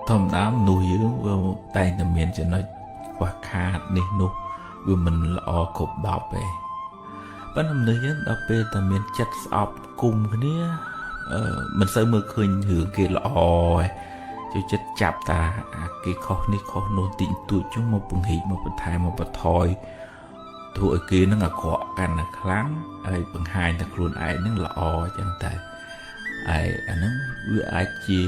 ធម្មតាមនុស្សយើងវាតែងតែមានចំណុចខ្វះខាតនេះនោះវាមិនល្អគ្រប់10ទេប៉ុន្តែមនុស្សយើងដល់ពេលតែមានចិត្តស្អប់គុំគ្នាមិនសូវមើលឃើញរឿងគេល្អទេចូលចិត្តចាប់តាគេខុសនេះខុសនោះទីទួចជុំមកពង្រីកមកបន្ថែមមកបន្ថយធ្វើឲ្យគេនឹងអាក្រក់កាន់តែខ្លាំងហើយបង្ហាញតែខ្លួនឯងនឹងល្អអញ្ចឹងតែអាហ្នឹងវាអាចជា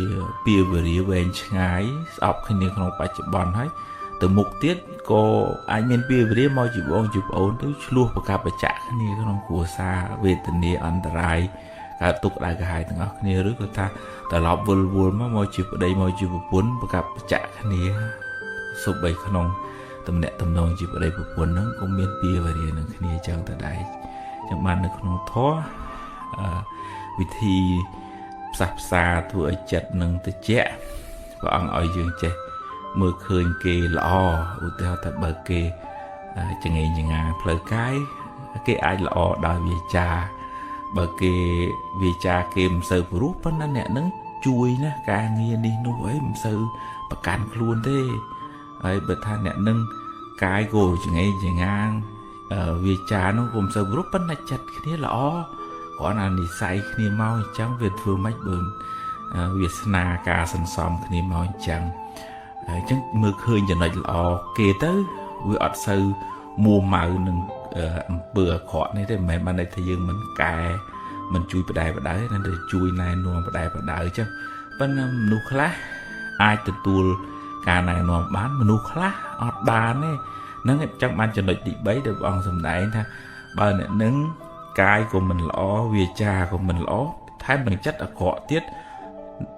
ពីវេរាវែងឆ្ងាយស្អប់គ្នាក្នុងបច្ចុប្បន្នហើយទៅមុខទៀតក៏អាចមានពីវេរាមកជាបងជាប្អូនទៅឆ្លោះប្រកាសបច្ចៈគ្នាក្នុងគ្រួសារវេទនាអន្តរាយកើតទុកដៅកាហាយទាំងអស់គ្នាឬក៏ថាត្រឡប់វល់មកជាប្តីមកជាប្រពន្ធប្រកាសបច្ចៈគ្នាសូម្បីក្នុងតំណែងតំណងជាប្តីប្រពន្ធហ្នឹងក៏មានពីវេរានឹងគ្នាចឹងទៅដែរចឹងបាននៅក្នុងធម៌វិធីផ្សះផ្សាធ្វើឲ្យចិត្តនឹងត្រជាក់ព្រះអង្គឲ្យយើងចេះមើលឃើញគេល្អឧទាហរណ៍ថាបើគេចងេងចងាផ្លូវកាយគេអាចល្អដោយវាចាបើគេវាចាគេមិនសូវព្រោះប៉ុន្តែអ្នកនឹងជួយណាការងារនេះនោះអីមិនសូវប្រកាន់ខ្លួនទេហើយបើថាអ្នកនឹងកាយក៏ចងេងចងាវាចានោះក៏មិនសូវព្រោះប៉ុន្តែចិត្តគ្នាល្អគ្រាន់តែនិស័យគ្នាមកអញ្ចឹងវាធ្វើម៉េចបើវាសនាការសន្សំគ្នាមកអញ្ចឹងមើលឃើញចំណុចល្អគេទៅវាអត់សូវមួម៉ៅនឹងអំពើអាក្រក់នេះទេមិនមែនបានន័យថាយើងមិនកែមិនជួយបដៅนั่นតែជួយណែនាំបដៅអញ្ចឹងប៉ុន្តែមនុស្សខ្លះអាចទទួលការណែនាំបានមនុស្សខ្លះអត់បានទេហ្នឹងអញ្ចឹងបានចំណុចទី3ដែលព្រះអង្គសម្ដែងថាបើអ្នកនឹងកាយក៏មិនល្អវាចាក៏មិនល្អថែមទាំងចិត្តអាក្រក់ទៀត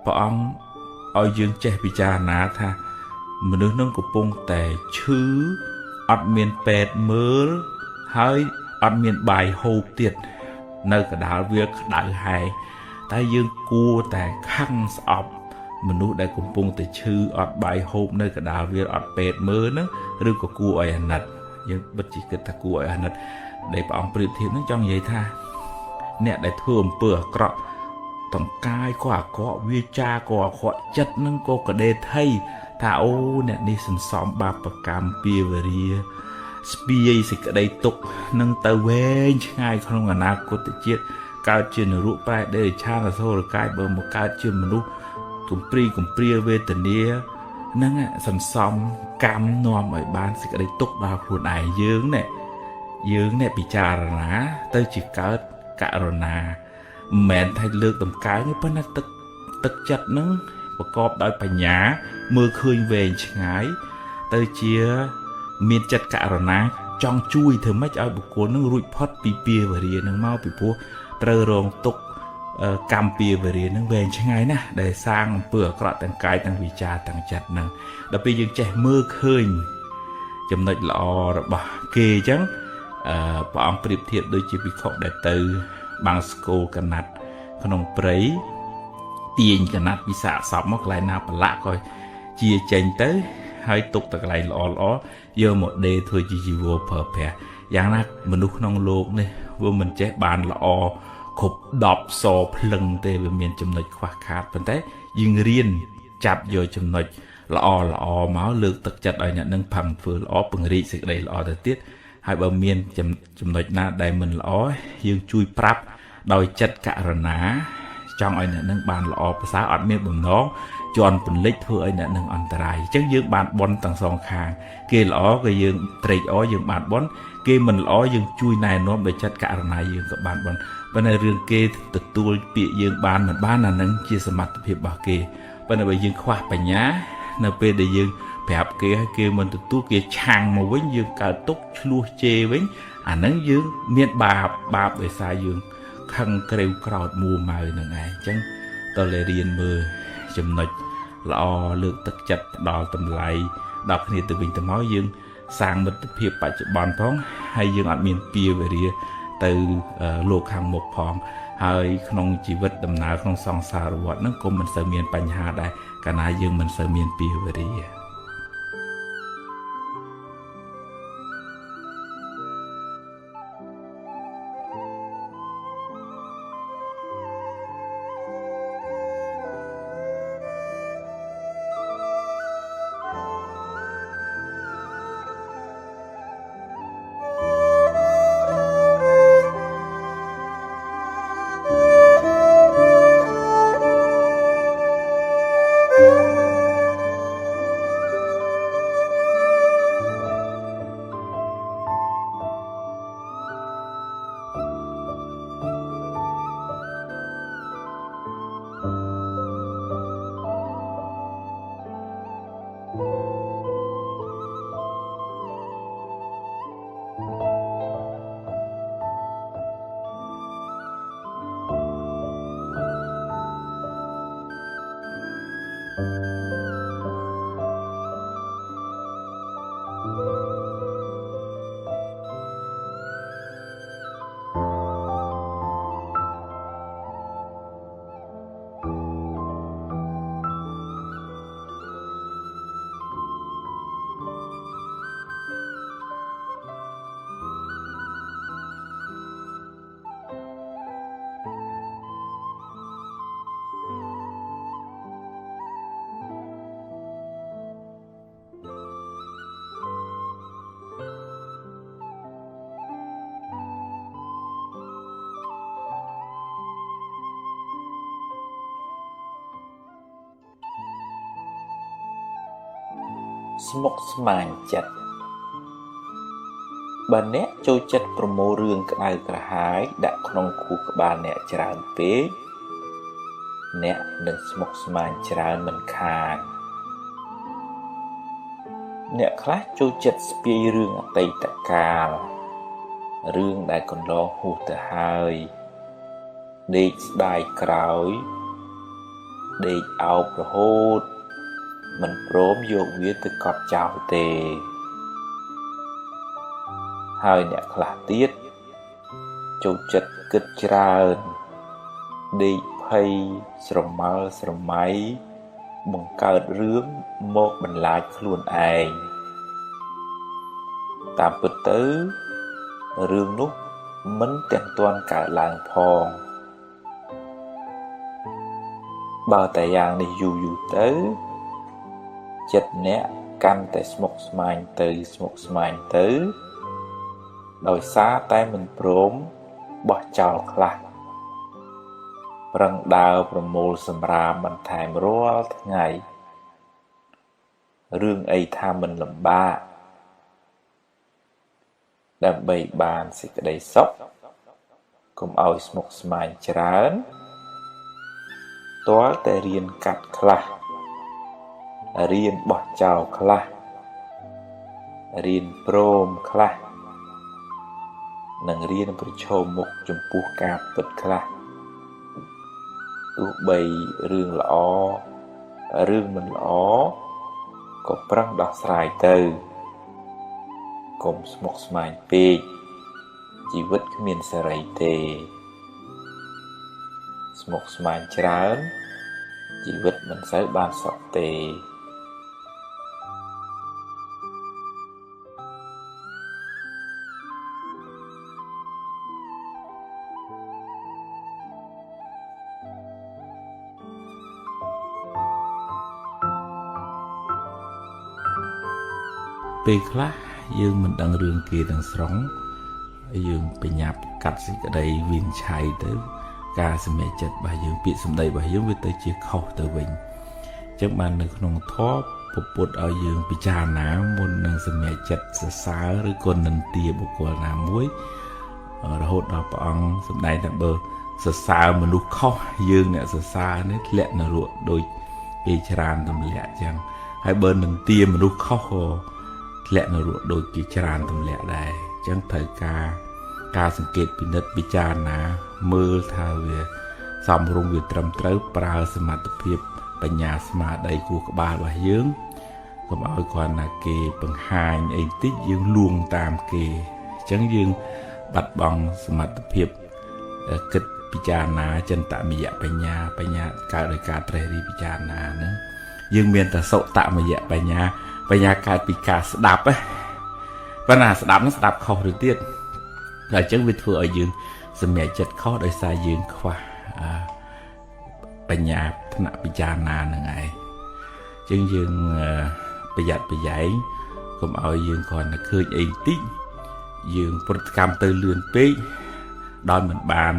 ព្រះអង្គឲ្យយើងចេះពិចារណាថាមនុស្សនឹងកំពុងតែឈឺអត់មានពេទ្យមើលហើយអត់មានបាយហូបទៀតនៅកណ្ដាលវាក្តៅហែងតែយើងគួរតែខឹងស្អប់មនុស្សដែលកំពុងតែឈឺអត់បាយហូបនៅកណ្ដាលវាអត់ពេទ្យមើលហ្នឹងឬក៏គួរឲ្យអាណិតយើងបិទជាគិតថាគួរឲ្យអាណិតដែលព្រះអង្គប្រៀបធៀបហ្នឹងចង់និយាយថាអ្នកដែលធ្វើអំពើអាក្រក់ទាំងកាយក៏អាក្រក់វាចាក៏អាក្រក់ចិត្តហ្នឹងក៏កដេថៃថាអូអ្នកនេះសន្សំបាបកម្មពីវេរាស្ពាយសេចក្តីទុក្ខនឹងទៅវែងឆ្ងាយក្នុងអនាគតជាតិកើតជានរកប្រែដេឆានអសូរកាយបើមកកើតជាមនុស្សកំព្រាវេទនានឹងសន្សំកម្មនាំឲ្យបានសេចក្តីទុក្ខដល់ខ្លួនឯងយើងនេះពិចារណាទៅជាកើតករុណាមិនមែនថាលើកតម្កើងទេប៉ុន្តែទឹកចិត្តនឹងប្រកបដោយបញ្ញាមើលឃើញវែងឆ្ងាយទៅជាមានចិត្តករុណាចង់ជួយធ្វើម៉េចឲ្យបុគ្គលនឹងរួចផុតពីពាវេរានឹងមកពីព្រោះត្រូវរងទុក្ខកម្មពាវេរានឹងវែងឆ្ងាយណាស់ដែលសាងអំពើអាក្រក់ទាំងកាយទាំងវាចាទាំងចិត្តនឹងដល់ពេលយើងចេះមើលឃើញចំណុចល្អរបស់គេអញ្ចឹងព្រះអង្គប្រៀបធៀបដូចជាភិក្ខុដែលទៅបាំងស្គរកណាត់ក្នុងព្រៃទាញកណាត់វិសាកសពមកកន្លែងណាប្រឡាក់ក៏ជាចេញទៅហើយទុកតែកន្លែងល្អយកមកដេរធ្វើជាជីវរប្រើប្រាស់យ៉ាងណាមនុស្សក្នុងโลกនេះវាមិនចេះបានល្អគ្រប់10សភ្លឹងទេវាមានចំណុចខ្វះខាតប៉ុន្តែយើងរៀនចាប់យកចំណុចល្អមកលើកទឹកចិត្តឲ្យអ្នកនឹងផឹងធ្វើល្អពង្រីកសេចក្តីល្អទៅទៀតហើយបើមានចំណុចណាដែលមិនល្អយើងជួយប្រាប់ដោយចិត្តករុណាចង់ឲ្យអ្នកនឹងបានល្អប្រសើរអត់មានបំណងជន់ពន្លិចធ្វើឲ្យអ្នកនឹងអន្តរាយអញ្ចឹងយើងបានបន់ទាំងសងខាងគេល្អក៏យើងត្រេកអរយើងបានបន់គេមិនល្អយើងជួយណែនាំដោយចិត្តករុណាយើងក៏បានបន់ប៉ុន្តែរឿងគេទទួលពាក្យយើងបានមិនបានអានឹងជាសមត្ថភាពរបស់គេប៉ុន្តែបើយើងខ្វះបញ្ញានៅពេលដែលយើងប្រាប់គេឲ្យគេមិនទទួលគេឆាំងមកវិញយើងកើតទុកឆ្លោះជេរវិញអានឹងយើងមានបាបដោយសារយើងខឹងក្រេវក្រោតមួម៉ៅនឹងឯងអញ្ចឹងតើរៀនមើលចំណុចល្អលើកទឹកចិត្តផ្ដល់តម្លៃដល់គ្នាទៅវិញទៅមកយើងសាងមិត្តភាពបច្ចុប្បន្នផងហើយយើងអត់មានពាវេរាទៅលោកខាងមុខផងហើយក្នុងជីវិតដំណើរក្នុងសង្សារវដ្តហ្នឹងក៏មិនសូវមានបញ្ហាដែរកាលណាយើងមិនសូវមានពាវេរា ស្មុគស្មាញចិត្តបើអ្នកចូលចិត្តប្រមូលរឿងក្តៅក្រហាយដាក់ក្នុងខួរក្បាលអ្នកច្រើនពេកអ្នកនឹងស្មុគស្មាញច្រើនមិនខានអ្នកខ្លះចូលចិត្តស្ពាយរឿងអតីតកាលរឿងដែលកន្លងហួសទៅហើយដេកស្ដាយក្រោយដេកអោបរហូតមិនព្រមយកវាទៅកត់ចោលទេហើយអ្នកខ្លះទៀតចូលចិត្តគិតច្រើនដេកភ័យស្រមើស្រមៃបង្កើតរឿងមកបន្លាចខ្លួនឯងតាមពិតទៅរឿងនោះមិនទាំងទាន់កើតឡើងផងបើតែយ៉ាងនេះយូរទៅចិត្តអ្នកកាន់តែស្មុគស្មាញទៅដោយសារតែមិនព្រមបោះចោលខ្លះប្រឹងដើរប្រមូលសម្រាមបន្ថែមរាល់ថ្ងៃរឿងអីថាមិនលំបាកដើម្បីបានសេចក្តីសុខកុំឲ្យស្មុគស្មាញច្រើនទាល់តែរៀនកាត់ខ្លះរៀនបោះចោលខ្លះរៀនព្រមខ្លះនិងរៀនប្រឈមមុខចំពោះការពិតខ្លះទោះបីរឿងល្អរឿងមិនល្អក៏ប្រឹងដោះស្រាយទៅកុំស្មុគស្មាញពេកជីវិតគ្មានសេរីទេស្មុគស្មាញច្រើនជីវិតមិនសូវបានសុខទេពេលខ្លះយើងមិនដឹងរឿងគេទាំងស្រុងយើងបញ្ញាប់កាត់សេចក្តីវិនិច្ឆ័យទៅការសម្រេចចិត្តរបស់យើងពាក្យសម្ដីរបស់យើងវាទៅជាខុសទៅវិញអញ្ចឹងបាននៅក្នុងធម៌ពុទ្ធឲ្យយើងពិចារណាមុននឹងសម្រេចចិត្តសរសើរឬក៏និន្ទាបុគ្គលណាមួយរហូតដល់ព្រះអង្គសម្ដែងថាបើសរសើរមនុស្សខុសយើងអ្នកសរសើរនេះធ្លាក់នរកដូចគេច្រើនទម្លាក់អញ្ចឹងហើយបើនិន្ទាមនុស្សខុសក៏ធ្លាក់នរកដូចគេច្រើនទម្លាក់ដែរអញ្ចឹងត្រូវការសង្កេតពិនិត្យពិចារណាមើលថាវាសមរម្យវាត្រឹមត្រូវប្រើសមត្ថភាពបញ្ញាស្មារតីគូក្បាលរបស់យើងកុំឲ្យគ្រាន់តែគេបង្ហាញអីតិចយើងលួងតាមគេអញ្ចឹងយើងបាត់បង់សមត្ថភាពគិតពិចារណាចិន្តមយៈបញ្ញាកើតដោយការត្រេះរិះពិចារណាហ្នឹងយើងមានតែសុតមយៈបញ្ញាកើតពីការស្ដាប់ប៉ុន្តែស្ដាប់ហ្នឹងស្ដាប់ខុសទៅទៀតតែអញ្ចឹងវាធ្វើឲ្យយើងសម្រេចចិត្តខុសដោយសារយើងខ្វះបញ្ញាថ្នាក់ពិចារណាហ្នឹងឯងអញ្ចឹងយើងប្រយ័ត្នប្រយែងកុំឲ្យយើងគ្រាន់តែឃើញអីតិចយើងប្រតិកម្មទៅលឿនពេកដោយមិនបាន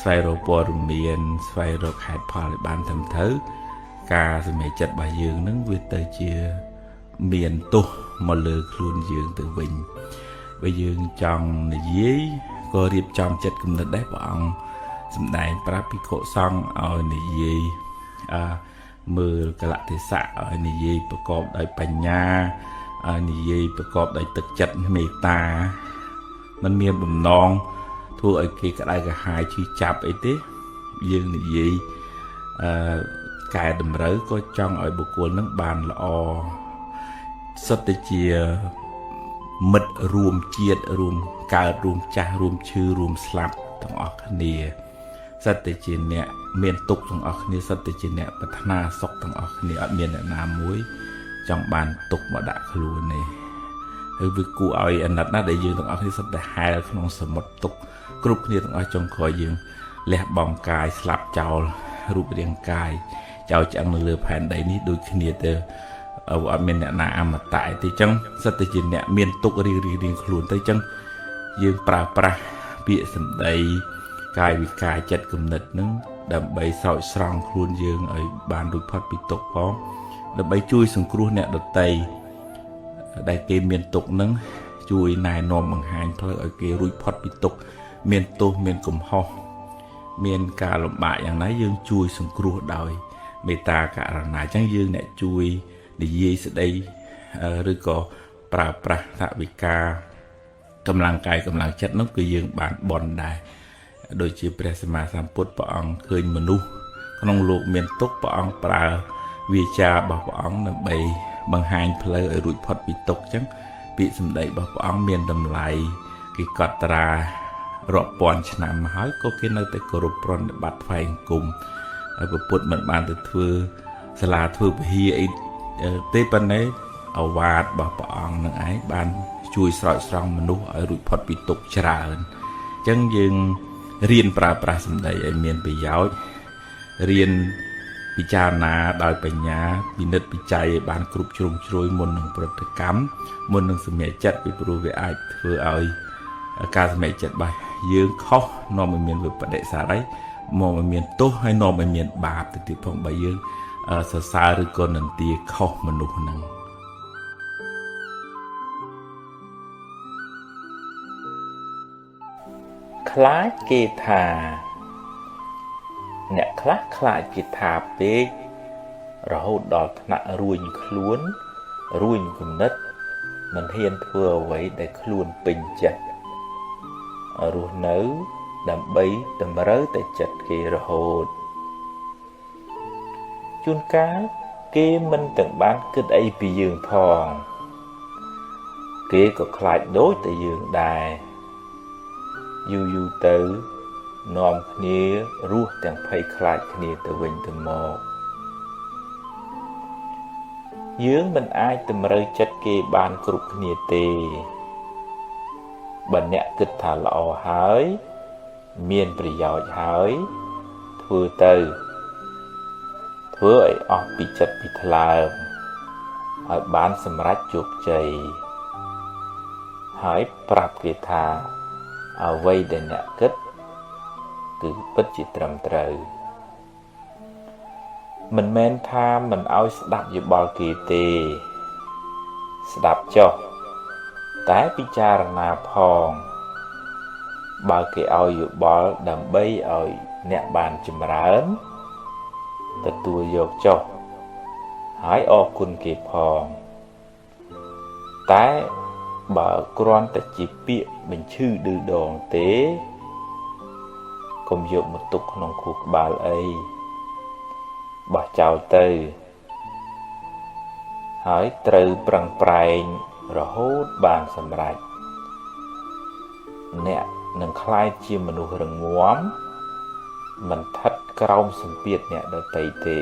ស្វែងរកព័ត៌មានស្វែងរកហេតុផលឲ្យបានត្រឹមត្រូវការសម្រេចចិត្តរបស់យើងហ្នឹងវាទៅជាមានទោសមកលើខ្លួនយើងទៅវិញបើយើងចង់និយាយក៏រៀបចំចិត្តគំនិតដែរព្រះអង្គសម្ដែងប្រាប់ភិក្ខុសង្ឃឲ្យនិយាយមើលកលៈទេសៈឲ្យនិយាយប្រកបដោយបញ្ញាឲ្យនិយាយប្រកបដោយទឹកចិត្តមេត្តាมันមានបំណងធ្វើឲ្យគេក្តៅក្រហាយឈឺចាប់អីទេយើងនិយាយ កែតម្រូវក៏ចង់ឲ្យបុគ្គលនឹងបានល្អសុទ្ធតែជាមិត្តរួមជាតិរួមកើតរួមចាស់រួមឈឺរួមស្លាប់ទាំងអស់គ្នាសិតតែជាអ្នកមានទុកទាំងអស់គ្នាសិតតែជាអ្នកប្រាថ្នាសុខទាំងអស់គ្នាអត់មានអ្នកណាមួយចង់បានទុកមកដាក់ខ្លួនទេហើយវាគួរឲ្យអាណិតណាស់ដែលយើងទាំងអស់គ្នាសិតតែហែលក្នុងសមុទ្រទុកគ្រប់គ្នាទាំងអស់ចុងក្រោយយើងលះបង់កាយស្លាប់ចោលរូបរាងកាយចោលឆ្អឹងនៅលើផែនដីនេះដូចគ្នាទៅអត់មានអ្នកណាអមតៈទេអញ្ចឹងសិតតែជាអ្នកមានទុករៀងខ្លួនទៅអញ្ចឹងយើងប្រើប្រាស់ពាក្យសម្ដីកាយវិការចិត្តគំនិតនឹងដើម្បីស្រោចស្រង់ខ្លួនយើងឲ្យបានរួចផុតពីទុក្ខផងដើម្បីជួយសង្គ្រោះអ្នកដទៃដែលគេមានទុក្ខនឹងជួយណែនាំបង្ហាញផ្លូវឲ្យគេរួចផុតពីទុក្ខមានទោសមានកំហុសមានការលំបាកយ៉ាងណាយើងជួយសង្គ្រោះដោយមេត្តាករុណាអញ្ចឹងយើងអ្នកជួយនិយាយស្ដីឬក៏ប្រើប្រាស់ថវិកាកម្លាំងកាយកម្លាំងចិត្តនោះគឺយើងបានបន់ដែរដូចជាព្រះសម្មាសម្ពុទ្ធព្រះអង្គឃើញមនុស្សក្នុងលោកមានទុក្ខព្រះអង្គប្រើវាចារបស់ព្រះអង្គដើម្បីបង្ហាញផ្លូវឲ្យរួចផុតពីទុក្ខអញ្ចឹងពាក្យសម្ដីរបស់ព្រះអង្គមានតម្លៃគេកត់ត្រារាប់ពាន់ឆ្នាំមកហើយក៏គេនៅតែគោរពប្រណិប័តថ្វាយអង្គមហើយពុទ្ធមិនបានទៅធ្វើសាលាធ្វើពហិអីទេប៉ុន្តែអវាទរបស់ព្រះអង្គនឹងឯងបានជួយស្រោចស្រង់មនុស្សឲ្យរួចផុតពីទុក្ខច្រើនអញ្ចឹងយើងរៀនប្រើប្រាស់សម្ដីឲ្យមានប្រយោជន៍រៀនពិចារណាដោយបញ្ញាពិនិត្យពិច័យឲ្យបានគ្រប់ជ្រុងជ្រោយមុននឹងប្រតិកម្មមុននឹងសម្រេចចិត្តពីព្រោះវាអាចធ្វើឲ្យការសម្រេចចិត្តរបស់យើងខុសនាំឲ្យមានវិបដិសារីមកឲ្យមានទោសហើយនាំឲ្យមានបាបទៅទៀតផងបើយើងសរសើរឬក៏នន្ទាខុសមនុស្សហ្នឹងខ្លាចគេថាអ្នកខ្លះខ្លាចគេថាពេករហូតដល់ថ្នាក់រួញខ្លួនរួញគំនិតមិនហ៊ានធ្វើអ្វីដែលខ្លួនពេញចិត្តរស់នៅដើម្បីតម្រូវតែចិត្តគេរហូតជួនកាលគេមិនទាំងបានគិតអីពីយើងផងគេក៏ខ្លាចដូចតែយើងដែរយូរទៅនាំគ្នារស់ទាំងភ័យខ្លាចគ្នាទៅវិញទៅមកយើងមិនអាចតម្រូវចិត្តគេបានគ្រប់គ្នាទេបើអ្នកគិតថាល្អហើយមានប្រយោជន៍ហើយធ្វើទៅធ្វើឲ្យអស់ពីចិត្តពីថ្លើមឲ្យបានសម្រេចជោគជ័យហើយប្រាប់គេថាអ្វីដែលអ្នកគិតគឺពិតជាត្រឹមត្រូវមិនមែនថាមិនឲ្យស្ដាប់យោបល់គេទេស្ដាប់ចុះតែពិចារណាផងបើគេឲ្យយោបល់ដើម្បីឲ្យអ្នកបានចម្រើនទទួលយកចុះហើយអរគុណគេផងតែបើគ្រាន់តែជាពាក្យបញ្ឈឺឌឺដងទេកុំយកមកទុកក្នុងខួរក្បាលអីបោះចោលទៅហើយត្រូវប្រឹងប្រែងរហូតបានសម្រេចអ្នកនឹងក្លាយជាមនុស្សរងមាំមិនថិតក្រោមសម្ពាធអ្នកដទៃទេ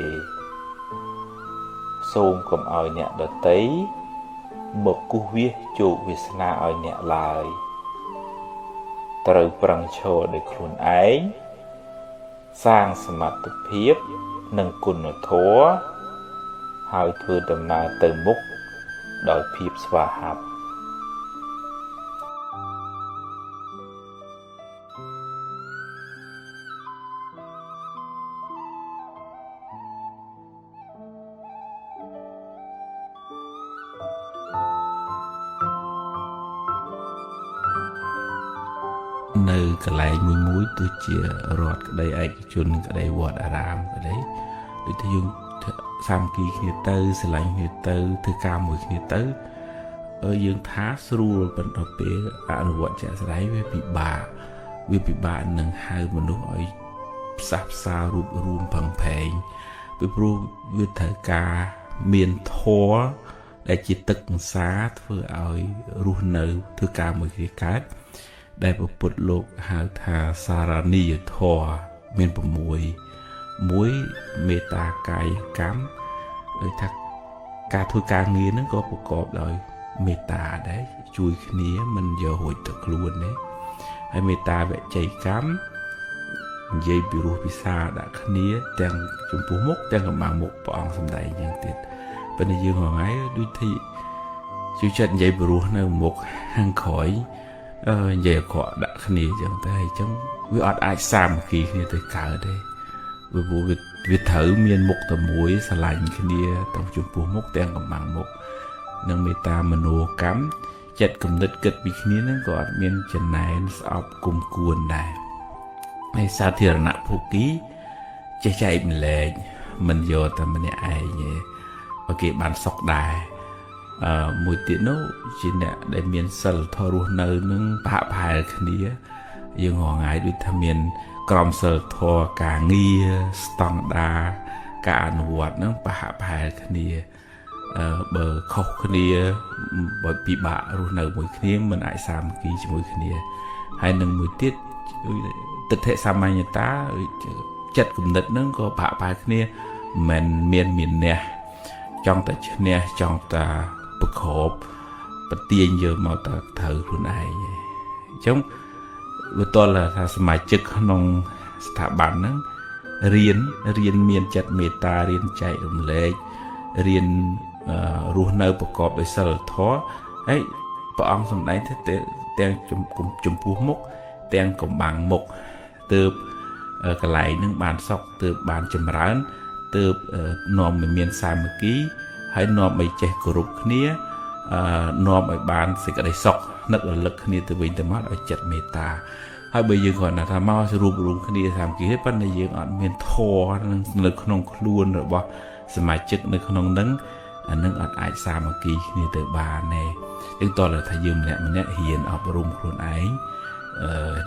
សូមកុំឲ្យអ្នកដទៃមកគូសវាសជោគវាសនាឲ្យអ្នកឡើយត្រូវប្រឹងឈរដោយខ្លួនឯងសាងសមត្ថភាពនិងគុណធម៌ហើយធ្វើដំណើរទៅមុខដោយភាពស្វាហាប់នៅកន្លែងមួយទោះជារដ្ឋក្តីឯកជនក្តីវត្តអារាមក្តីដូចថាយើងសាមគ្គីគ្នាទៅស្រឡាញ់គ្នាទៅធ្វើការមួយគ្នាទៅយើងថាស្រួលប៉ុន្តែពេលអនុវត្តជាក់ស្ដែងវាពិបាកនឹងហៅមនុស្សឲ្យផ្សះផ្សារួបរួមផឹងផែង ពីព្រោះវាត្រូវការមានធម៌ដែលជាទឹកសាធ្វើឲ្យរស់នៅធ្វើការមួយគ្នាកើតដែលពុទ្ធលោកហៅថាសារនីយធម៌មាន6មួយមេត្តាកាយកម្មដូចថាការធ្វើការងារហ្នឹងក៏ប្រកបដោយមេត្តាដែរជួយគ្នាមិនយករួចទៅខ្លួនទេហើយមេត្តាវិច័យកម្មនិយាយពីរោះពិសាដាក់គ្នាទាំងចំពោះមុខទាំងកម្បាំងមុខព្រះអង្គសម្ដែងយ៉ាងទៀតប៉ុន្តែយើងហងៃដូចទីជួយចិត្តនិយាយពីរោះនៅមុខខាងក្រោយនិយាយអក្រក់ដាក់គ្នាចឹងតែអញ្ចឹងវាអត់អាចសាមគ្គីគ្នាទៅកើតទេវាត្រូវមានមុខតែមួយស្រឡាញ់គ្នាទាំងចំពោះមុខទាំងកម្បាំងមុខនិងមេត្តាមនោកម្មចិត្តគំនិតគិតពីគ្នាហ្នឹងក៏អត់មានចំណែនស្អប់គុំគួនដែរហើយសាធារណៈភូគីចេះចែកម្លែកមិនយកតែម្នាក់ឯងទេបើគេបានសុខដែរមួយទៀតនោះជាអ្នកដែលមានសិលធម៌រស់នៅនឹងប្រហាក់ប្រហែលគ្នាយើងរងថ្ងៃដូចថាមានក្រមសិលធម៌ការងារស្តង់ដារការអនុវត្តនឹងប្រហាក់ប្រហែលគ្នាបើខុសគ្នាបើពិបាករស់នៅមួយគ្នាមិនអាចសាមគ្គីជាមួយគ្នាហើយនឹងមួយទៀតទិដ្ឋិសាមញ្ញតាចិត្តគំនិតហ្នឹងក៏ប្រហាក់ប្រហែលគ្នាមិនមានអ្នកចង់តែឈ្នះចង់តែប្រកបប្រទៀងយកមកទៅត្រូវខ្លួនឯងអញ្ចឹងវាតលថាសមាជិកក្នុងស្ថាប័នហ្នឹងរៀនមានចិត្តមេត្តារៀនចែករំលែករៀនរស់នៅប្រកបដោយសិលធម៌ហើយព្រះអង្គសម្ដែងថាទាំងចំពោះមុខទាំងកម្បាំងមុខទើបកន្លែងនឹងបានសុខទើបបានចម្រើនទើបនាំឲ្យមានសាមគ្គីហើយនាំឲ្យចេះគោរពគ្នានាំឲ្យបានសេចក្តីសុខនឹករលឹកគ្នាទៅវិញទៅមកឲ្យចិត្តមេត្តាហើយបើយើងគ្រាន់តែថាមករួបរวมគ្នាសាមគ្គីទេប៉ុន្តែយើងអត់មានធម៌នៅក្នុងខ្លួនរបស់សមាជិកនៅក្នុងនឹងអានឹងអត់អាចសាមគ្គីគ្នាទៅបានទេយើងតើថាយើងម្នាក់ហ៊ានអប់រំខ្លួនឯង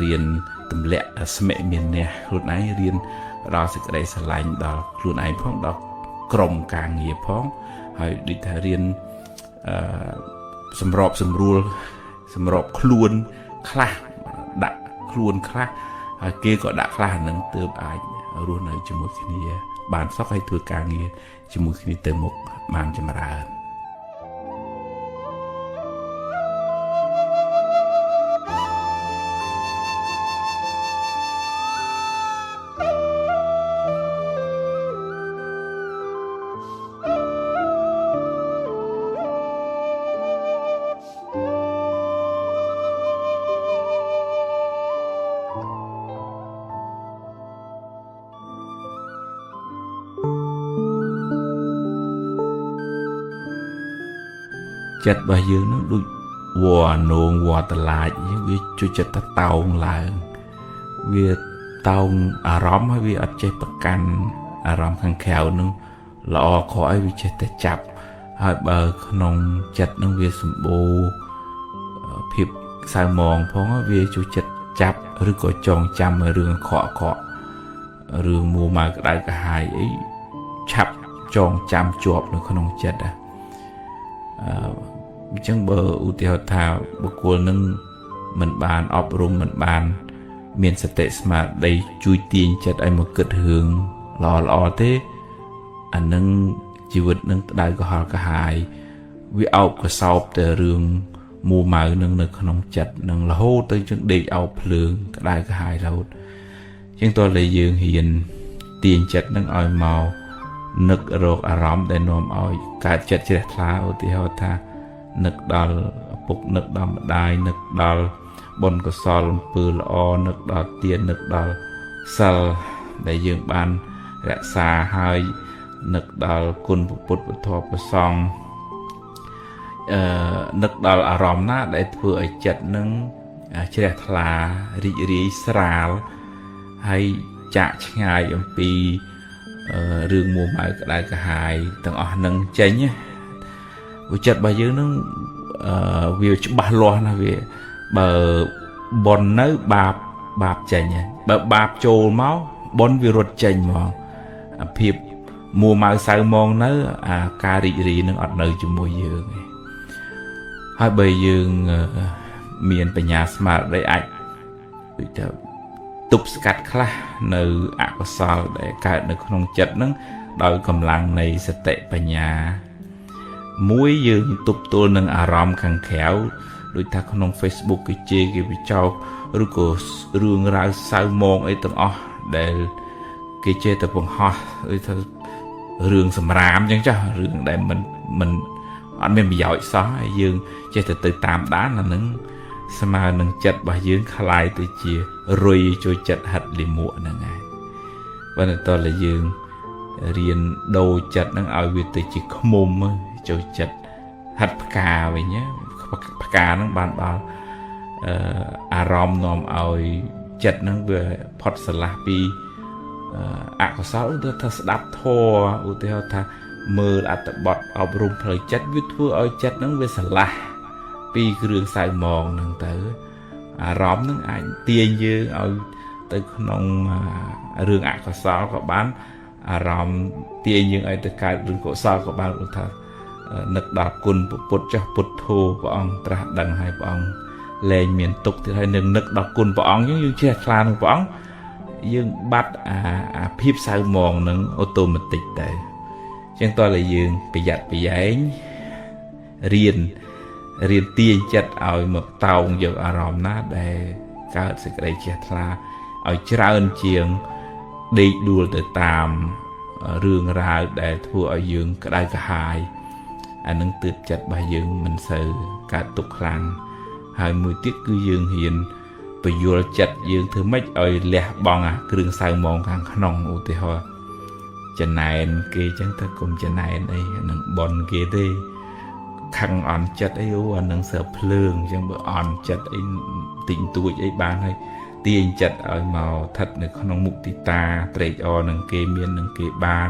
រៀនទម្លាក់ស្មេមានអ្នកខ្លួនឯងរៀនផ្ដល់សេចក្តីស្រឡាញ់ដល់ខ្លួនឯងផងដល់ក្រុមការងារផងហើយដូចថារៀនសម្របសម្រួលសម្របខ្លួនខ្លះដាក់ខ្លួនខ្លះហើយគេក៏ដាក់ខ្លះហ្នឹងទើបអាចរស់នៅជាមួយគ្នាបានសុខហើយធ្វើការងារជាមួយគ្នាទៅមុខបានចម្រើនចិត្តរបស់យើងនឹងដូចវល់នងវល់តឡាចវាជួយចិត្តទៅតោងឡើងវាតោងអារម្មណ៍ហើយវាអត់ចេះប្រកាន់អារម្មណ៍ខាងក្រៅនឹងល្អខកឲ្យវាចេះតែចាប់ហើយបើក្នុងចិត្តនឹងវាសម្បូរភាពសៅមងផងវាជួយចិត្តចាប់ឬក៏ចងចាំរឿងខករឿងមួម៉ៅក្តៅក្រហាយអីឆាប់ចងចាំជាប់នៅក្នុងចិត្តអញ្ចឹងបើឧទាហរណ៍ថាបុគ្គលនឹងមិនបានអប់រំមិនបានមានសតិស្មារតីជួយទាញចិត្តឲ្យមកគិតរឿងល្អទេអានឹងជីវិតនឹងក្តៅក្រហល់ក្រហាយវាអោបកសោបតែរឿងមួម៉ៅនឹងនៅក្នុងចិត្តនឹងរហូតទៅជន់ដេកអោបភ្លើងក្តៅក្រហាយរហូតអញ្ចឹងតើលេយើងហ៊ានទាញចិត្តនឹងឲ្យមកនឹករកអារម្មណ៍ដែលនាំឲ្យកើតចិត្តជ្រះថ្លាឧទាហរណ៍ថានឹកដល់ឪពុកនឹកដល់ម្ដាយនឹកដល់បុណ្យកុសលអំពើល្អនឹកដល់ទាននឹកដល់សិលដែលយើងបានរក្សាហើយនឹកដល់គុណពុទ្ធពធព្រះសង្ឃនឹកដល់អារម្មណ៍ណាដែលធ្វើឲ្យចិត្តនឹងជ្រះថ្លារីករាយស្រាលហើយចាក់ឆ្ងាយអំពីរឿងមួម៉ៅក្តៅក្រហាយទាំងអស់នឹងចេញវិចិត្តរបស់យើងនឹងវាច្បាស់លាស់ណាវាបើបននៅបាបចេញបើបាបចូលមកបនវារត់ចេញមកភាព mua mau sao mong nó ca rì nó ọt nơi cho mùi dương hai bây dương miền bề nhà smart đấy ảnh tục cắt khla nơi có sao để cả nơi không chật nó đòi cầm lăng này sẽ tệ bề nhà muối dương tục tôi nâng rom khăn khéo đôi ta không Facebook cái chê cái bị trâu rồi có rương ra sao mong ấy tầng để cái chê tập bằng ho rồi ta rương sầm rám chẳng cho rương để mình anh mình bị giỏi xó dương chê từ tam đá là nâng sao mà nâng chật bà dương khai từ chia rồi cho chật hạt lì muộn nè ngài và này tôi là dương riêng đầu chật nâng ao việt từ chỉ không mồm cho chật hạt cà vậy nhé cà nó bàn bảo arom nòm ao chật nó vừa phật salapi có sao ước ta đáp thô ước theo ta mơ đã tập bọt ao rung thời chất viết thua ao chật nó vừa sala pi rương sai mòn nâng tới róm nâng ảnh tiền như ao tới nông rương có sao có bán róm tiền như ấy tới cái rương có sao có bán ước thật nực đạp cùn bột cho bột thô của ông tra đằng hai của ông lên miền tục thì hay nực đạp cùn của ông giống như chia clan của ông dương bắt phíp sao mòn nâng automatic đấy chẳng tôi là dương bị giặt bị giấy riêng tiền chất ở một tàu giờ arom ná để các sự cái chết là ở trơn chieng đi đua từ tam rương ra để thua ở dương cái đây cả hai anh nâng tự chất bài dương mình sợ cả tục lăng ហើយមួយទៀតគឺយើងហ៊ានបញ្យល់ចិត្តយើងធ្វើម៉េចឲ្យលះបង់គ្រឿងសៅមងខាងក្នុងឧទាហរណ៍ចំណែនគេចឹងទៅកុំចំណែនអីនឹងបនគេទេខឹងអន់ចិត្តអីអូអានឹងសើភ្លើងចឹងបើអន់ចិត្តអីទិញទួចអីបានហើយទាញចិត្តឲ្យមកស្ថិតនៅក្នុងមុទិតាត្រេកអរនឹងគេមាននឹងគេបាន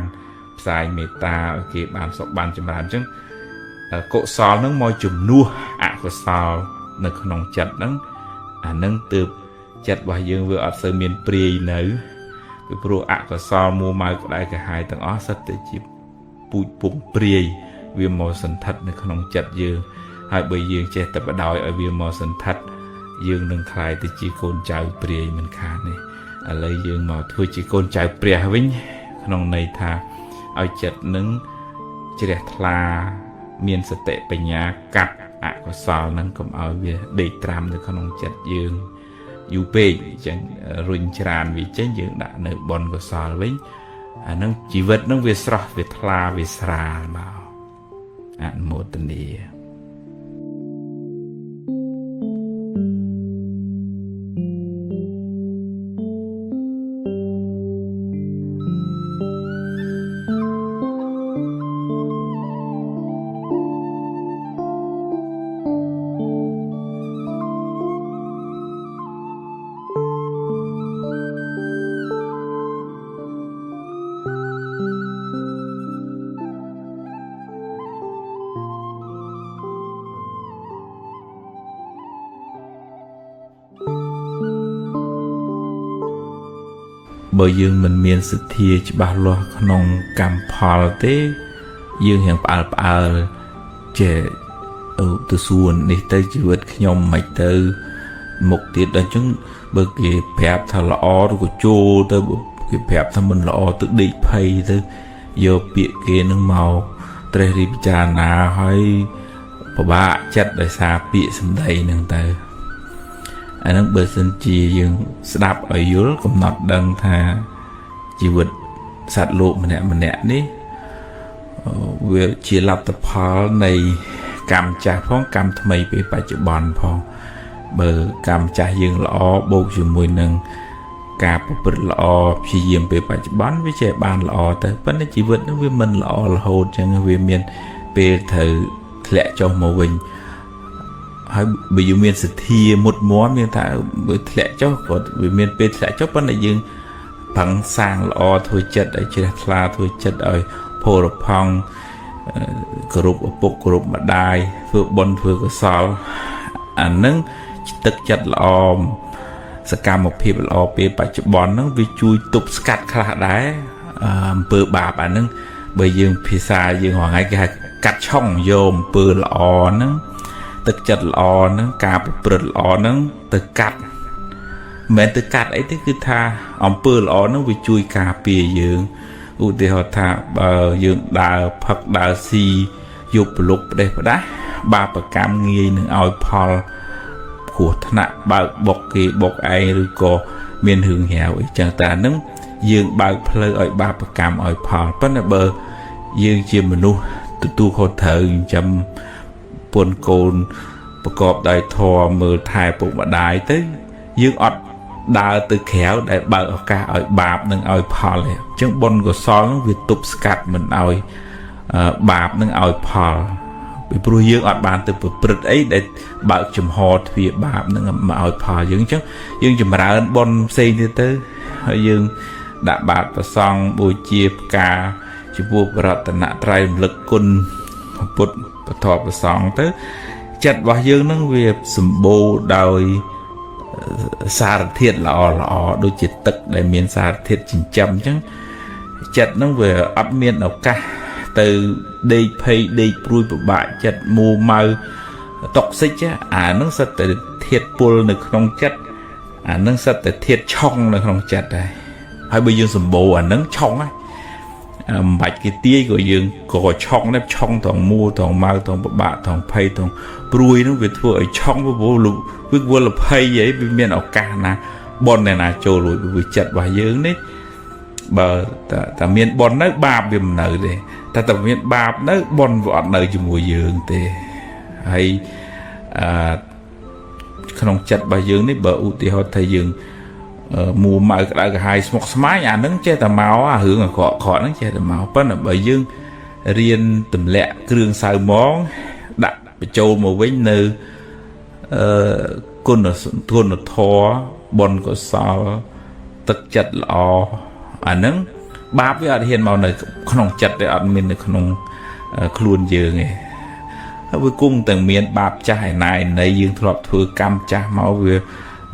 ផ្សាយមេត្តាឲ្យគេបានសុខបានចម្រើនចឹងកុសលនឹងមកជំនួសអកុសលនៅក្នុងចិត្តហ្នឹងអានឹងទើបចិត្តរបស់យើងវាអត់សូវមានព្រាយនៅពីព្រោះអកុសលមួម៉ៅក្តៅកាហាយទាំងអស់សិតតែជាពូជពងព្រាយវាមកសន្ធិដ្ឋនៅក្នុងចិត្តយើងហើយបើយើងចេះតែបដ ாய் ឲ្យវាមកសន្ធិដ្ឋយើងនឹងខ្លាយទៅជាកូនចៅព្រាយមិនខានទេឥឡូវយើងមកធ្វើជាកូនចៅព្រះវិញក្នុងន័យថាឲ្យចិត្តនឹងជ្រះថ្លាមានសតិបញ្ញាកាត់អកុសលនឹងកុំឲ្យវាដេកត្រាំនៅក្នុងចិត្តយើងយូរពេកអញ្ចឹងរុញច្រានវាចេញយើងដាក់នៅបុណ្យកុសលវិញអានឹងជីវិតនឹងវាស្រស់វាថ្លាវាស្រាលមកអនុមោទនាបើយើងមិនមានសទ្ធាច្បាស់លាស់ក្នុងកម្មផលទេយើងរៀងផ្អើលចេះទៅសួននេះទៅជីវិតខ្ញុំមិនទៅមុខទៀតដល់អញ្ចឹងបើគេប្រាប់ថាល្អឬក៏ចូលទៅគេប្រាប់ថាមិនល្អទៅដេកភ័យទៅយកពាក្យគេនឹងមកត្រេះរិះពិចារណាហើយពិបាកចិត្តដោយសារពាក្យសម្ដីហ្នឹងទៅអានឹងបើសិនជាយើងស្ដាប់ឲ្យយល់កំណត់ដឹងថាជីវិតសត្វលោកម្នាក់នេះវាជាលទ្ធផលនៃកម្មចាស់ផងកម្មថ្មីពេលបច្ចុប្បន្នផងបើកម្មចាស់យើងល្អបូកជាមួយនឹងការប្រព្រឹត្តល្អព្យាយាមពេលបច្ចុប្បន្នវាចេះបានល្អទៅប៉ុន្តែជីវិតនឹងវាមិនល្អរហូតចឹងវាមានពេលត្រូវធ្លាក់ចុះមកវិញហើយបើយើងមានសទ្ធាមុតមមមានថាបើធ្លាក់ចុះក៏វាមានពេលធ្លាក់ចុះប៉ុន្តែយើងប្រឹងសាងល្អធ្វើចិត្តឲ្យជ្រះថ្លាធ្វើចិត្តឲ្យផូរផង់គោរពឪពុកគោរពម្ដាយធ្វើបុណ្យធ្វើកុសលអានឹងទឹកចិត្តល្អសកម្មភាពល្អពេលបច្ចុប្បន្នហ្នឹងវាជួយទប់ស្កាត់ខ្លះដែរអំពើបាបអានឹង bởi dương phía xa dương hoàng ấy cái cắt trong dôm bự lọ nó tức chật lọ nó cà bự lọ nó từ cắt mẹ từ cắt ấy tức cứ tha ông bự lọ nó bị chui cà pìa dương u thì họ tha bờ dương đào phật đào si dục lục đây đó ba bậc cam nghiនឹងឲ្យផលគ្រោះថ្នាក់បើកបុកគេបុកឯងឬក៏មានរឿងហៅអីចឹងតែហ្នឹងយើងបើកផ្លូវឲ្យបាបកម្មឲ្យផលប៉ុន្តែបើយើងជាមនុស្សទទួលខុសត្រូវចិញ្ចឹមពូនកូនប្រកបដោយធម៌មើលថែពុកម្ដាយទៅយើងអត់ដើរទៅក្រៅដែលបើកឱកាសឲ្យបាបនឹងឲ្យផលទេអញ្ចឹងបុណ្យកុសលនឹងវាទប់ស្កាត់មិនឲ្យបាបនឹងឲ្យផលពីព្រោះយើងអត់បានទៅប្រព្រឹត្តអីដែលបើកចំហទ្វារបាបនឹងមកឲ្យផលយើងអញ្ចឹងយើងចម្រើនបុណ្យផ្សេងទៀតទៅហើយយើងដាក់បាតប្រសង់បូជាផ្កាចំពោះបរតនត្រ័យរំលឹកគុណពុទ្ធពធប្រសង់ទៅចិត្តរបស់យើងនឹងវាសម្បូរដោយសារធាតុល្អដូចជាទឹកដែលមានសារធាតុចិញ្ចឹមអញ្ចឹងចិត្តនឹងវាអត់មានឱកាសទៅដេកភ័យដេកព្រួយពិបាកចិត្តមួម៉ៅតុកសិចអានឹងសិតតែធាតុពុលនៅក្នុងចិត្តអានឹងសិតតែធាតុឆុងនៅក្នុងចិត្តដែរហើយបើយើងសម្បូរអានឹងឆុងហ្នឹងមិនបាច់គេទាយក៏យើងក៏ឆុងដែរឆុងត្រង់មួត្រង់ម៉ៅត្រង់ពិបាកត្រង់ភ័យត្រង់ព្រួយហ្នឹងវាធ្វើឲ្យឆុងវាវល់ភ័យអីវាមានឱកាសណាបនណាចូលរួចវាចិត្តរបស់យើងនេះបើតែមានបននៅបាបវាមិននៅទេតែមានបាបនៅបនវាអត់នៅជាមួយយើងទេហើយក្នុងចិត្តរបស់យើងនេះបើឧទាហរណ៍ថាយើងមួម៉ៅក្តៅក្រហាយស្មុគស្មាញអានឹងចេះតែមកអារឿងអាក្រក់ហ្នឹងចេះតែមកប៉ុន្តែបើយើងរៀនទម្លាក់គ្រឿងសៅហ្មងដាក់បញ្ចូលមកវិញនៅគុណធម៌បុណ្យកុសលទឹកចិត្តល្អអានឹងបាបវាអត់ហ៊ានមកនៅក្នុងចិត្តទេអត់មាននៅក្នុងខ្លួនយើងទេហើយវាគង់តែមានបាបចាស់ឯណាឯណីយើងធ្លាប់ធ្វើកម្មចាស់មកវា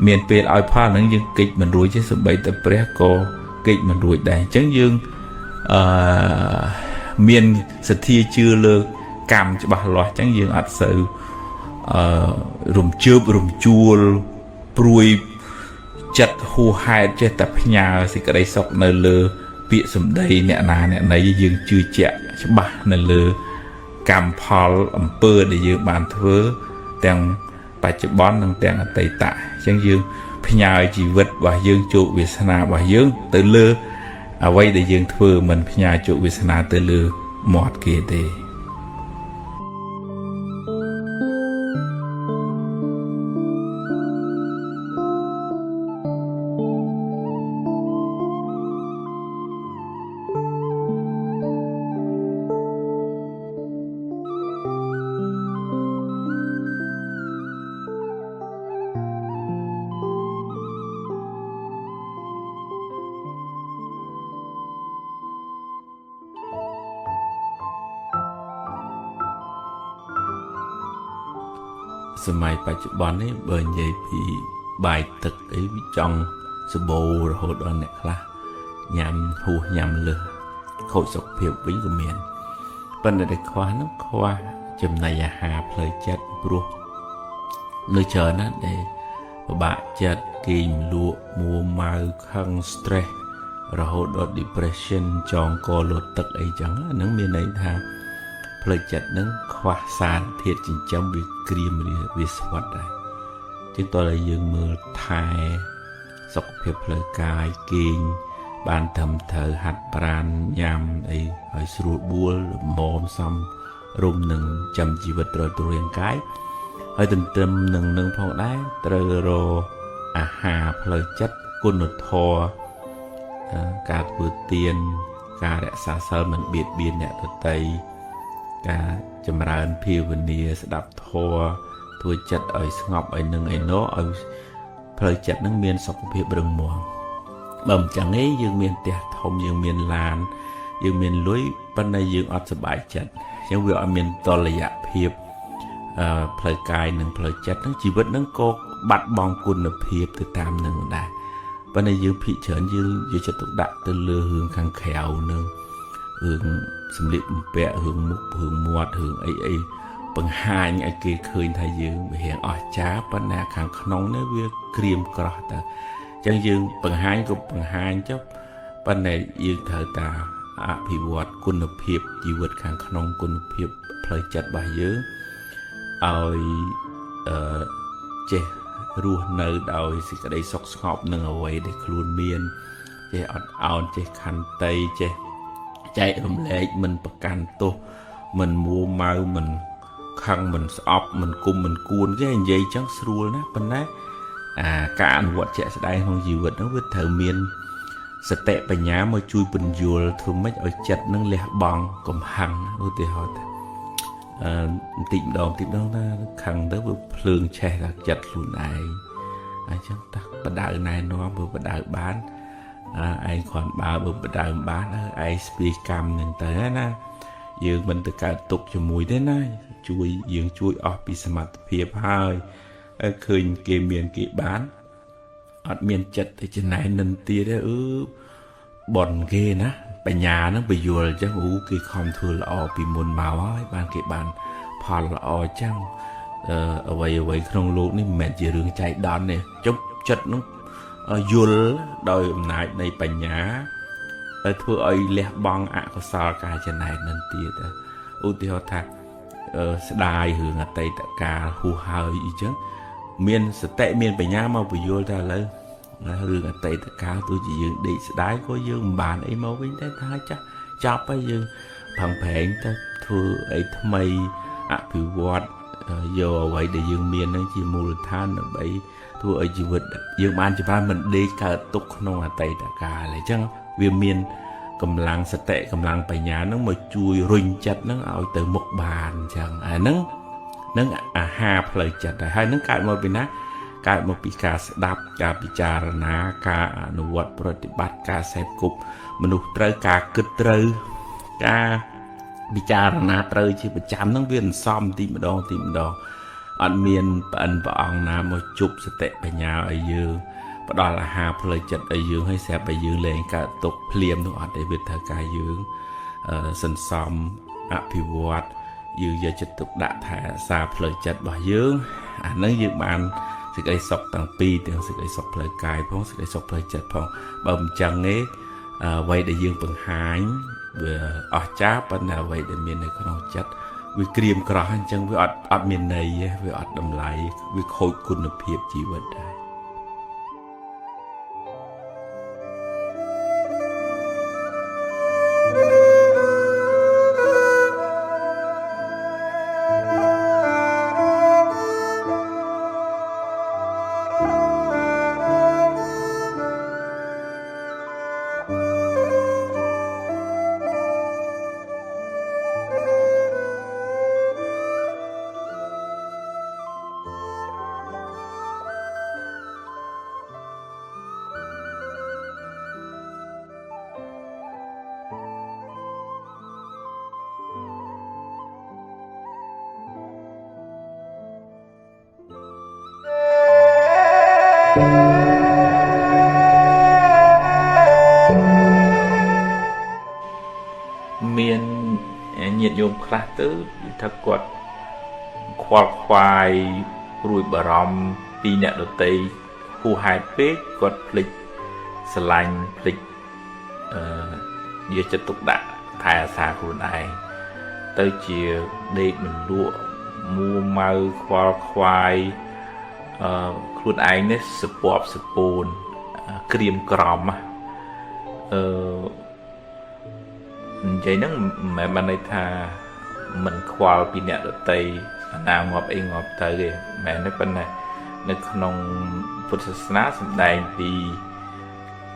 មានពេលឲ្យផលហ្នឹងយើងកិច្ចមិនរួចទេសូម្បីតែព្រះក៏កិច្ចមិនរួចដែរអញ្ចឹងយើងមានសទ្ធាជឿលើកម្មច្បាស់លាស់អញ្ចឹងយើងអត់សូវរំជើបរំជួលព្រួយចិត្តហួសហេតុចេះតែផ្ញើសេចក្តីសុខនៅលើពាក្យសម្ដីអ្នកណាអ្នកណីយើងជឿជាក់ច្បាស់នៅលើកម្មផលអំពើដែលយើងបានធ្វើទាំងបច្ចុប្បន្ននិងទាំងអតីតអញ្ចឹងយើងផ្ញើជីវិតរបស់យើងជោគវាសនារបស់យើងទៅលើអ្វីដែលយើងធ្វើមិនផ្ញើជោគវាសនាទៅលើមាត់គេទេសម័យបច្ចុប្បន្ននេះបើនិយាយពីបាយទឹកអីវាចង់សបោរហូតដល់អ្នកខ្លះញ៉ាំហួសញ៉ាំលឹះខូចសុខភាពវិញក៏មានប៉ុន្តែដែលខ្វះនោះខ្វះចំណីអាហារផ្លូវចិត្តព្រោះនៅច្រើនណាស់ដែលពិបាកចិត្តគេងលក់មួម៉ៅខឹង stress រហូតដល់ depression ចងកលត់ទឹកអីចឹងហ្នឹងមានន័យថាផ្លូវចិត្តនឹងខ្វះសារធាតុចិញ្ចឹមវាក្រៀមវាស្វិតដែរជាងតើយើងមើលថែសុខភាពផ្លូវកាយគេងបានត្រឹមត្រូវហាត់ប្រាណញ៉ាំអីឲ្យស្រួលបួលល្មមសមរម្យនឹងចាំជីវិតត្រូវទូរាងកាយហើយទន្ទឹមនឹងផងដែរត្រូវរកអាហារផ្លូវចិត្តគុណធម៌ការធ្វើទានការរក្សាសិលមិនបៀតបៀនអ្នកដទៃការចម្រើនភាវនាស្ដាប់ធម៌ធ្វើចិត្តឲ្យស្ងប់ឲ្យនឹងឯណោឲ្យផ្លូវចិត្តនឹងមានសុខភាពរឹងមាំបើមិនចឹងទេយើងមានផ្ទះធំយើងមានឡានយើងមានលុយប៉ុន្តែយើងអត់សុបាយចិត្តអញ្ចឹងវាអត់មានតុល្យភាពផ្លូវកាយនិងផ្លូវចិត្តហ្នឹងជីវិតហ្នឹងក៏បាត់បង់គុណភាពទៅតាមនឹងដែរប៉ុន្តែយើងភិកច្រើនយើងយកចិត្តទុកដាក់ទៅលើរឿងខាងក្រៅនឹង hướng xâm liệt bẹ hướng mục hướng muột hướng ấy bằng hai những cái khơi thay dương về hiện ở chá bên nào kháng nóng nếu việc kriêm cỏ ta chẳng dương bằng hai cũng bằng hai chốc bên này dương thở ta bị vọt quân lập hiệp chỉ vượt kháng nóng quân lập hiệp lời chặt bài dương ơi chế rùa nơi đòi thì cái đây sọc sọc nâng ở vậy để luôn miên chế ọt áo chế khăn tây chế chạy ôm lệ mình bạc can tô mình mua mau mình khăn mình sọp mình cùng mình cuốn cái dây trắng srul nè bên đấy cả anh vợ trẻ sẽ đây không gì vật nó biết thợ miên sẽ tệ bà nhá mà chui bình dùa thường mấy ở chặt nâng lẹ bằng cầm hằng ôi thì họ tìm đó ta khăn đó vừa phương che là chặt luôn này chắc ta bắt đầu này nó vừa bắt đầu bán ai còn bà vừa bắt đầu bán ai speak cam nên tới nè dương mình từ cả tục cho mùi thế này chui dương chui ở bị smart phía hai khơi kia miền kia bán ở miền chật thì trên này nên tia đấy bòn ghê ná bà nhà nó bị dùa chắc cái không thừa là bị muôn màu ấy ban kia bàn phò là chăng ở vậy không luôn nên mẹ chỉ đường chạy đón này chốc chật nó dùa đòi này này bà nhà thưa ấy lẹ bong có sao cả trên này nên tia đó thì họ thà đài hưởng ở tây tại cả hù hơi gì chứ miền sẽ tệ miền bà nhà mà bị vô ra lên hưởng ở tây tại cả tôi chỉ dừng đi sẽ đái có dương bàn ấy mau với thế thái chắc chọc ấy dương thằng phèn ta thưa ấy tham mây bị vọt giờ vậy để dương miền nó chỉ mù than ở vậy thưa ấy chỉ vật dương ban chỉ ban mình đi cả tục nó ở tây tại cả lại chứ viêm miền cầm lăng sẽ tệ cầm lăng bà nhà nó mà chui rình chặt nó ở từ một bàn chẳng nó hà lời chặt hay nó cài một bên á cài một bị cá đạp cá bị chà ná cá nụ vật bị bắt cá xếp cục mình nụ trời cá cứt trời cá bị chà ná trời chỉ bị chạm nó viên xóm tìm đó ăn miên ăn vào ông nào một chụp sẽ tệ bà nhà ở dưới và đó là hà lời chặt ở dương hay xe bay dương lên cả tục liềm nó để việc thờ cả dương sân xóm bị vọt dương giờ chất tục đã thả xa lời chặt bỏ dương nó dương bàn sự gây sọc tầng pi thì sự gây sọc lời cài phong sự gây sọc lời chặt phong bầm chân ấy vậy để dương bằng hái vừa ở cháp bên nào vậy để miền này có nào chặt vì kriêm cỏ hành chân với ở miền này với ở đầm lại với khối quân lập hiệp chỉ vật đây miền nhiệt nhôm khá tứ thật quật khoai rùi bờ ròm pi nẹt đầu tây khu hai pết quật lịch sành lịch giờ chất tục đạ thải xa khu này tới chiều để mình lụa mua mau khoai khuôn anh ấy support spoon cream crom vậy nó mẹ bạn này thà mình khoa pin nhẹ ở tây nào ngọt ấy ngọt tới kìa mẹ nói bên này nó không phật sát sẵn đầy vì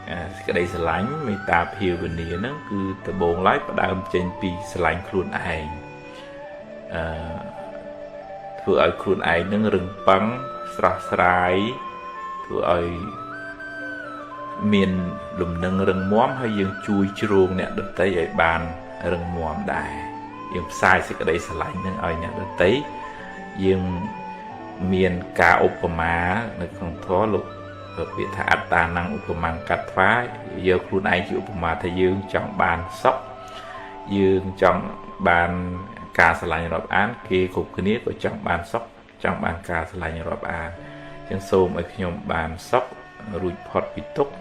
cái đây sẽ lánh mình tạp hiểu về nĩa nó cứ từ bồn lái và đàm trên vì sẽ lánh khuôn ảnh vừa ở khuôn ảnh nó rừng bắn sải vừa ở miền lùm nâng rừng móm hay dương chui chuông nè đợt tới vậy bàn rừng móm đài dương sai sẽ cái đây sẽ lạnh nâng ở nhà đợt tới dương miền ca Upama nó không thoát lục ở phía thả ta năng Upama cắt phá giờ khuôn anh chịu Upama thì dương chọn bàn sóc dương trong bàn cà sả lạnh rọp án kia cục cái nít của trong bàn sóc trong bàn cà sả lạnh rọp án chẳng xôm ở nhom bàn sóc rụi phật bị túc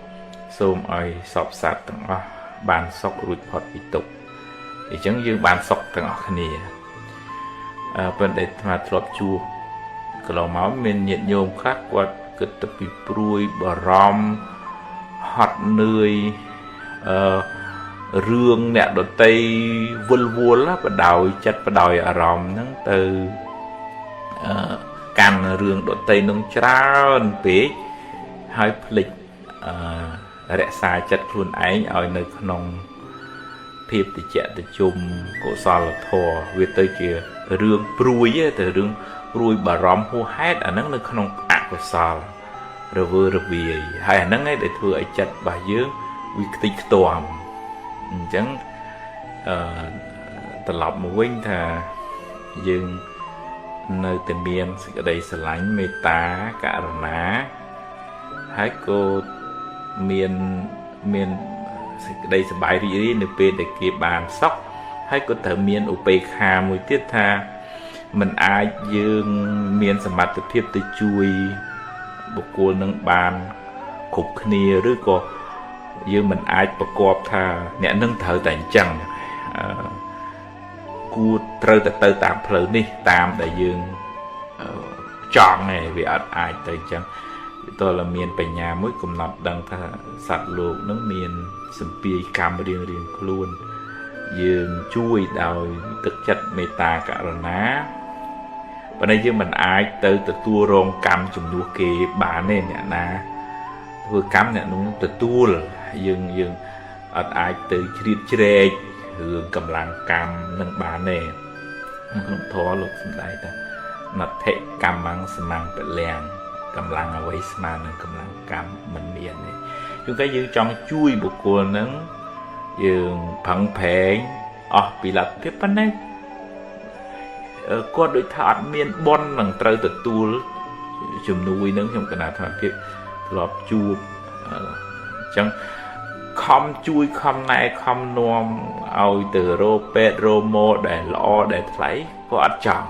xôm ở sọp sạt tầng bàn sóc rụi phật bị túc thì chẳng dương bàn sóc tầng ở cái nít bên đây mà lọp chua cái lò máu mình nhiệt nhôm khác qua cái tập bị pruy bờ rom hot nơi rương nè đồ tây vul vul á và đòi chặt và đòi ở ròm nó từ can rương đồ tây nông trơn bể hai lịch rẽ xa chặt luôn ấy ở nơi nông phép thì chạy từ chung cổ so là thò về tới kia rương pruy á từ rương pruy bà ròm hô hết ở nơi nông ạ cổ so rồi vừa rồi vì hai anh ấy để thừa chặt bà dương vì tích toàn chẳng tập lọc một quên thà dương nơi tiền miền ở đây sẽ lánh mê tá cả rồi ná hai cô miền miền đây sẽ bài đi nửa bên để kịp bàn sóc hai cô thợ miền ở bề khà mùi tiết tha mình ai dương miền sẽ mặt tiếp tới chui một cô nâng bàn cục kia rồi cô dương mình ai bật cọp tha nè nâng thở tại chẳng cua trơ từ tạm phở đi tạm đại dương chọn này vì ai tại chẳng tôi là miền bề nhà mới cùng nọt đằng tha sạt luộc nước miền sầm pi cam riêng riêng luôn dương chui đào thực chất mê ta cả rồi ná và đây dương mình ai từ tua rong cam chùm đua kì bà nên nè ná vừa cắm nè nó từ tua dương ở ai từ chê hưởng cầm lăng cam nâng bà nè không thó lục xin đại ta mặt thể cam măng xem măng bệ lèng cầm lăng ở quay xem măng cầm lăng cam mình miền này chúng cái dương trong chui bộ cô nâng dương phẳng phèn bị lật tiếp bên này có đôi thọt miền bon bằng trâu từ tua chùm nuôi nâng trong cái nào thọt tiếp lọp chua chẳng không chui không này không nuông ao từ rô pet rô mô để lo để lấy có ăn chọn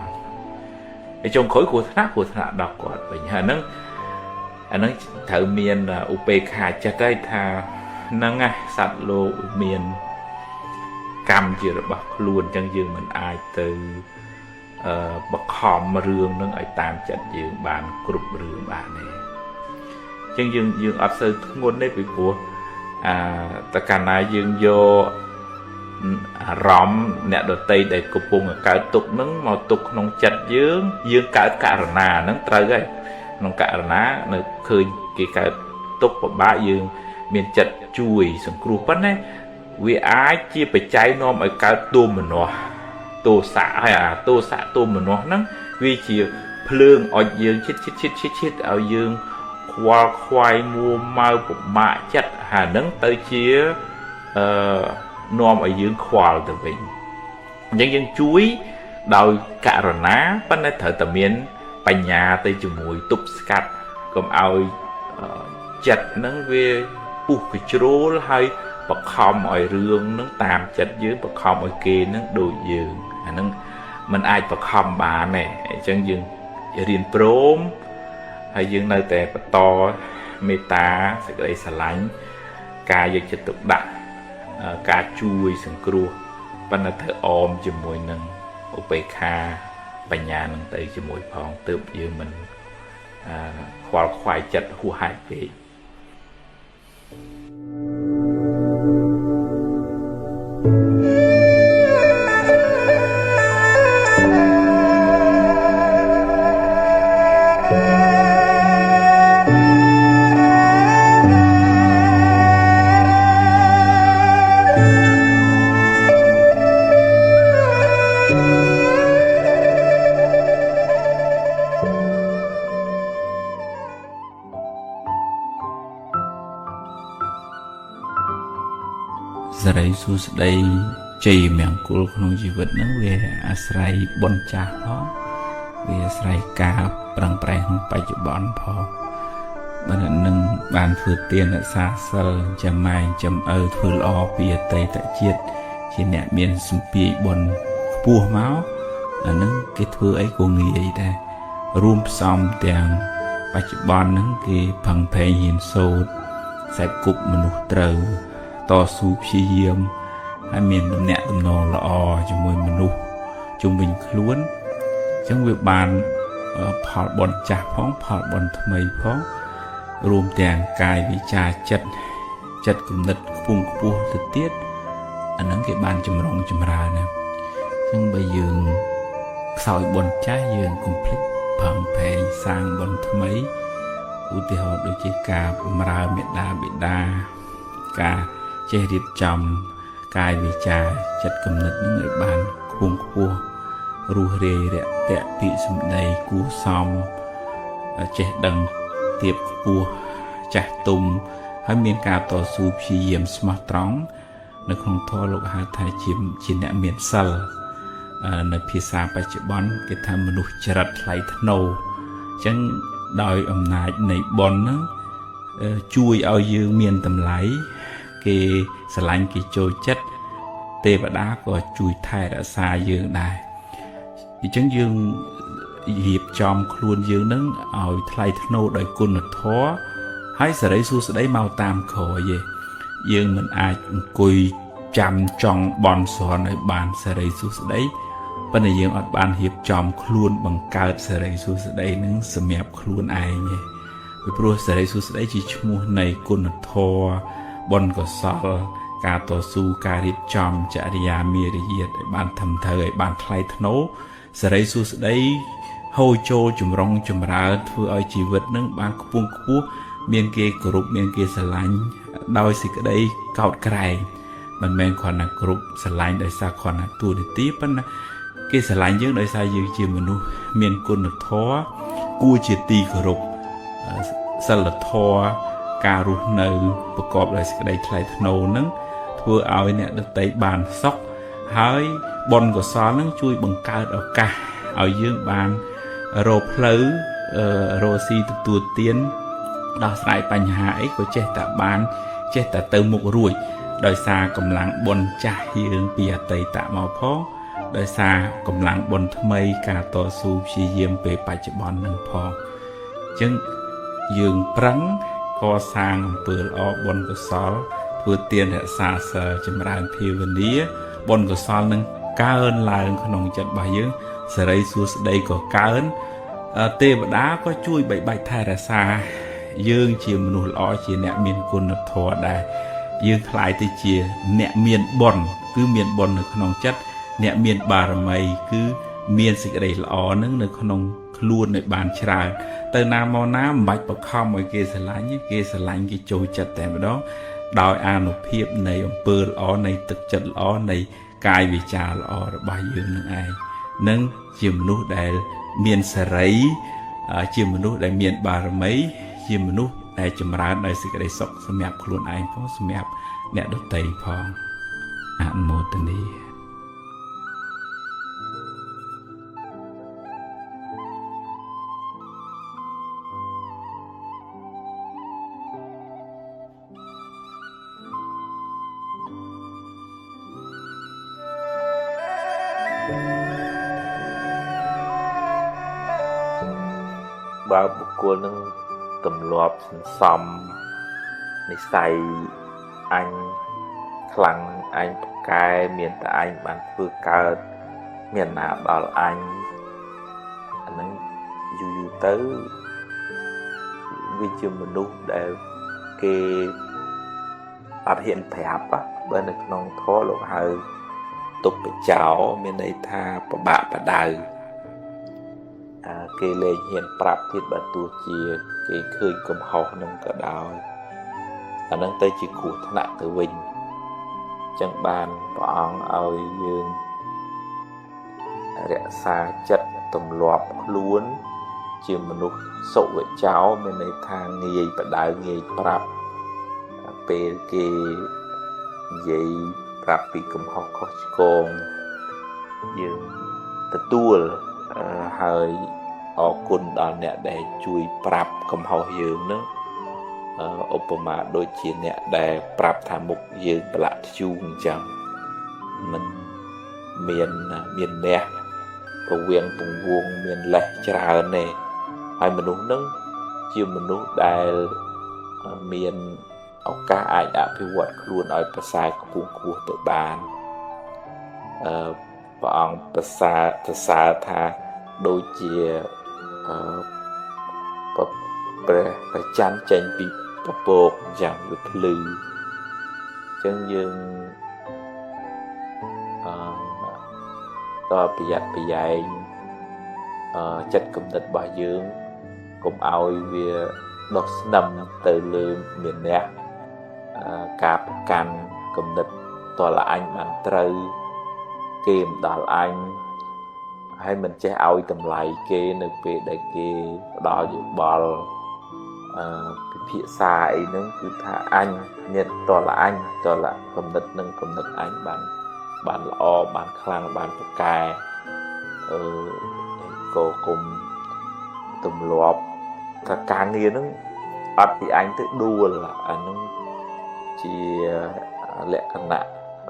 để trong khối của thác đọc của mình hà nâng thợ miền là upk chặt đây thà nâng sạt lô miền cam chỉ là bọc luôn chân dương mình ai từ bậc hòm mà rương nâng ở tam chặt dương bàn cục rương bàn này chân dương ở sơ ngôn đấy bị của tất cả này dương vô rõm nè đồ tây để cục bùng ở cả tục nâng màu tục nông chặt dương cả rồi nà nâng trời cái nông cả rồi ná nó khơi cái cả tục của ba dương miền chặt chui sừng cua bắt đấy vì ai chia phải cháy nom ở cả tôm mình nó tô xạ hay tô xạ tôm mình nó nâng vì chỉ phượng ở dương chít ở dương khoai mua mau của mạ chất hà nâng tới chia nom ở dương khoai từ mình dân chuối đòi cả rồi ná bắt nó thở tầm miến bà nhà tới chùm mùi tụp scat còn ao chặt nâng về cái chỗ hay bậc khom ở rương nâng tạm chặt dưới bậc khom ở kia nâng đôi dương nâng mình ai bậc khom bà này chân dương riêng prom hay dương nơi tè to mê ta sẽ gây xả lánh ca dân chất tục đặt ca chui sừng cua bắt nó thở ôm cho mùi nâng ở bề kha bà nhà nâng tới cho mùi phòng tớp dương mình khoai chất hù hại về giờ đây suốt đây chì miệng của không chỉ vật nó về Asrai bon cha đó về Asrai ca prang prang phải chịu bón phò bạn nâng bàn phượt tiền ở xa sơ chăm mai chăm phượt lo bìa tây tại chiết ជាអ្នកមានសម្ពាយបុណ្យខ្ពស់មកអាហ្នឹងគេធ្វើអីក៏ងាយដែររួមផ្សំទាំងបច្ចុប្បន្នហ្នឹងគេផឹងផែងហ៊ានសូត្រខ្សែគប់មនុស្សត្រូវតស៊ូព្យាយាមហើយមានទំនាក់ទំនងល្អជាមួយមនុស្សជុំវិញខ្លួនអញ្ចឹងវាបានផលបុណ្យចាស់ផងផលបុណ្យថ្មីផងរួមទាំងកាយវិចារចិត្តគំនិតខ្ពង់ខ្ពស់ទៅទៀតអាហ្នឹងគេបានចម្រុងចម្រើនណាអញ្ចឹងបើយើងខ្សោយបុណ្យចាស់យើងកុំភ្លេចផឹងផែងសាងបុណ្យថ្មីឧទាហរណ៍ដូចជាការបម្រើមេត្តាបិតាការចេះរៀបចំកាយវិចារចិត្តគំនិតនឹងឲ្យបានខ្ពង់ខ្ពស់រស់រាយរាក់ទាក់ពាក្យសម្ដីគួរសមចេះដឹងទៀបខ្ពស់ចាស់ទុំហើយមានការតស៊ូព្យាយាមស្មោះត្រង់នៅក្នុងធម៌លោកហៅថាជាអ្នកមានសិលនៅភាសាបច្ចុប្បន្នគេថាមនុស្សចរិតថ្លៃថ្នូរអញ្ចឹងដោយអំណាចនៃបុណ្យហ្នឹងជួយឲ្យយើងមានតម្លៃគេស្រឡាញ់គេចូលចិត្តទេវតាក៏ជួយថែរក្សាយើងដែរអញ្ចឹងយើងរៀបចំខ្លួនយើងនឹងឲ្យថ្លៃថ្នូរដោយគុណធម៌ហើយសេរីសួស្តីមកតាមក្រោយទេយើងមិនអាចអង្គុយចាំចង់បន់ស្រន់ឲ្យបានសេរីសួស្តីប៉ុន្តែយើងអត់បានរៀបចំខ្លួនបង្កើតសេរីសួស្តីនឹងសម្រាប់ខ្លួនឯងទេពីព្រោះសេរីសួស្តីជាឈ្មោះនៃគុណធម៌បុណ្យកុសលការតស៊ូការរៀបចំចរិយាមារយាទឲ្យបានត្រឹមត្រូវឲ្យបានថ្លៃថ្នូរសេរីសួស្តីហូរចូលចម្រុងចម្រើនធ្វើឲ្យជីវិតនឹងបានខ្ពង់ខ្ពស់មានគេគោរពមានគេស្រឡាញ់ដោយសេចក្តីកោតក្រែងមិនមែនគ្រាន់តែគោរពស្រឡាញ់ដោយសារគ្រាន់តែតួនាទីប៉ុន្តែគេស្រឡាញ់យើងដោយសារយើងជាមនុស្សមានគុណធម៌គួរជាទីគោរពសិលធម៌ការរស់នៅប្រកបដោយសេចក្តីថ្លៃថ្នូរនឹងធ្វើឲ្យអ្នកដទៃបានសុខហើយបុណ្យកុសលនឹងជួយបង្កើតឱកាសឲ្យយើងបានរកផ្លូវរកស៊ីទទួលទានដោះស្រាយបញ្ហាអីក៏ចេះតែបានចេះតែទៅមុខរួចដោយសារកម្លាំងបុណ្យចាស់យើងពីអតីតមកផងដោយសារកម្លាំងបុណ្យថ្មីការតស៊ូព្យាយាមពេលបច្ចុប្បន្ននឹងផងអញ្ចឹងយើងប្រឹងកសាងអំពើល្អបុណ្យកុសលធ្វើទានរក្សាសិលចម្រើនភាវនាបុណ្យកុសលនឹងកើនឡើងក្នុងចិត្តរបស់យើងសេរីសួស្តីក៏កើនទេវតាក៏ជួយបីបាច់ថែរក្សាយើងជាមនុស្សល្អជាអ្នកមានគុណធម៌ដែរយើងខ្លាយទៅជាអ្នកមានបុណ្យគឺមានបុណ្យនៅក្នុងចិត្តអ្នកមានបារមីគឺមានសេចក្តីល្អនឹងនៅក្នុងខ្លួនឲ្យបានច្រើនទៅណាមកណាមិនបាច់បខំឲ្យគេស្រឡាញ់គេស្រឡាញ់គេចូលចិត្តតែម្ដងដោយអានុភាពនៃអំពើល្អនៃទឹកចិត្តល្អនៃកាយវិការល្អរបស់យើងនឹងឯងនឹងជាមនុស្សដែលមានសេរីជាមនុស្សដែលមានបារមីជាមនុស្សដែលចម្រើនដោយសេចក្តីសុខសម្រាប់ខ្លួនឯងផងសម្រាប់អ្នកដទៃផងអនុមោទនាបើបុគ្គលនឹងទម្លាប់សន្សំនិស្ស័យអញខ្លាំងអញប្រកែមានតែអញបានធ្វើកើតមានណាដល់អញអាហ្នឹងយូរទៅវាជាមនុស្សដែលគេអត់ហ៊ានប្រាប់បើនៅក្នុងធម៌លោកហៅទុបចោមានន័យថាប្របាក់បដៅគេលែងហ៊ានប្រាប់ទៀតបើទោះជាគេឃើញកំហុសនឹងក៏ដោយអានឹងទៅជាគ្រោះថ្នាក់ទៅវិញចឹងបានព្រះអង្គឲ្យយើងរក្សាចិត្តទម្លាប់ខ្លួនជាមនុស្សសុវិចោមានន័យថាងាយបដៅងាយប្រាប់ពេលគេនិយាយប្រាប់ពីកំហុសខុសឆ្គងយើងទទួលហើយអរគុណដល់អ្នកដែលជួយប្រាប់កំហុសយើងនឹងឧបមាដូចជាអ្នកដែលប្រាប់ថាមុខយើងប្រឡាក់ធ្យូងអញ្ចឹង mình miền nè rồi quyền vùng vuông miền lệ trà nè hai mình uống nâng chiều mình uống đại miền ở cả ai đã phải vật luôn ởภาษาcủa vùng của tự bàn và ôngภาษาทาโดยเจียประจันเจนปีประโปกอย่างหรือพลือចឹងយើងក៏ប្រយ័ត្នប្រយែងចិត្តគំនិតរបស់យើងកុំឲ្យវាដុះស្នឹមទៅលើមានអ្នកការប្រកាន់គំនិតតើអញបានត្រូវគេមិនដល់អញហើយមិនចេះឲ្យតម្លៃគេនៅពេលដែលគេផ្ដល់យោបល់ពិភាក្សាអីហ្នឹងគឺថាអញមានតើអញតើគំនិតនឹងគំនិតអញបានល្អបានខ្លាំងបានប្រកែក៏គុំទម្លាប់ថាការងារហ្នឹងអត់ពីអញទៅដួលអាហ្នឹងជាលក្ខណៈ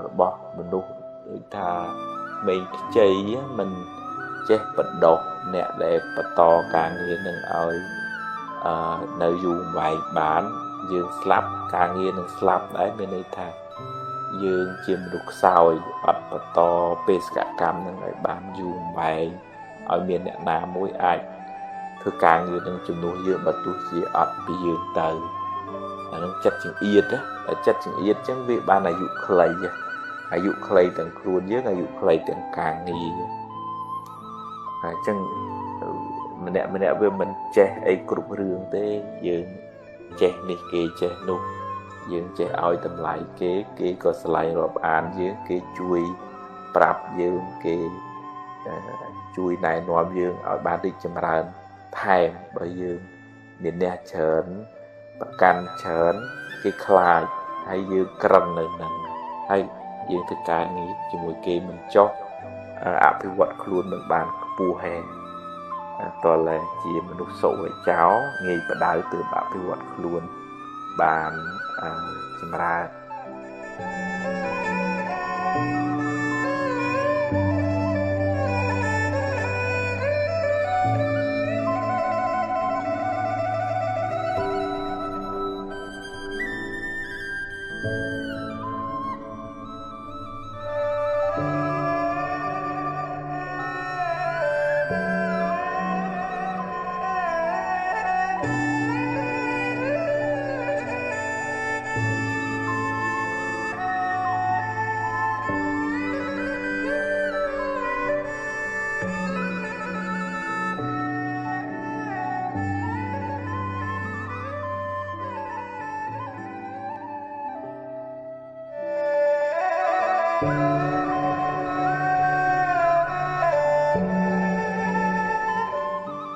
របស់មនុស្សដូចថាមេងខ្ចីមិនចេះបដោះអ្នកដែលបន្តការងារនឹងឲ្យនៅយូរវែងបានយើងស្លាប់ការងារនឹងស្លាប់ដែរមានន័យថាយើងជាមនុស្សខ្សោយអត់បន្តបេសកកម្មនឹងឲ្យបានយូរវែងឲ្យមានអ្នកណាមួយអាចធ្វើការងារនឹងជំនួសយើងបើទោះជាអត់ពីយើងទៅអានឹងចិត្តចង្អៀតចិត្តចង្អៀតចឹងវាបានអាយុខ្លីអាយុខ្លីទាំងខ្លួនយើងអាយុខ្លីទាំងការងារហើយចឹងម្នាក់វាមិនចេះអីគ្រប់រឿងទេយើងចេះនេះគេចេះនោះយើងចេះឲ្យតម្លៃគេក៏ស្រឡាញ់រាប់អានយើងគេជួយប្រាប់យើងគេជួយណែនាំយើងឲ្យបានរីកចម្រើនថែមបើយើងមានអ្នកច្រើនប្រកាន់ច្រើនគេខ្លាចហើយយើងក្រឹងនៅហ្នឹងហើយយើងធ្វើការងារជាមួយគេមិនចុះអភិវឌ្ឍខ្លួនមិនបានខ្ពស់ហេតើលែជាមនុស្សសុវ័យចោលងាយបដៅទើបអភិវឌ្ឍខ្លួនបានចម្រើន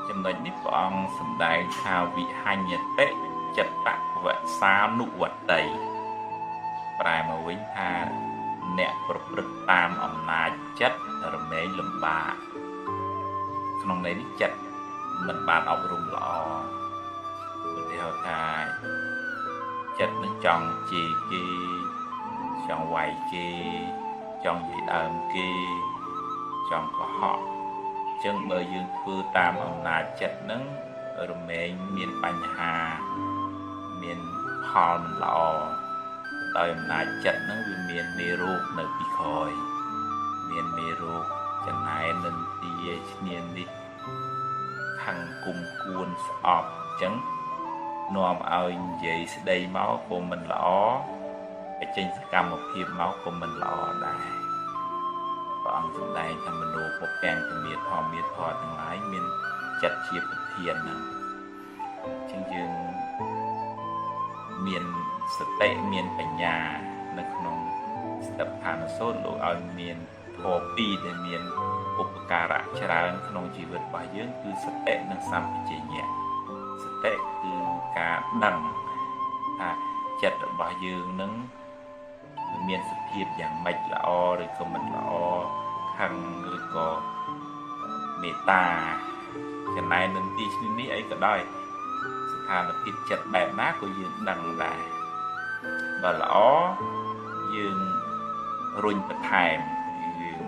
ចំណុចនេះព្រះអង្គសម្ដែងថាវិហញ្ញតិចិត្តវសានុវតីប្រែមកវិញថាអ្នកប្រព្រឹត្តតាមអំណាចចិត្តរមែងលំបាកក្នុងន័យនេះចិត្តមិនបានអប់រំល្អឧទាហរណ៍ថាចិត្តនឹងចង់ជេរគេចង់វាយគេចង់និយាយដើមគេចង់កុហកចឹងបើយើងធ្វើតាមអំណាចចិត្តហ្នឹងរមែងមានបញ្ហាមានផលមិនល្អដោយអំណាចចិត្តហ្នឹងវាមានមេរោគនៅពីក្រោយមានមេរោគចំណែននិន្ទាឈ្នាននេះខាងគុំគួនស្អប់ចឹងនាំឲ្យនិយាយស្ដីមកក៏មិនល្អបញ្ចេញសកម្មភាពមកក៏មិនល្អដែរព្រះអង្គសម្ដែងថាមនោពពាំងធម្មធម៌ទាំងឡាយមានចិត្តជាប្រធានហ្នឹងចឹងយើងមានសតិមានបញ្ញានៅក្នុងស្តិផានសូត្រលោកឲ្យមានធម៌ពីរដែលមានឧបការៈច្រើនក្នុងជីវិតរបស់យើងគឺសតិនិងសម្បជញ្ញៈសតិគឺការដឹងថាចិត្តរបស់យើងនឹងមានសភាពយ៉ាងម៉េចល្អឬក៏មិនល្អខាងឬក៏មេត្តាចំណែននឹងទីឈ្នានេះអីក៏ដោយស្ថានភាពចិត្តបែបណាក៏យើងដឹងដែរបើល្អយើង រុញបន្ថែមយើង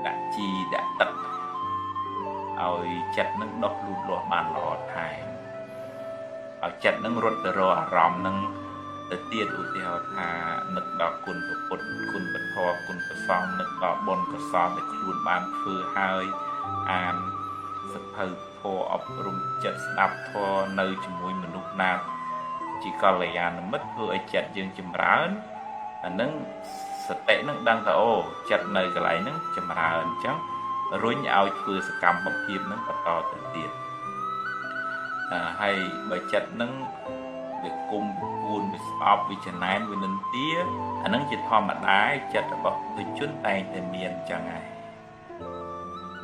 ដាក់ជីដាក់ទឹកឲ្យចិត្តនឹងដុះលូតលាស់បានល្អថែមឲ្យចិត្តនឹងរត់ទៅរកអារម្មណ៍នឹងទៅទៀតឧទាហរណ៍ថានឹកដល់គុណពុទ្ធគុណពធគុណប្រសងនឹកដល់បុណ្យកុសលដែលខ្លួនបានធ្វើហើយអានសភៅធម៌អប់រំចិត្តស្ដាប់ធម៌នៅជាមួយមនុស្សណាជាកល្យាណមិត្តធ្វើឲ្យចិត្តយើងចម្រើនអានឹងសតិនឹងដឹងថាអូចិត្តនៅកន្លែងហ្នឹងចម្រើនអញ្ចឹងរុញឲ្យធ្វើសកម្មភាពនឹងបន្តទៅទៀតហើយបើចិត្តនឹងវាគុំពួនវាស្អប់វាចំណែនវានិន្ទាអានឹងជាធម្មតាចិត្តរបស់បុគ្គលតែងតែមានអញ្ចឹងហើយ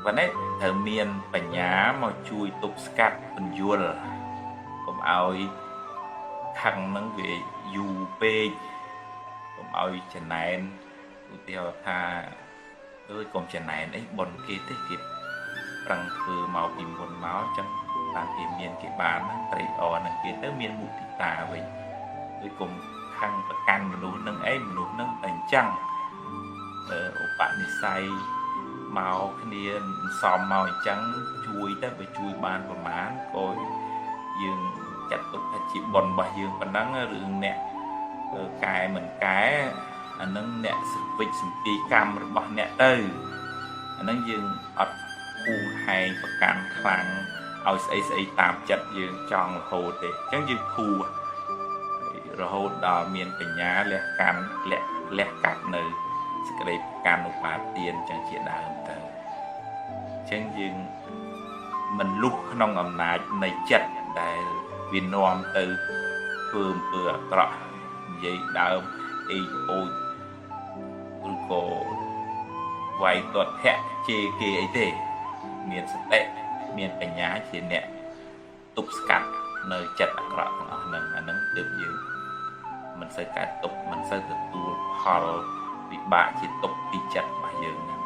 ប៉ុន្តែត្រូវមានបញ្ញាមកជួយទប់ស្កាត់ពន្យល់កុំឲ្យខឹងនឹងវាយូរពេកកុំឲ្យចំណែនឧទាហរណ៍ថាកុំចំណែនអីប៉ុនគេទេគេប្រឹងធ្វើមកពីមុនមកអញ្ចឹងបានគេមានគេបានត្រេកអរនឹងគេទៅមានមុទិតាវិញហើយកុំខឹងប្រកាន់មនុស្សនឹងអីមនុស្សនឹងតែអញ្ចឹងឧបនិស្ស័យមកគ្នាសំមកអញ្ចឹងជួយទៅបើជួយបានប្រមាណក៏យើងចាត់ទុកថាជាបុណ្យរបស់យើងប៉ុណ្ណឹងរឿងអ្នកកែមិនកែអានឹងអ្នកសវិជ្ជសម្ពីកម្មរបស់អ្នកទៅអានឹងយើងអត់គូហែងប្រកាន់ខ្លាំងឲ្យស្អីស្អីតាមចិត្តយើងចង់រហូតទេអញ្ចឹងយើងធូររហូតដល់មានបញ្ញាលះកាន់លះកាត់នៅសេចក្តីប្រកាន់ឧបាទានអញ្ចឹងជាដើមទៅអញ្ចឹងយើងមិនលុះក្នុងអំណាចនៃចិត្តដែលវានាំទៅធ្វើអំពើអាក្រក់និយាយដើមអេអូចឬក៏វាយទាត់ធាក់ជេរគេអីទេមានសតិមានបញ្ញាជាអ្នកទប់ស្កាត់នៅចិត្តអាក្រក់ទាំងអស់ហ្នឹងអាហ្នឹងទើបយើងមិនសូវកើតទុកមិនសូវទទួលផលវិបាកជាទុកពីចិត្តរបស់យើងហ្នឹង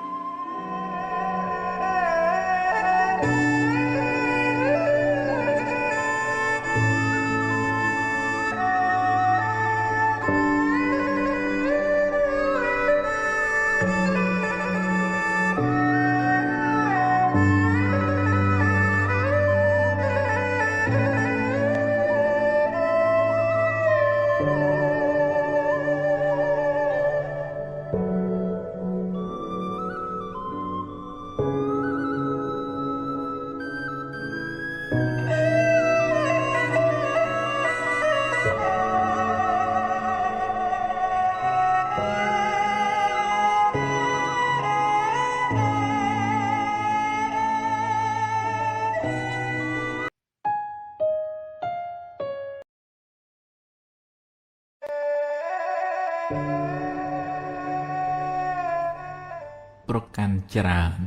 ប្រកាន់ច្រើន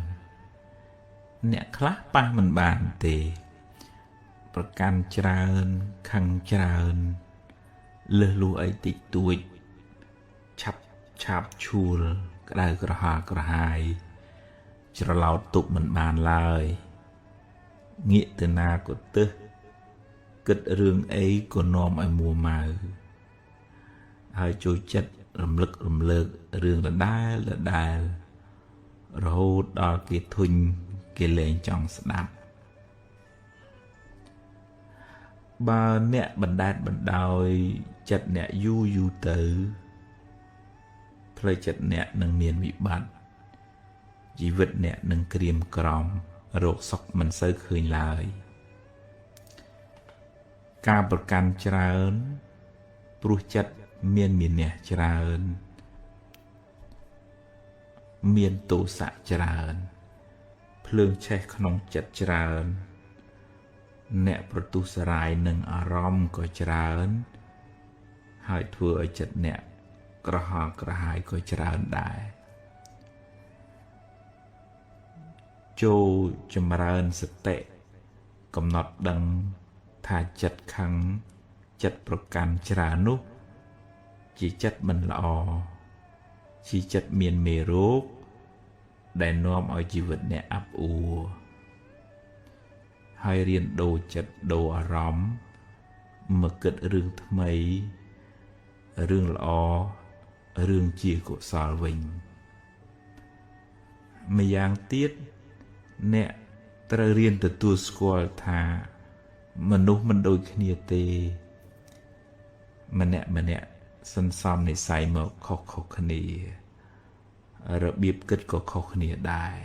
អ្នកខ្លះប៉ះមិនបានទេប្រកាន់ច្រើនខឹងច្រើនលើសលួសអីតិចតួចឆាប់ឈួលក្តៅក្រហាល់ក្រហាយច្រឡោតទប់មិនបានឡើយងាកទៅណាក៏ទឹះគិតរឿងអីក៏នាំឲ្យមួម៉ៅហើយចូលចិត្តរំលឹករំលើករឿងដដែលរហូតដល់គេធុញគេលែងចង់ស្ដាប់បើអ្នកបណ្ដែតបណ្ដោយចិត្តអ្នកយូរទៅផ្លូវចិត្តអ្នកនឹងមានវិបត្តិជីវិតអ្នកនឹងក្រៀមក្រំរោគសុខមិនសូវឃើញឡើយការប្រកាន់ច្រើនព្រោះចិត្តមានមានះច្រើនមានទោសៈច្រើនភ្លើងឆេះក្នុងចិត្តច្រើនអ្នកប្រទុសរាយនឹងអារម្មណ៍ក៏ច្រើនហើយធ្វើឲ្យចិត្តអ្នកក្រហល់ក្រហាយក៏ច្រើនដែរចូលចម្រើនសតិកំណត់ដឹងថាចិត្តខឹងចិត្តប្រកាន់ច្រើននោះជាចិត្តមិនល្អជាចិត្តមានមេរោគដែលនាំឲ្យជីវិតអ្នកអាប់អួរហើយរៀនដូរចិត្តដូរអារម្មណ៍មកគិតរឿងថ្មីរឿងល្អ រឿងជាកុសលវិញម្យ៉ាងទៀតអ្នកត្រូវរៀនទទួលស្គាល់ថាមនុស្សមិនដូចគ្នាទេម្នាក់សន្សំនិស្ស័យមកខុសគ្នារបៀបគិតក៏ខុសគ្នាដែរ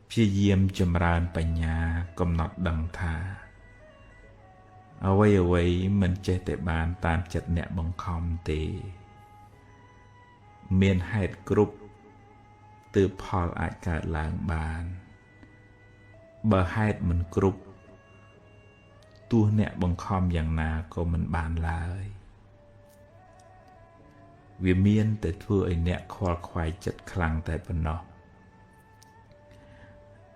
ព្យាយាមចម្រើនបញ្ញាកំណត់ដឹងថាអ្វីមិនចេះតែបានតាមចិត្តអ្នកបង្ខំទេមានហេតុគ្រប់ទើបផលអាចកើតឡើងបានបើហេតុមិនគ្រប់ទោះអ្នកបង្ខំយ៉ាងណាក៏មិនបានឡើយវាមានតែធ្វើឲ្យអ្នកខ្វល់ខ្វាយចិត្តខ្លាំងតែប៉ុណ្ណោះ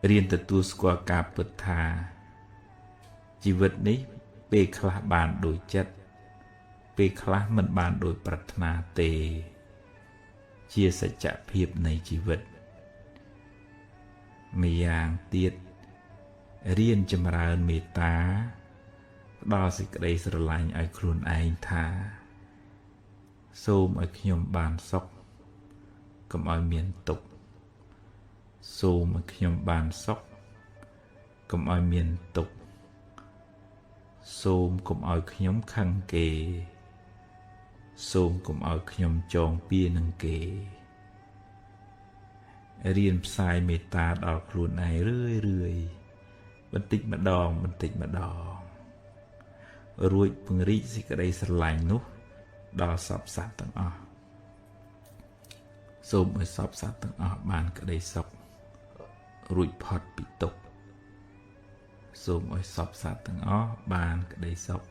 រៀនទទួលស្គាល់ការពិតថាជីវិតនេះពេលខ្លះបានដូចចិត្តពេលខ្លះមិនបានដូចប្រាថ្នាទេជាសច្ចភាពនៃជីវិតម្យ៉ាងទៀតរៀនចម្រើនមេត្តាផ្ដល់សេចក្តីស្រឡាញ់ឲ្យខ្លួនឯងថាសូមឲ្យខ្ញុំបានសុខកុំឲ្យមានទុក្ខសូមឲ្យខ្ញុំបានសុខកុំឲ្យមានទុក្ខសូមកុំឲ្យខ្ញុំខឹងគេសូមកុំឲ្យខ្ញុំចងពៀនឹងគេរៀនផ្សាយមេត្តាដល់ខ្លួនឯងរឿយបន្តិចម្ដងរួចពង្រីកសេចក្តីស្រឡាញ់នោះដល់សព្វសត្វទាំងអស់សូមឲ្យសព្វសត្វទាំងអស់បានក្តីសុខរួចផុតពីទុក្ខសូមឲ្យសព្វសត្វទាំងអស់បានក្តីសុខ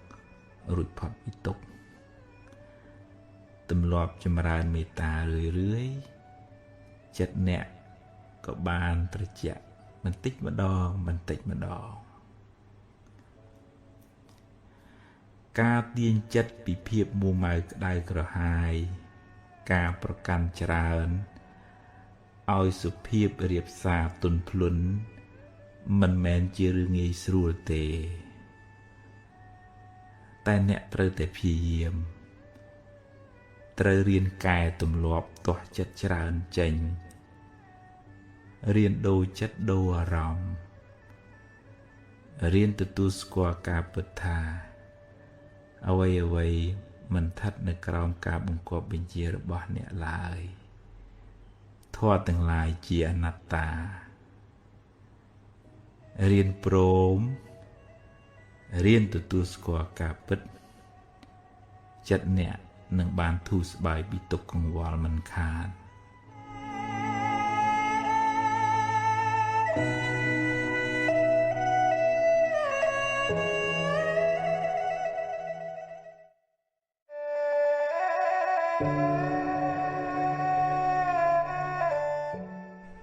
រួចផុតពីទុក្ខទម្លាប់ចម្រើនមេត្តារឿយចិត្តអ្នកក៏បានត្រជាក់បន្តិចម្ដងការទាញចិត្តពីភាពមួម៉ៅក្តៅក្រហាយការប្រកាន់ច្រើនឲ្យសុភាពរៀបសារទន់ភ្លន់មិនមែនជារឿងងាយស្រួលទេតែអ្នកត្រូវតែព្យាយាមត្រូវរៀនកែទម្លាប់ទាស់ចិត្តច្រើនចេញរៀនដូរចិត្តដូរអារម្មណ៍រៀនទទួលស្គាល់ការពិតថាអ្វីមិនស្ថិតនៅក្រោមការបង្គាប់បញ្ជារបស់អ្នកឡើយធម៌ទាំងឡាយជាអនត្តារៀនព្រមរៀនទទួលស្គាល់ការពិតចិត្តអ្នកនឹងបានធូរស្បើយពីទុក្ខកង្វល់មិនខាន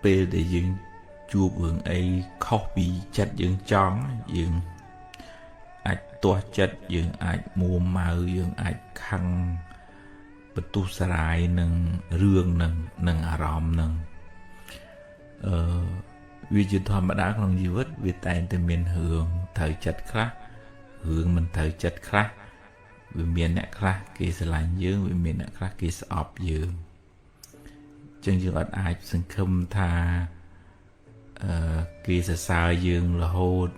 ពេលដែលយើងជួបរឿងអីខុសពីចិត្តយើងចង់យើងអាចទាស់ចិត្តយើងអាចមួម៉ៅយើងអាចខឹងបន្ទុះសារាយនឹងរឿងនឹងអារម្មណ៍នឹងវាជាធម្មតាក្នុងជីវិតវាតែងតែមានរឿងត្រូវចិត្តខ្លះរឿងមិនត្រូវចិត្តខ្លះវាមានអ្នកខ្លះគេស្រឡាញ់យើងវាមានអ្នកខ្លះគេស្អប់យើងចឹងយើងអត់អាចសង្ឃឹមថាគេសរសើរយើងរហូត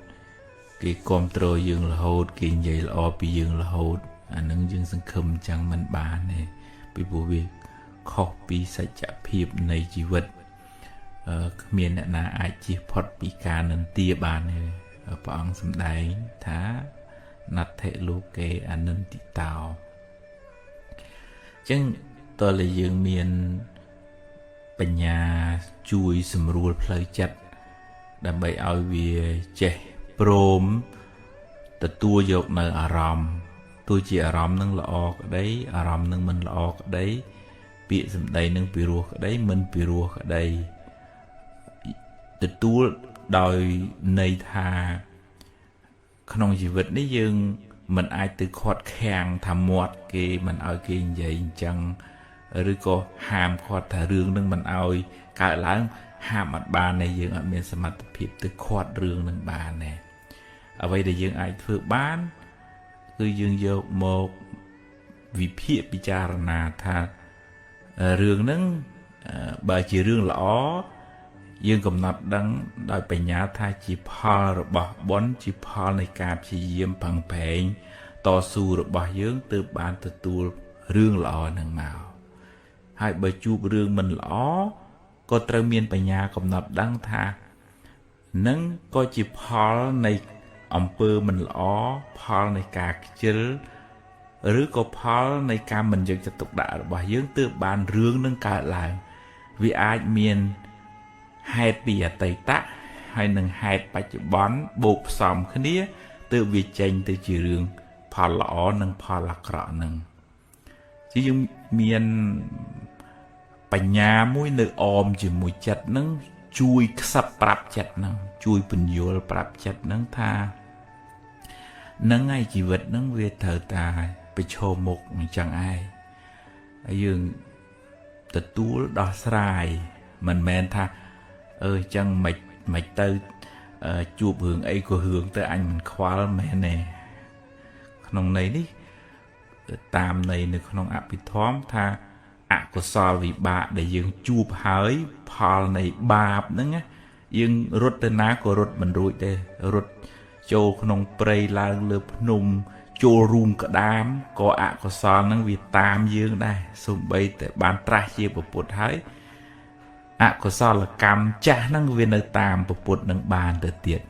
គេគាំទ្រយើងរហូតគេនិយាយល្អពីយើងរហូតអានឹងយើងសង្ឃឹមចឹងមិនបានទេពីព្រោះវាខុសពីសច្ចភាពនៃជីវិតគ្មានអ្នកណាអាចជៀសផុតពីការនន្ទាបានទេព្រះអង្គសម្ដែងថាណដ្ឋិលោកេអនន្តិតោចឹងតើយើងមានបញ្ញាជួយសម្រួលផ្លូវចិត្តដើម្បីឲ្យវាចេះព្រមទទួលយកនៅអារម្មណ៍ទោះជាអារម្មណ៍នឹងល្អក្តីអារម្មណ៍នឹងមិនល្អក្តីពាក្យសម្ដីនឹងពិរោះក្តីមិនពិរោះក្តីទទួលដោយន័យថាក្នុងជីវិតនេះយើងមិនអាចទៅខាត់ខាំងថាមាត់គេមិនឲ្យគេនិយាយអញ្ចឹងឬក៏ហាមខាត់ថារឿងនឹងមិនឲ្យកើតឡើងហាមអត់បានទេយើងអត់មានសមត្ថភាពទៅខាត់រឿងនឹងបានទេអ្វីដែលយើងអាចធ្វើបានគឺយើងយកមក វិភាគពិចារណាថារឿងហ្នឹងបើជារឿងល្អយើងកំណត់ដឹងដោយបញ្ញាថាជាផលរបស់បុណ្យជាផលនៃការព្យាយាមប្រឹងប្រែងតស៊ូរបស់យើងទើបបានទទួលរឿងល្អហ្នឹងមកហើយបើជួបរឿងមិនល្អក៏ត្រូវមានបញ្ញាកំណត់ដឹងថានឹងក៏ជាផលនៃអំពើមិនល្អផលនៃការខ្ជិលឬក៏ផលនៃការមិនយកចិត្តទុកដាក់របស់យើងទើបបានរឿងនឹងកើតឡើងវាអាចមានហេតុពីអតីតហើយនឹងហេតុបច្ចុប្បន្នបូកផ្សំគ្នាទើបវាចេញទៅជារឿងផលល្អនិងផលអាក្រក់នឹងជាយើងមានបញ្ញាមួយនៅអមជាមួយចិត្តនឹងជួយខ្សឹបប្រាប់ចិត្តនឹងជួយពន្យល់ប្រាប់ចិត្តនឹងថានឹងឯជីវិតនឹងវាត្រូវតែប្រឈមមុខអញ្ចឹងឯងហើយយើងទទួលដោះស្រាយមិនមែនថាអញ្ចឹងមិនទៅជួបរឿងអីក៏រឿងទៅអញមិនខ្វល់មែនទេក្នុងន័យនេះតាមន័យនៅក្នុងអភិធម្មថាអកុសលវិបាកដែលយើងជួបហើយផលនៃបាបហ្នឹងយើងរត់ទៅណាក៏រត់មិនរួចទេរត់ចូលក្នុងព្រៃឡើងលើភ្នំចូលរូងក្តាមក៏អកុសលហ្នឹងវាតាមយើងដែរសូម្បីតែបានត្រាស់ជាពុទ្ធហើយអកុសលកម្មចាស់ហ្នឹងវានៅតាមពុទ្ធនឹងបានទៅទៀត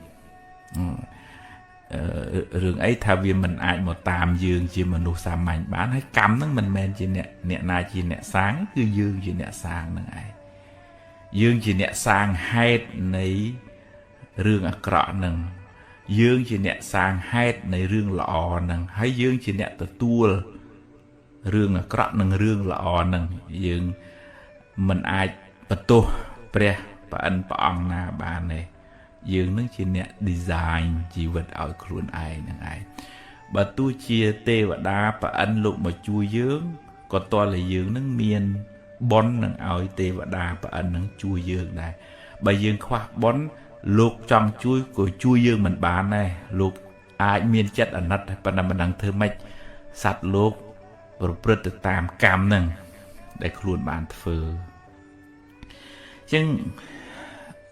រឿងអីថាវាមិនអាចមកតាមយើងជាមនុស្សសាមញ្ញបានហើយកម្មហ្នឹងមិនមែនជាអ្នកណាជាអ្នកសាងគឺយើងជាអ្នកសាងហ្នឹងឯងយើងជាអ្នកសាងហេតុនៃរឿងអាក្រក់ហ្នឹងយើងជាអ្នកសាងហេតុនៃរឿងល្អហ្នឹងហើយយើងជាអ្នកទទួលរឿងអាក្រក់និងរឿងល្អហ្នឹងយើងមិនអាចបន្ទោសព្រះប្អិនព្រះអង្គណាបានទេយើងនឹងជាអ្នក design ជីវិតឲ្យខ្លួនឯងហ្នឹងឯងបើទោះជាទេវតាប្អិនលោកមកជួយយើងក៏តលតែយើងនឹងមានបុណ្យនឹងឲ្យទេវតាប្អិននឹងជួយយើងដែរបើយើងខ្វះបុណ្យលោកចង់ជួយក៏ជួយយើងមិនបានដែរលោកអាចមានចិត្តអាណិតប៉ុន្តែមិនដឹងធ្វើម៉េចសត្វលោកប្រព្រឹត្តទៅតាមកម្មហ្នឹងដែលខ្លួនបានធ្វើអញ្ចឹង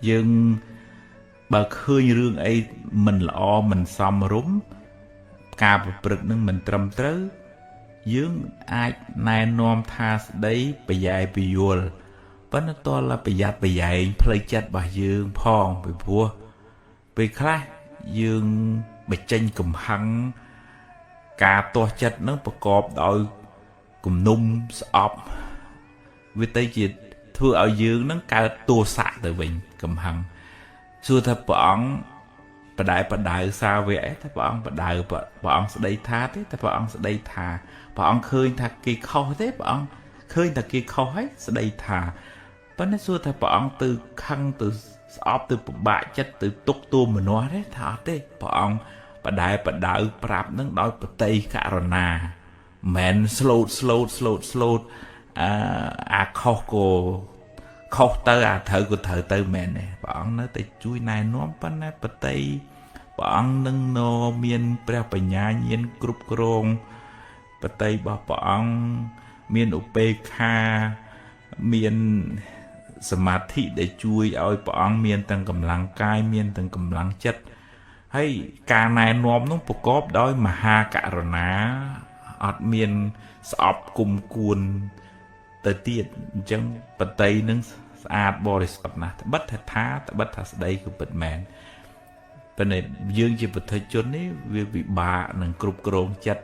យើងបើឃើញរឿងអីមិនល្អមិនសមរម្យការប្រព្រឹត្តនឹងមិនត្រឹមត្រូវយើងអាចណែនាំថាស្ដីប្រយែពយល់ប៉ុន្តែតលប្រយ័ត្នប្រយែងផ្លូវចិត្តរបស់យើងផងពីព្រោះពេលខ្លះយើងបញ្ចេញកំហឹងការទាស់ចិត្តនឹងប្រកបដោយគំនុំស្អប់វាទៅជាធ្វើឲ្យយើងនឹងកើតទោសៈទៅវិញកំហឹងសួរថាព្រះអង្គបដៅសាវកឯថាព្រះអង្គបដៅព្រះអង្គស្ដីថាទេតែព្រះអង្គស្ដីថាព្រះអង្គឃើញថាគេខុសទេព្រះអង្គឃើញថាគេខុសហើយស្ដីថាប៉ុន្តែសួរថាព្រះអង្គទៅខឹងទៅស្អប់ទៅពិបាកចិត្តទៅទុកទូមនោះទេថាអត់ទេព្រះអង្គបដៅប្រាប់នឹងដោយបតីករុណាមិនស្លូតអាខុសក៏ខុសទៅអាត្រូវក៏ត្រូវទៅមែនទេព្រះអង្គនៅតែជួយណែនាំប៉ុន្តែបតីព្រះអង្គនឹងមានព្រះបញ្ញាញាណគ្រប់គ្រងបតីរបស់ព្រះអង្គមានឧបេក្ខាមានសមាធិដែលជួយឲ្យព្រះអង្គមានទាំងកម្លាំងកាយមានទាំងកម្លាំងចិត្តហើយការណែនាំនោះប្រកបដោយមហាករុណាអត់មានស្អប់គុំគួនទៅទៀតអញ្ចឹងបតីនឹងស្អាតបរិសុទ្ធណាស់ត្បិតថាស្ដីគឺពិតមែនប៉ុន្តែយើងជាពុទ្ធជននេះវាពិបាកនឹងគ្រប់គ្រងចិត្ត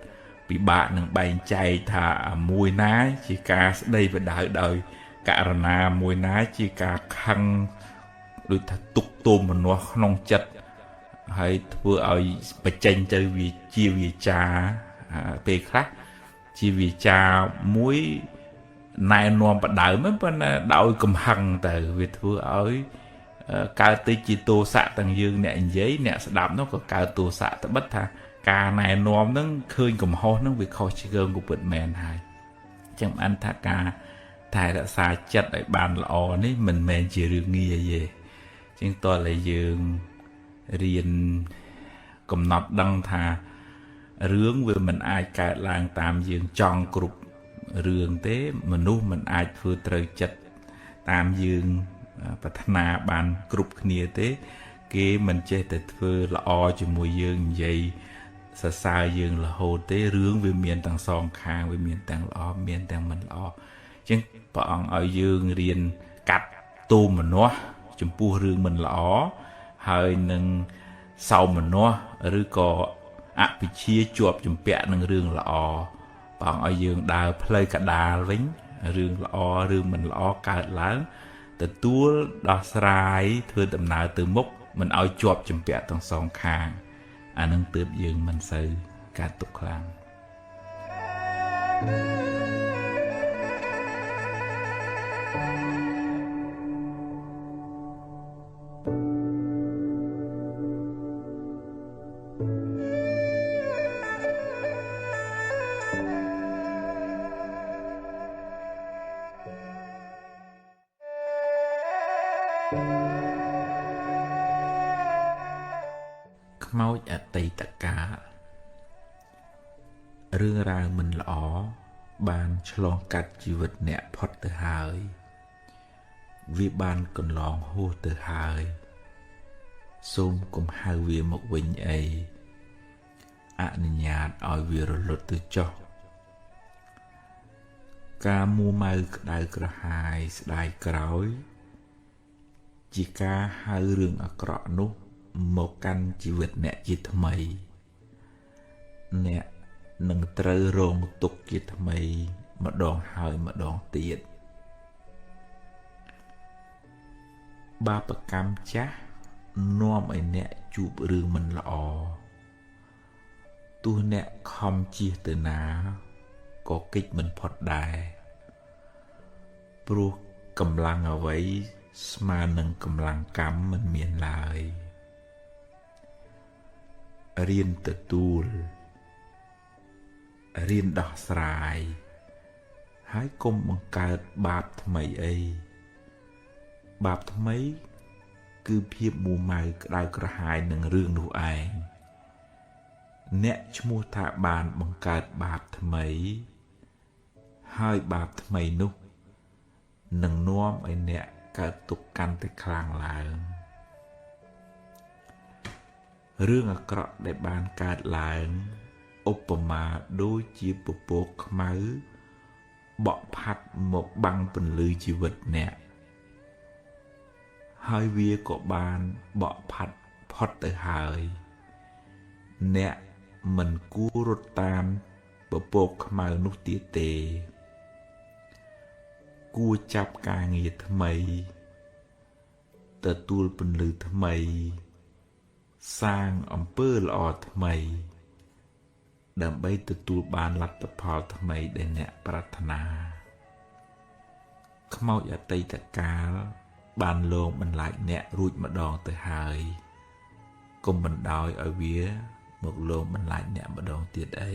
ពិបាកនឹងបែងចែកថាមួយណាជាការស្ដីបដៅដោយករណាមួយណាជាការខឹងដូចថាទុកទោមនោះក្នុងចិត្តហើយធ្វើឲ្យបញ្ចេញទៅវាជាវាចាពេលខ្លះជាវាចាមួយណែនាំបដៅមិនប៉ុន្តែដោយកំហឹងទៅវាធ្វើឲ្យកើតទៅជាទោសៈទាំងយើងអ្នកនិយាយអ្នកស្ដាប់នោះក៏កើតទោសៈត្បិតថាការណែនាំហ្នឹងឃើញកំហុសហ្នឹងវាខុសជាងក៏ពិតមែនហើយអញ្ចឹងបានថាការថែរក្សាចិត្តឲ្យបានល្អនេះមិនមែនជារឿងងាយទេអញ្ចឹងតើឲ្យយើងរៀនកំណត់ដឹងថា រឿងវាមិនអាចកើតឡើងតាមយើងចង់គ្រប់រឿងទេមនុស្សមិនអាចធ្វើត្រូវចិត្តតាមយើងប្រាថ្នាបានគ្រប់គ្នាទេគេមិនចេះតែធ្វើល្អជាមួយយើងនិយាយសរសើរយើងរហូតទេរឿងវាមានទាំងសងខាងវាមានទាំងល្អមានទាំងមិនល្អអញ្ចឹងព្រះអង្គឲ្យយើងរៀនកាត់ទោមនស្សចំពោះរឿងមិនល្អហើយនឹងសោមនស្សឬក៏អភិជាជាប់ជំពាក់នឹងរឿងល្អព្រះអង្គឲ្យយើងដើរផ្លូវកដាលវិញរឿងល្អរឿងមិនល្អកើតឡើងទទួលដោះស្រាយធ្វើដំណើរទៅមុខមិនឲ្យជាប់ជំពាក់ទាំងសងខាងអានឹងទើបយើងមិនសូវកើតទុកខ្លាំងខ្មោចអតីតកាលរឿងរ៉ាវមិនល្អបានឆ្លងកាត់ជីវិតអ្នកផុតទៅហើយវាបានកន្លងហួសទៅហើយសូមកុំហៅវាមកវិញអីអនុញ្ញាតឲ្យវារលត់ទៅចុះការមួម៉ៅក្តៅក្រហាយស្ដាយក្រោយជាការហៅរឿងអាក្រក់នោះមកកាន់ជីវិតអ្នកជាថ្មីអ្នកនឹងត្រូវរងទុក្ខជាថ្មីម្ដងហើយម្ដងទៀតបាបកម្មចាស់នាំឲ្យអ្នកជួបរឿងមិនល្អទោះអ្នកខំជៀសទៅណាក៏គេចមិនផុតដែរព្រោះកម្លាំងអ្វីស្មើនឹងកម្លាំងកម្មមិនមានឡើយរៀនទទួលរៀនដោះស្រាយហើយកុំបង្កើតបាបថ្មីអីបាបថ្មីគឺភាពមួម៉ៅក្តៅក្រហាយនឹងរឿងនោះឯងអ្នកឈ្មោះថាបានបង្កើតបាបថ្មីហើយបាបថ្មីនោះនឹងនាំឲ្យអ្នកកើតទុក្ខកាន់តែខ្លាំងឡើងរឿងអាក្រក់ដែលបានកើតឡើងឧបមាដូចជាពពកខ្មៅបក់ផាត់មកបាំងពន្លឺជីវិតអ្នកហើយវាក៏បានបក់ផាត់ផុតទៅហើយអ្នកមិនគួររត់តាមពពកខ្មៅនោះទៀតទេគួរចាប់ការងារថ្មីទទួលពន្លឺថ្មីសាងអំពើល្អថ្មីដើម្បីទទួលបានលទ្ធផលថ្មីដែលអ្នកប្រាថ្នាខ្មោចអតីតកាលបានលងបន្លាចអ្នករួចម្ដងទៅហើយកុំបណ្ដោយឲ្យវាមកលងបន្លាចអ្នកម្ដងទៀតអី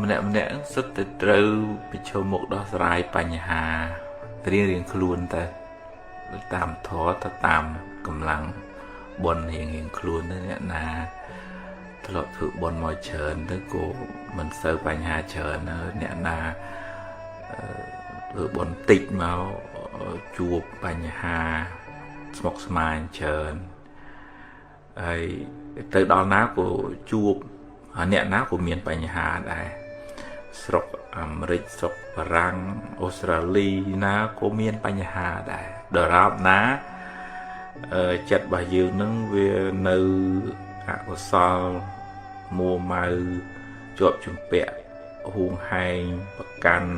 ម្នាក់សិតតែត្រូវប្រឈមមុខដោះស្រាយបញ្ហារៀងខ្លួនទៅតាមធម៌ទៅតាមកម្លាំងបុណ្យរៀងខ្លួនទៅអ្នកណាធ្លាប់ធ្វើបុណ្យមកច្រើនទៅក៏មិនសូវបញ្ហាច្រើនអ្នកណាធ្វើបុណ្យតិចមកជួបបញ្ហាស្មុគស្មាញច្រើនហើយទៅដល់ណាក៏ជួបអ្នកណាក៏មានបញ្ហាដែរស្រុកអាមេរិកស្រុកបារាំងអូស្ត្រាលីណាក៏មានបញ្ហាដែរដរាបណាចិត្តរបស់យើងនឹងវានៅអកុសលមួម៉ៅជាប់ជំពាក់ហួងហែងប្រកាន់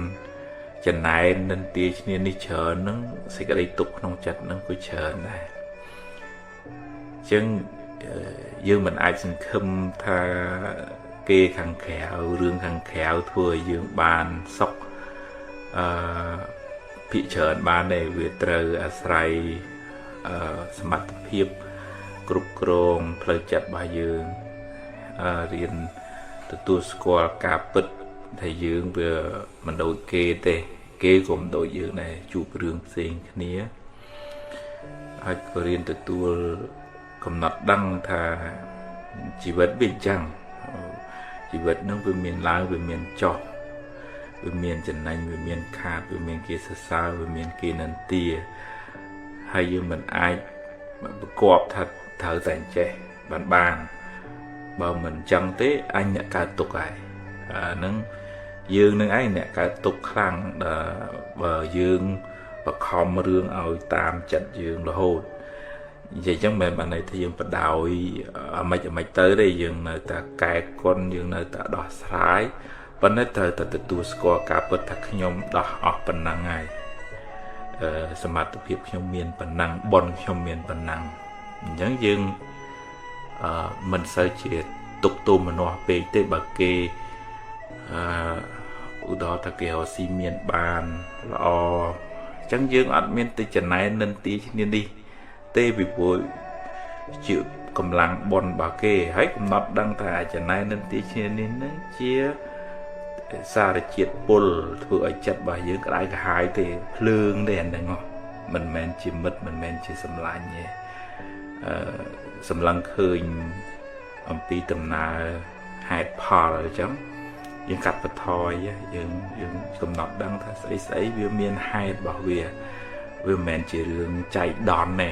ចំណែននិន្ទាឈ្នានេះច្រើននឹងសេចក្តីទុក្ខក្នុងចិត្តនឹងក៏ច្រើនដែរអញ្ចឹងយើងមិនអាចសង្ឃឹមថាគេខាងក្រៅរឿងខាងក្រៅធ្វើឲ្យយើងបានសុខភាគច្រើនបានទេវាត្រូវអាស្រ័យសមត្ថភាពគ្រប់គ្រងផ្លូវចិត្តរបស់យើងរៀន ទទួលស្គាល់ការពិតថាយើងវាមិនដូចគេទេគេក៏មិនដូចយើងដែរជួបរឿងផ្សេងគ្នាហើយក៏រៀនទទួលកំណត់ដឹងថាជីវិតវាអញ្ចឹងជីវិតនឹងវាមានឡើងវាមានចុះវាមានចំណេញវាមានខាតវាមានគេសរសើរវាមានគេនន្ទាហើយយើងមិនអាចប្រកបថាត្រូវតែអញ្ចេះបានបើមិនអញ្ចឹងទេអញអ្នកកើតទុកហើយអាហ្នឹងយើងនឹងឯងអ្នកកើតទុកខ្លាំងបើយើងបខំរឿងឲ្យតាមចិត្តយើងរហូតនិយាយចឹងមិនបានន័យថាយើងបដោយអាម៉េចទៅទេយើងនៅតែកែគុណយើងនៅតែដោះស្រាយប៉ុន្តែត្រូវតែទទួលស្គាល់ការពិតថាខ្ញុំដោះអស់ប៉ុណ្ណឹងហើយសមត្ថភាពខ្ញុំមានប៉ុណ្ណឹងបនខ្ញុំមានប៉ុណ្ណឹងអញ្ចឹងយើងមិនសូវជាទុកទោមនោះពេកទេបើគេឧទាហរណ៍ថាគេរកស៊ីមានបានល្អអញ្ចឹងយើងអត់មានទៅចំណែននិន្ទាឈ្នានេះទេពីព្រោះជាកម្លាំងបុណ្យរបស់គេហើយកំណត់ដឹងថាចំណែននិន្ទាឈ្នានេះនឹងជាសារជាតិពុលធ្វើឲ្យចិត្តរបស់យើងក្តៅក្រហាយទេភ្លើងទេអាហ្នឹងមិនមែនជាមិត្តមិនមែនជាសម្លាញ់ទេសម្លឹងឃើញអំពីដំណើរហេតុផលអញ្ចឹងយើងកាត់បន្ថយយើងកំណត់ដឹងថាស្អីវាមានហេតុរបស់វាមិនមែនជារឿងចៃដន្យទេ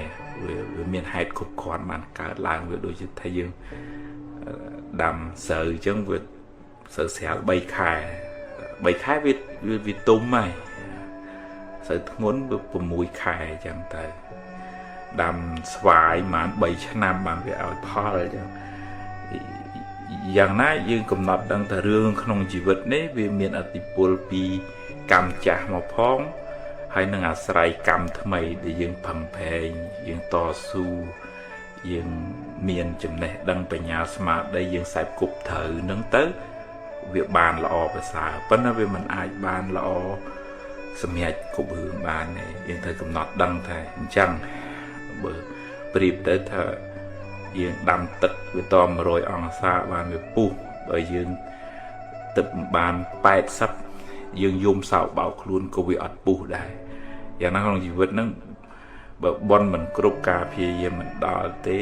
វាមានហេតុគ្រប់គ្រាន់បានកើតឡើងវាដូចជាថាយើងដាំស្រូវអញ្ចឹងវាស្រូវស្រាល3ខែវាទុំហើយស្រូវធ្ងន់វា6ខែអញ្ចឹងទៅដាំស្វាយប្រហែល3ឆ្នាំបានវាឲ្យផលអញ្ចឹងយ៉ាងណាយើងកំណត់ដឹងថារឿងក្នុងជីវិតនេះវាមានឥទ្ធិពលពីកម្មចាស់មកផងហើយនឹងអាស្រ័យកម្មថ្មីដែលយើងផឹងប្រែងយើងតស៊ូយើងមានចំណេះដឹងបញ្ញាស្មារតីយើងខ្សែគប់ត្រូវនឹងទៅវាបានល្អប្រសើរប៉ុន្តែវាមិនអាចបានល្អសម្រាប់គ្រប់រឿងបានទេយើងត្រូវកំណត់ដឹងថាអញ្ចឹងបើប្រៀបទៅថាយើងដាំទឹកវាត100អង្សាបានវាពុះបើយើងទឹកបាន80យើងយំសោកបោកខ្លួនក៏វាអត់ពុះដែរយ៉ាងណាក្នុងជីវិតហ្នឹងបើបនមិនគ្រប់ការព្យាយាមមិនដល់ទេ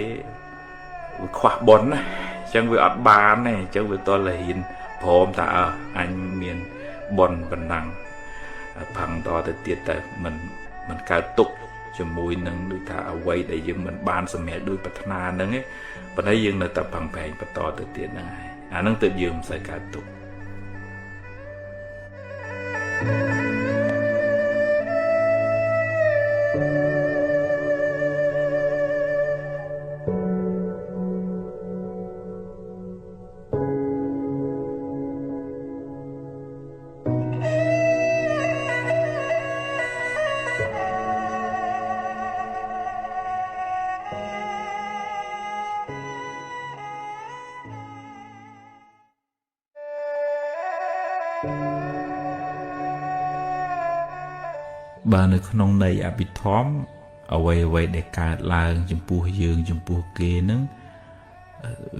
វាខ្វះបនណាអញ្ចឹងវាអត់បានទេអញ្ចឹងវាតលហ៊ានព្រមថាអញមានបនប៉ុណ្ណឹងផឹងតទៅទៀតតែមិនកើតទុកជាមួយនឹងដូចថាអ្វីដែលយើងមិនបានសម្រេចដោយប្រាថ្នាហ្នឹងឯងប៉ុន្តែយើងនៅតែផឹងប្រែងបន្តទៅទៀតហ្នឹងហើយអាហ្នឹងទើបយើងមិនសូវកើតទុកបើនៅក្នុងន័យអភិធម្មអ្វីដែលកើតឡើងចំពោះយើងចំពោះគេហ្នឹង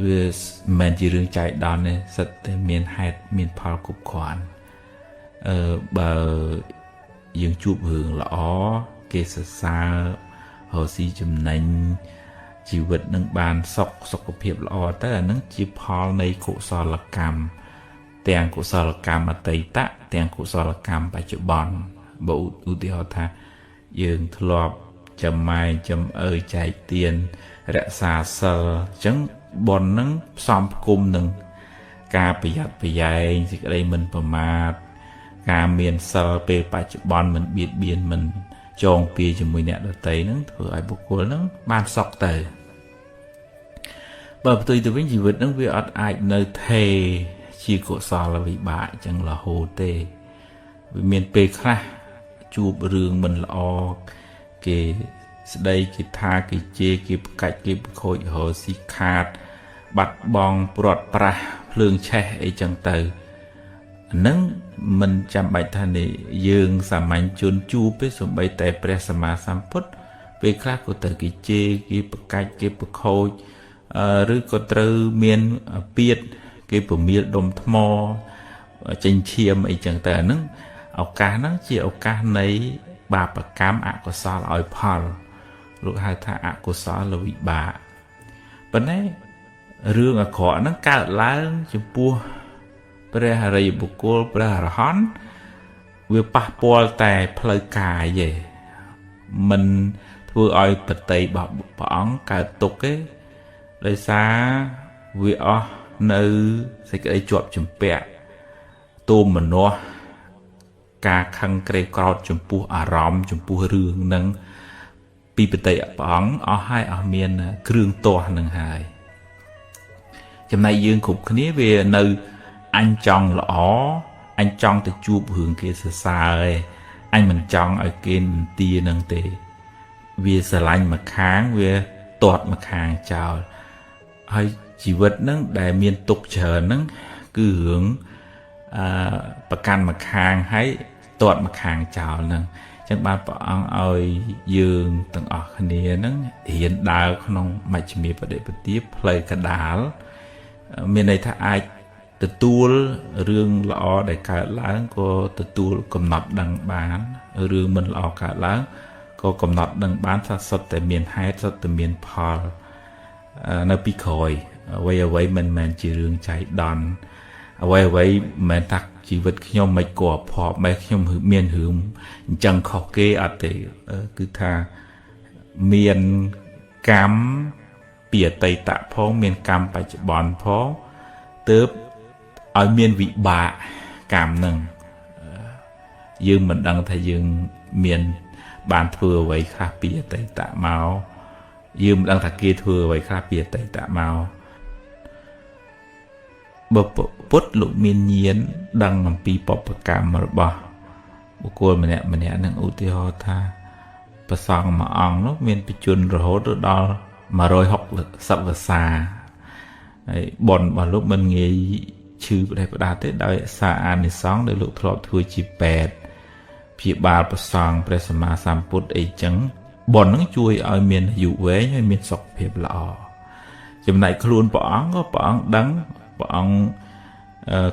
វាមិនមែនជារឿងចៃដន្យទេសិតតែមានហេតុមានផលគ្រប់គ្រាន់បើយើងជួបរឿងល្អគេសរសើររកស៊ីចំណេញជីវិតនឹងបានសុខភាពល្អទៅអានឹងជាផលនៃកុសលកម្មទាំងកុសលកម្មអតីតទាំងកុសលកម្មបច្ចុប្បន្នបើឧទាហរណ៍ថាយើងធ្លាប់ចំម៉ែចំអើចែកទានរក្សាសិលអញ្ចឹងបុណ្យនឹងផ្សំផ្គុំនឹងការប្រយ័ត្នប្រយែងសេចក្តីមិនប្រមាទការមានសិលពេលបច្ចុប្បន្នមិនបៀតបៀនមិនចងពៀជាមួយអ្នកដទៃនឹងធ្វើឲ្យបុគ្គលនឹងបានសុខទៅបើផ្ទុយទៅវិញជីវិតនឹងវាអត់អាចនៅថេរជាកុសលវិបាកអញ្ចឹងរហូតទេវាមានពេលខ្លះជួបរឿងមិនល្អគេស្ដីគេថាគេជេរគេប្រកាច់គេប្រខូចរកស៊ីខាតបាត់បង់ព្រាត់ប្រាសភ្លើងឆេះអីចឹងទៅអានឹងមិនចាំបាច់ថានេះយើងសាមញ្ញជនជួបទេសូម្បីតែព្រះសម្មាសម្ពុទ្ធពេលខ្លះក៏ទៅគេជេរគេប្រកាច់គេប្រខូចឬក៏ត្រូវមានពៀត គេពមៀលដុំថ្មចេញឈាមអីចឹងទៅអាហ្នឹងឱកាសហ្នឹងជាឱកាសនៃបាបកម្មអកុសលឲ្យផលលោកហៅថាអកុសលវិបាកប៉ុន្តែរឿងអាក្រក់ហ្នឹងកើតឡើងចំពោះព្រះអរិយបុគ្គលព្រះអរហន្តវាប៉ះពាល់តែផ្លូវកាយទេមិនធ្វើឲ្យបតីរបស់ព្រះអង្គកើតទុក្ខទេដោយសារវាអស់នៅសេចក្តីជាប់ជំពាក់ទូមនោះការខឹងក្រេវក្រោធចំពោះអារម្មណ៍ចំពោះរឿងហ្នឹងពីបតីព្រះអង្គអស់ហើយអស់មានគ្រឿងទាស់នឹងហើយចំណែកយើងគ្រប់គ្នាវានៅអញចង់ល្អអញចង់ទៅជួបរឿងគេសរសើរឯងអញមិនចង់ឲ្យគេនិន្ទានឹងទេវាស្រឡាញ់មកខាងវាទាត់មកខាងចោលហើយជីវិតហ្នឹងដែលមានទុកច្រើនហ្នឹងគឺរឿងប្រកាន់មកខាងហើយទាត់មកខាងចោលហ្នឹងអញ្ចឹងបានព្រះអង្គឲ្យយើងទាំងអស់គ្នាហ្នឹងរៀនដើរក្នុងមជ្ឈិមាបដិបទាផ្លូវកដាលមានន័យថាអាចទទួលរឿងល្អដែលកើតឡើងក៏ទទួលកំណត់ដឹងបានរឿងមិនល្អកើតឡើងក៏កំណត់ដឹងបានថាសុទ្ធតែមានហេតុសុទ្ធតែមានផលនៅពីក្រោយអ្វីមិនមែនជារឿងចៃដន្យអ្វីមិនមែនថាជីវិតខ្ញុំមិនគួរភ័ព្វម៉ែខ្ញុំមានរឿងអញ្ចឹងខុសគេអត់ទេគឺថាមានកម្មពីអតីតផងមានកម្មបច្ចុប្បន្នផងទើបឲ្យមានវិបាកកម្មនឹងយើងមិនដឹងថាយើងមានបានធ្វើអ្វីខ្លះពីអតីតមកយើងមិនដឹងថាគេធ្វើអ្វីខ្លះពីអតីតមកបើពុទ្ធលោកមានញាណដឹងអំពីបព្វកម្មរបស់បុគ្គលម្នាក់នឹងឧទាហរណ៍ថាព្រះសង្ឃមួយអង្គនោះមានបច្ចុប្បន្នរហូតដល់160វស្សាហើយបុណ្យរបស់លោកមិនងាយឈឺផ្ដេសផ្ដាសទេដោយសារអានិសង្ឃដែលលោកធ្លាប់ធ្វើជាពេទ្យព្យាបាលព្រះសង្ឃព្រះសម្មាសម្ពុទ្ធអីចឹងបុណ្យហ្នឹងជួយឲ្យមានអាយុវែងហើយមានសុខភាពល្អចំណែកខ្លួនព្រះអង្គក៏ព្រះអង្គដឹងព្រះអង្គ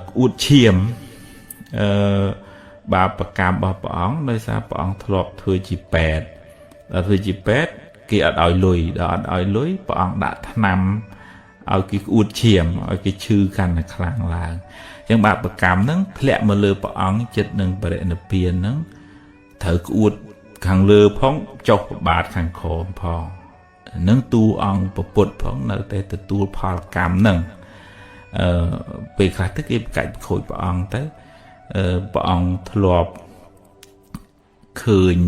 ក្អួតឈាមបាបកម្មរបស់ព្រះអង្គដោយសារព្រះអង្គធ្លាប់ធ្វើជាពេទ្យដល់ធ្វើជាពេទ្យគេអត់ឲ្យលុយដល់អត់ឲ្យលុយព្រះអង្គដាក់ថ្នាំឲ្យគេក្អួតឈាមឲ្យគេឈឺកាន់តែខ្លាំងឡើងអញ្ចឹងបាបកម្មហ្នឹងធ្លាក់មកលើព្រះអង្គចិត្តនឹងបរិនិព្វានហ្នឹងត្រូវក្អួតខាងលើផងចុះប្របាទខាងក្រោមផងនឹងទូអង្គពុទ្ធផងនៅតែទទួលផលកម្មហ្នឹងពេលខ្លះទៅគេប្រកាច់ខូចព្រះអង្គទៅព្រះអង្គធ្លាប់ឃើញ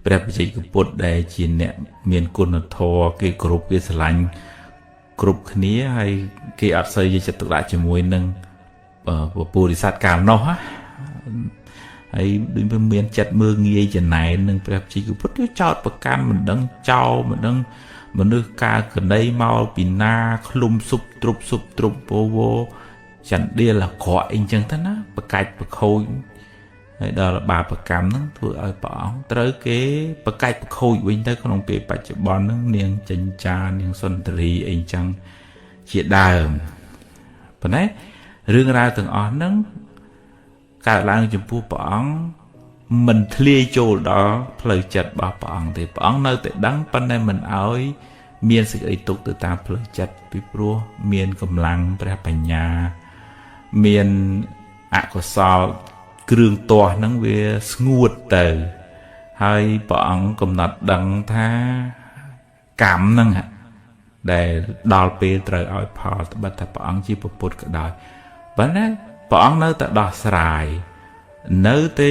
ព្រះបច្ចេកពុទ្ធដែលជាអ្នកមានគុណធម៌គេគ្រប់គេស្រឡាញ់គ្រប់គ្នាហើយគេអត់សូវយកចិត្តទុកដាក់ជាមួយនឹងពុរិស័ទកាលនោះហើយដូចមានចិត្តមើងងាយចំណែននឹងព្រះបច្ចេកពុទ្ធវាចោតប្រកាន់មិនដឹងចោលមិនដឹងមនុស្សកាលកណីមកពីណាឃ្លុំសុបទ្រុបពោវចន្ទៀលអាក្រក់អីចឹងទៅណាប្រកាច់ប្រខូចហើយដល់បាបកម្មហ្នឹងធ្វើឲ្យព្រះអង្គត្រូវគេប្រកាច់ប្រខូចវិញទៅក្នុងពេលបច្ចុប្បន្នហ្នឹងនាងចិញ្ចានាងសុន្ទរីអីចឹងជាដើមប៉ុន្តែរឿងរ៉ាវទាំងអស់ហ្នឹងកើតឡើងចំពោះព្រះអង្គមិនធ្លាយចូលដល់ផ្លូវចិត្តរបស់ព្រះអង្គទេព្រះអង្គនៅតែដឹងប៉ុន្តែមិនឲ្យមានសេចក្តីទុកទៅតាមផ្លូវចិត្តពីព្រោះមានកម្លាំងព្រះបញ្ញាមានអកុសលគ្រឿងទាស់ហ្នឹងវាស្ងួតទៅហើយព្រះអង្គកំណត់ដឹងថាកម្មហ្នឹងដែលដល់ពេលត្រូវឲ្យផលត្បិតថាព្រះអង្គជាពុទ្ធក៏ដោយប៉ុន្តែព្រះអង្គនៅតែដោះស្រាយនៅតែ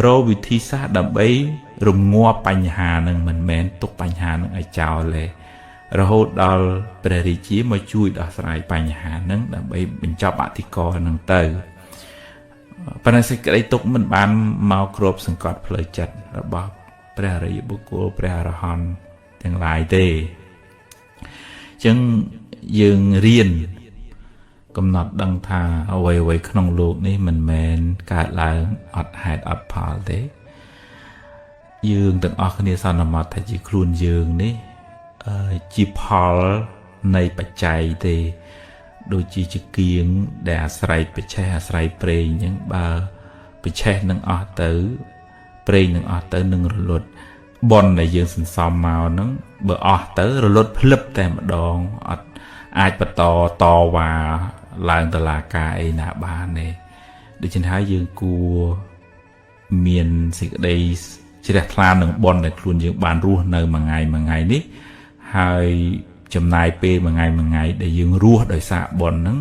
រកវិធីសាស្ត្រដើម្បីរងាប់បញ្ហានឹងមិនមែនទុកបញ្ហានឹងឲ្យចោលទេរហូតដល់ព្រះរាជាមកជួយដោះស្រាយបញ្ហានឹងដើម្បីបញ្ចប់អធិករនឹងទៅប៉ុន្តែសេចក្តីទុកមិនបានមកគ្របសង្កត់ផ្លូវចិត្តរបស់ព្រះអរិយបុគ្គលព្រះអរហន្តទាំងឡាយទេអញ្ចឹងយើងរៀនកំណត់ដឹងថាអ្វីក្នុងលោកនេះមិនមែនកើតឡើងអត់ហេតុអត់ផលទេយើងទាំងអស់គ្នាសន្មតថាជាខ្លួនយើងនេះជាផលនៃបច្ច័យទេ ដូចជាជាគៀងដែលអាស្រ័យបច្ចេកអាស្រ័យប្រេងអញ្ចឹងបើបច្ចេកនឹងអស់ទៅប្រេងនឹងអស់ទៅនឹងរលត់បនដែលយើងសន្សំមកហ្នឹងបើអស់ទៅរលត់ភ្លឹបតែម្ដងអត់អាចបន្តតវ៉ាឡើងតុលាការអីណាបានទេដូច្នេះហើយយើងគួរមានសេចក្តីជ្រះថ្លានឹងបនដែលខ្លួនយើងបានរស់នៅមួយថ្ងៃនេះហើយចំណាយពេលមួយថ្ងៃដែលយើងរស់ដោយសារបនហ្នឹង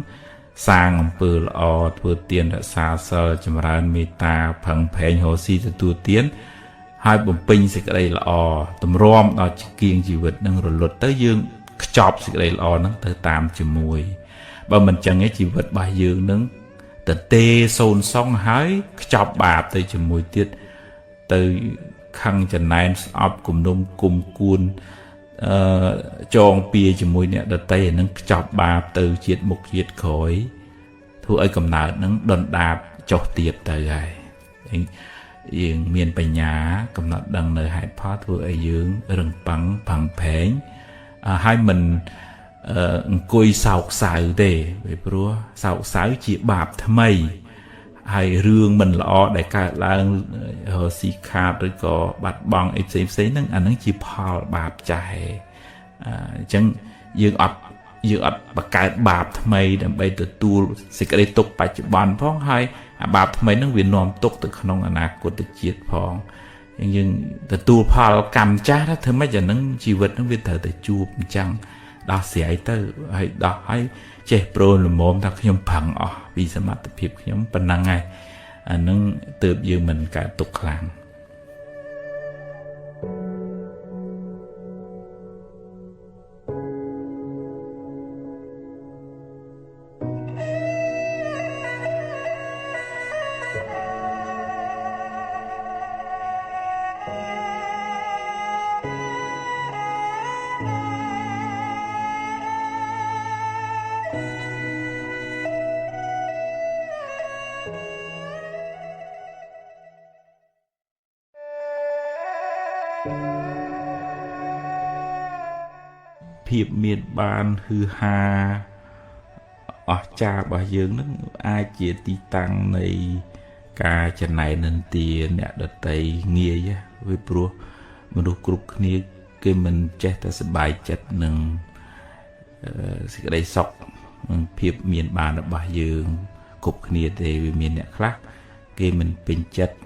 សាងអំពើល្អធ្វើទានរក្សាសិលចម្រើនមេត្តាផឹងប្រែងរកស៊ីទទួលទានហើយបំពេញសេចក្តីល្អតម្រាំដល់គៀងជីវិតនឹងរលត់ទៅយើងខ្ចប់សេចក្តីល្អហ្នឹងទៅតាមជាមួយបើមិនចឹងទេជីវិតរបស់យើងនឹងទៅទេសូនសងហើយខ្ចប់បាបទៅជាមួយទៀតទៅខឹងចំណែនស្អប់គំនុំគុំគួនចងពៀជាមួយអ្នកដតីនឹងខ្ចប់បាបទៅជាតិមុខជាតិក្រោយធ្វើឲ្យកំណើតនឹងដុនដាបចុះទៀតទៅហើយយើងមានបញ្ញាកំណត់ដឹងនៅហេតុផលធ្វើឲ្យយើងរឹងប៉ឹងផឹងប្រែងហើយមិនអង្គុយសោកសៅទេពីព្រោះសោកសៅជាបាបថ្មីហើយរឿងមិនល្អដែលកើតឡើងស៊ីខាតឬក៏បាត់បង់អីផ្សេងហ្នឹងអាហ្នឹងជាផលបាបចាស់អញ្ចឹងយើងអត់បង្កើតបាបថ្មីដើម្បីទទួលសេចក្តីទុក្ខបច្ចុប្បន្នផងហើយអាបាបថ្មីហ្នឹងវានាំទុក្ខទៅក្នុងអនាគតជាតិផងយើងទទួលផលកម្មចាស់ទៅធ្វើម៉េចអាហ្នឹងជីវិតហ្នឹងវាត្រូវតែជួបអញ្ចឹងដោះស្រាយទៅហើយដោះហើយចេះប្រូនល្មមថាខ្ញុំប្រឹងអស់ពីសមត្ថភាពខ្ញុំប៉ុណ្ណឹងហើយអានឹងទើបយើងមិនកើតទុកខ្លាំងភាពមានបានហឺហាអស្ចារ្យរបស់យើងនឹងអាចជាទីតាំងនៃការចំណែននិន្ទាអ្នកដតីងាយវាព្រោះមនុស្សគ្រប់គ្នាគេមិនចេះតែសប្បាយចិត្តនឹងសេចក្តីសុខនិងភាពមានបានរបស់យើងគ្រប់គ្នាទេវាមានអ្នកខ្លះគេមិនពេញចិត្ត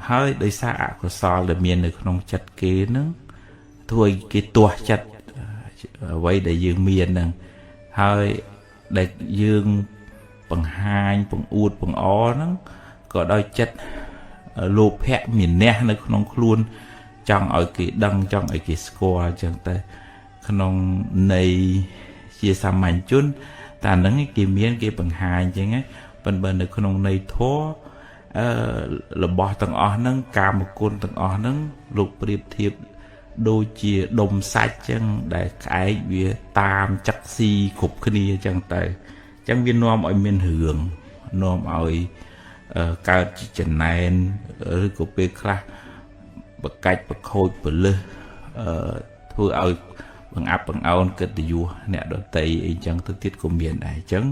ហើយដោយសារអកុសលដែលមាននៅក្នុងចិត្តគេនឹងធ្វើឲ្យគេទាស់ចិត្តអ្វីដែលយើងមានហ្នឹងហើយដែលយើងបង្ហាញបង្អួតបង្អហ្នឹងក៏ដោយចិត្តលោភៈមានះនៅក្នុងខ្លួនចង់ឲ្យគេដឹងចង់ឲ្យគេស្គាល់អញ្ចឹងទៅក្នុងន័យជាសាមញ្ញជនតែហ្នឹងគេមានគេបង្ហាញអញ្ចឹងប៉ុន្តែនៅក្នុងន័យធម៌របស់ទាំងអស់ហ្នឹងកាមគុណទាំងអស់ហ្នឹងលោកប្រៀបធៀបដូចជាដុំសាច់ចឹងដែលក្អែកវាតាមចឹកស៊ីគ្រប់គ្នាចឹងទៅចឹងវានាំឲ្យមានរឿងនាំឲ្យកើតជាចំណែនឬក៏ពេលខ្លះបកាច់បខូចពលឹះធ្វើឲ្យបង្អាប់បង្អោនកិត្តិយសអ្នកដតីអីចឹងទៅទៀតក៏មានដែរចឹង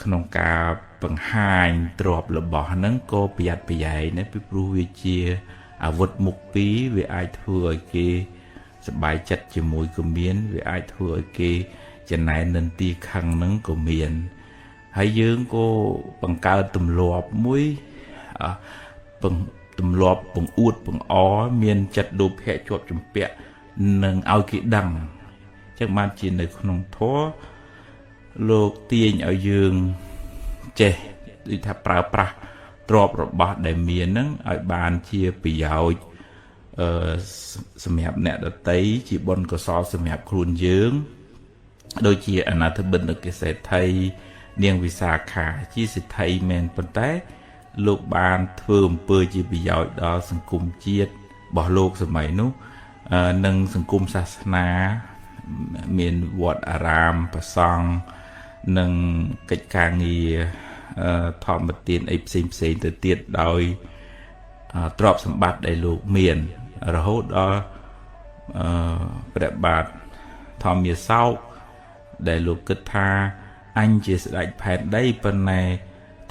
ក្នុងការបង្ហាញទ្រព្យរបស់ហ្នឹងក៏ប្រយ័ត្នប្រយែងណាពីព្រោះវាជាអាវុធមុខពីរវាអាចធ្វើឲ្យគេសប្បាយចិត្តជាមួយក៏មានវាអាចធ្វើឲ្យគេចំណែននិន្ទាខឹងហ្នឹងក៏មានហើយយើងក៏បង្កើតទម្លាប់មួយទម្លាប់បង្អួតបង្អមានចិត្តលោភៈជាប់ជំពាក់នឹងឲ្យគេដឹងអញ្ចឹងបានជានៅក្នុងធម៌លោកទាញឲ្យយើងចេះដូចថាប្រើប្រាស់ទ្រព្យរបស់ដែលមានហ្នឹងឲ្យបានជាប្រយោជន៍សម្រាប់អ្នកដតីជាបុណ្យកុសលសម្រាប់ខ្លួនយើងដូចជាអនាថបិណ្ឌកសេដ្ឋីនាងវិសាខាជាសេដ្ឋីមែនប៉ុន្តែលោកបានធ្វើអំពើជាប្រយោជន៍ដល់សង្គមជាតិរបស់លោកសម័យនោះនិងសង្គមសាសនាមានវត្តអារាមប្រសង់និងកិច្ចការងារធម្មទានអីផ្សេងទៅទៀតដោយទ្រព្យសម្បត្តិដែលលោកមានរហូតដល់ព្រះបាទ ធម្មសោកដែលលោកគិតថាអញជាស្ដេចផែនដីប៉ុន្តែ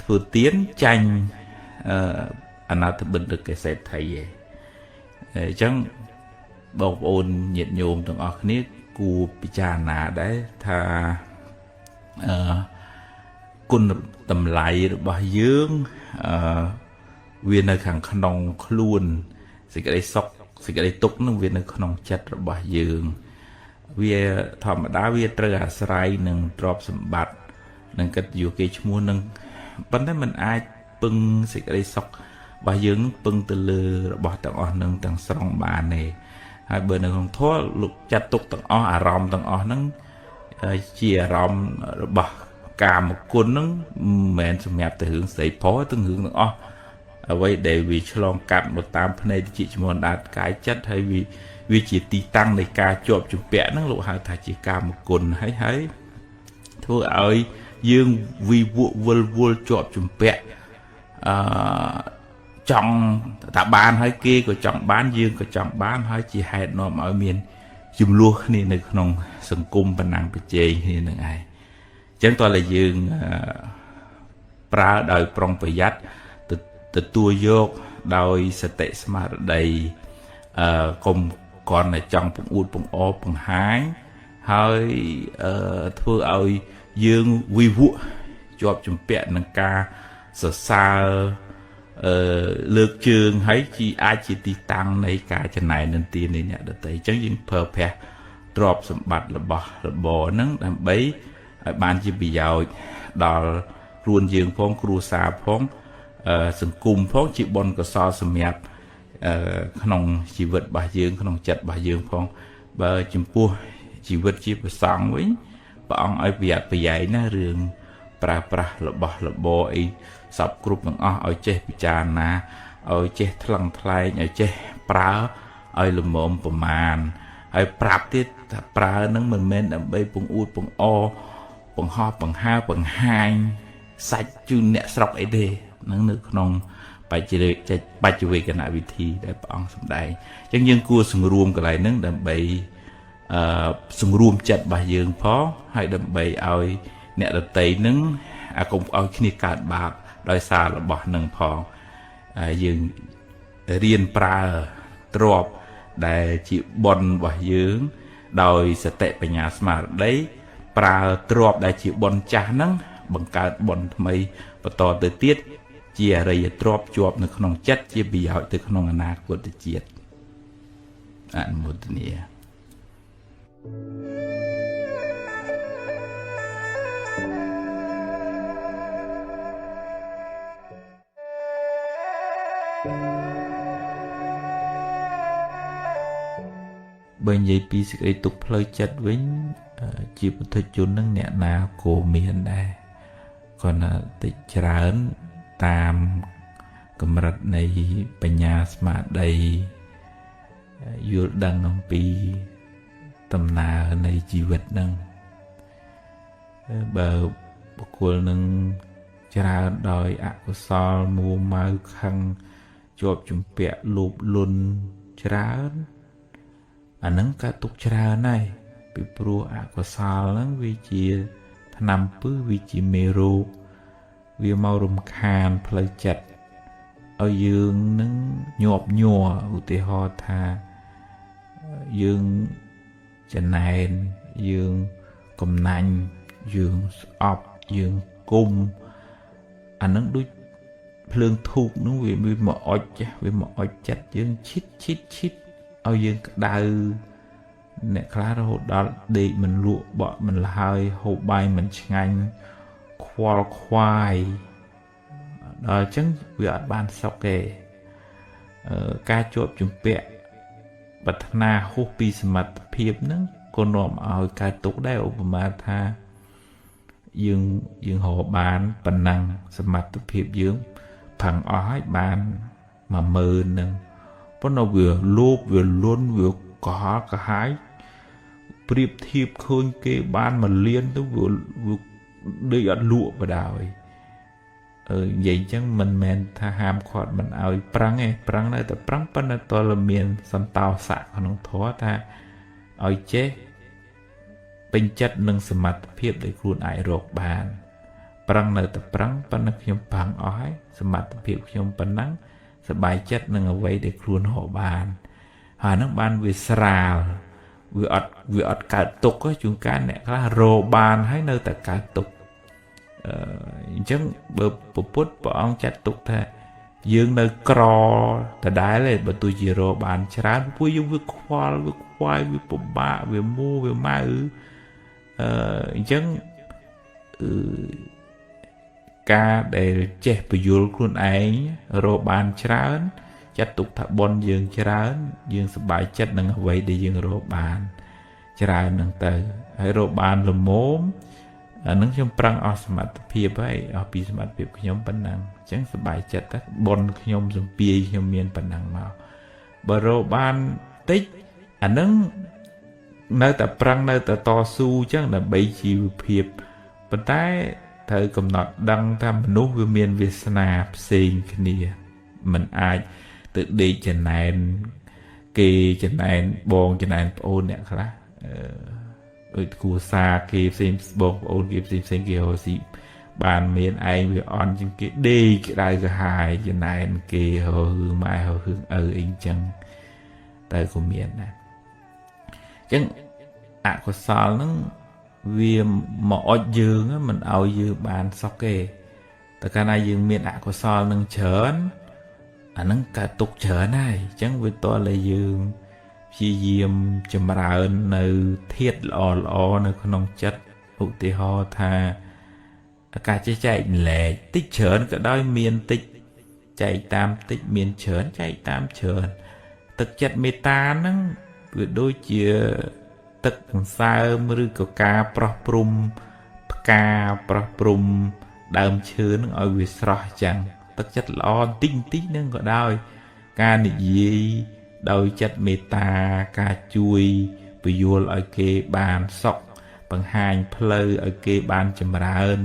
ធ្វើទៀនចាញ់អនាថបិណ្ឌិកសេដ្ឋីឯងអញ្ចឹងបងប្អូនញាតិញោមទាំងអស់គ្នាគួរពិចារណាដែរថាគុណតម្លៃរបស់យើងវានៅខាងក្នុងខ្លួនសេចក្តីសុខសេចក្តីទុក្ខនឹងវានៅក្នុងចិត្តរបស់យើងវាធម្មតាវាត្រូវអាស្រ័យនឹងទ្រព្យសម្បត្តិនឹងកិត្តិយសគេឈ្មោះនឹងប៉ុន្តែมันអាចពឹងសេចក្តីសុខរបស់យើងនឹងពឹងទៅលើរបស់ទាំងអស់នឹងទាំងស្រុងបានទេហើយបើនៅក្នុងធម៌លោកចាត់ទុកទាំងអស់អារម្មណ៍ទាំងអស់ហ្នឹងជាអារម្មណ៍របស់កាមគុណហ្នឹងមិនមែនសម្រាប់ទៅរឿងស្រីប្រុសទាំងរឿងទាំងអស់អ្វីដែលវាឆ្លងកាត់មកតាមភ្នែកតិចជំនដាតកាយចិត្តហើយវាជាទីតាំងនៃការជាប់ជំពាក់ហ្នឹងលោកហៅថាជាកាមគុណហើយធ្វើឲ្យយើងវិវក់វិលវល់ជាប់ជំពាក់ចង់ថាបានហើយគេក៏ចង់បានយើងក៏ចង់បានហើយជាហេតុនាំឲ្យមានចំនួនគ្នានៅក្នុងសង្គមបណ្ណាំងប្រជែងគ្នានឹងឯងអញ្ចឹងតើយើងប្រើដោយប្រុងប្រយ័ត្នទទួលយកដោយសតិស្មារតីកុំគ្រាន់តែចង់បង្អួតបង្អរបង្ហាញហើយធ្វើឲ្យយើងវិវក់ជាប់ជំពាក់នឹងការសរសើរលើកជើងហើយអាចជាទីតាំងនៃការចំណែននឹងទាននៃអ្នកដទៃអញ្ចឹងយើងប្រើប្រាស់ទ្រព្យសម្បត្តិរបស់របរហ្នឹងដើម្បីឲ្យបានជាប្រយោជន៍ដល់ខ្លួនយើងផងគ្រួសារផងសង្គមផងជាបុណ្យកុសលសម្រាប់ក្នុងជីវិតរបស់យើងក្នុងចិត្តរបស់យើងផងបើចំពោះជីវិតជាព្រះសង្ឃវិញព្រះអង្គឲ្យប្រយ័ត្នប្រយែងណារឿងប្រើប្រាស់របស់របរអីសពគ្រប់ទាំងអស់ឲ្យចេះពិចារណាឲ្យចេះថ្លឹងថ្លែងឲ្យចេះប្រើឲ្យល្មមប្រមាណហើយប្រាប់ទៀតថាប្រើនឹងមិនមែនដើម្បីពង្អួតបង្អបង្ហោះបង្ហើបង្ហាញសាច់ជូនអ្នកស្រុកអីទេនឹងនៅក្នុងបច្ចវេកនវិធីដែលព្រះអង្គសម្ដែងអញ្ចឹងយើងគួរសង្រួមកន្លែងហ្នឹងដើម្បីសង្រួមចិត្តរបស់យើងផងហើយដើម្បីឲ្យអ្នកដតីនឹងកុំឲ្យគ្នាកើតបាបដោយសាររបស់នឹងផងយើងរៀនប្រើទ្រព្យដែលជាបុណ្យរបស់យើងដោយសតិបញ្ញាស្មារតីប្រើទ្រព្យដែលជាបុណ្យចាស់ហ្នឹងបង្កើតបុណ្យថ្មីបន្តទៅទៀតជាអរិយទ្រព្យជាប់នៅក្នុងចិត្តជាប្រយោជន៍ទៅក្នុងអនាគតជាតិអនុមោទនាបើនិយាយពីសេចក្តីទុក្ខផ្លូវចិត្តវិញជាពុទ្ធជននឹងអ្នកណាក៏មានដែរគាត់ណាតិចច្រើនតាមកម្រិតនៃបញ្ញាស្មារតីយល់ដឹងអំពីដំណើរនៃជីវិតនឹងបើបុគ្គលនឹងច្រើនដោយអកុសលមួម៉ៅខឹងជាប់ជំពាក់លោភលន់ច្រើនអាហ្នឹងក៏ទុកច្រើនដែរពីព្រោះអកុសលហ្នឹងវាជាថ្នាំពឹសវាជាមេរោគវាមករំខានផ្លូវចិត្តឲ្យយើងនឹងញាប់ញ័រឧទាហរណ៍ថាយើងចំណែនយើងកំណាញ់យើងស្អប់យើងគុំអាហ្នឹងដូចភ្លើងធូបហ្នឹងវាមកអុចវាមកអុចចិត្តយើងឈិតឲ្យយើងក្តៅអ្នកខ្លះរហូតដល់ដេកមិនលក់បក់មិនលហើយហូបបាយមិនឆ្ងាញ់ខ្វល់ខ្វាយដល់អញ្ចឹងវាអត់បានសុខទេការជាប់ជំពាក់ប្រាថ្នាហួសពីសមត្ថភាពហ្នឹងក៏នាំឲ្យកើតទុក្ខដែរឧបមាថាយើងរកបានប៉ុណ្ណឹងសមត្ថភាពយើងផឹងអស់ហើយបាន10000ហ្នឹងប៉ុន្តែវាលោភវាលន់វាកុហកកាហាយប្រៀបធៀបឃើញគេបាន1លានទៅវាដូចអត់លក់បដោយនិយាយអញ្ចឹងមិនមែនថាហាមឃាត់មិនឲ្យប្រឹងទេប្រឹងនៅតែប្រឹងប៉ុន្តែតើមានសន្តោសៈក្នុងធម៌ថាឲ្យចេះ ពេញចិត្តនឹងសមត្ថភាពដែលខ្លួនអាចរកបានប្រឹងនៅតែប្រឹងប៉ុន្តែខ្ញុំប្រឹងអស់ហើយសមត្ថភាពខ្ញុំប៉ុណ្ណឹងសប្បាយចិត្តនឹងអ្វីដែលខ្លួនរកបានហើយនឹងបានវាស្រាលវាអត់កើតទុកជួនកាលអ្នកខ្លះរកបានហើយនៅតែកើតទុកអញ្ចឹងបើពុទ្ធព្រះអង្គចាត់ទុកថាយើងនៅក្រដដែលឯងបើទោះជារកបានច្រើនពួកយើងវាខ្វល់វាខ្វាយវាពិបាកវាមូវាម៉ៅអញ្ចឹងការដែលចេះបញ្យល់ខ្លួនឯងរកបានច្រើនចាត់ទុកថាបុណ្យយើងច្រើនយើងសប្បាយចិត្តនឹងអ្វីដែលយើងរកបានច្រើននឹងទៅហើយរកបានល្មមអានឹងខ្ញុំប្រឹងអស់សមត្ថភាពហើយអស់ពីសមត្ថភាពខ្ញុំប៉ុណ្ណឹងអញ្ចឹងសប្បាយចិត្តតែបុណ្យខ្ញុំសំពីខ្ញុំមានប៉ុណ្ណឹងមកបើរកបានតិចអានឹងនៅតែប្រឹងនៅតែតស៊ូអញ្ចឹងដើម្បីជីវភាពប៉ុន្តែត្រូវកំណត់ដឹងថាមនុស្សវាមានវាសនាផ្សេងគ្នាมันអាចទៅដេកចំណែនគេចំណែនបងចំណែនប្អូនអ្នកខ្លះដូចគ្រួសារគេផ្សេងបងប្អូនគេផ្សេងគេហៅស៊ីបានមានឯងវាអន់ជាងគេដេកក្តៅក្រហាយចំណែនគេហៅម៉ែហៅរឿងឪអីចឹងតែក៏មានដែរអញ្ចឹងអកុសលហ្នឹងវាមកអុចយើងមិនឲ្យយើងបានសុខទេតែកាលណាយើងមានអកុសលនឹងច្រើនអាហ្នឹងកើតទុកច្រើនហើយអញ្ចឹងវាតតែយើងព្យាយាមចម្រើននៅធាតុល្អនៅក្នុងចិត្តឧទាហរណ៍ថាការចេះចែកម្លែកតិចច្រើនក៏ដោយមានតិចចែកតាមតិចមានច្រើនចែកតាមច្រើនទឹកចិត្តមេត្តាហ្នឹងវាដូចជាទឹកសន្សើមឬក៏ការប្រោះព្រំផ្កាប្រោះព្រំដើមឈើនឹងឲ្យវាស្រស់ចឹងទឹកចិត្តល្អបន្តិចហ្នឹងក៏ដោយការនិយាយដោយចិត្តមេត្តាការជួយពយល់ឲ្យគេបានសុខបង្ហាញផ្លូវឲ្យគេបានចម្រើន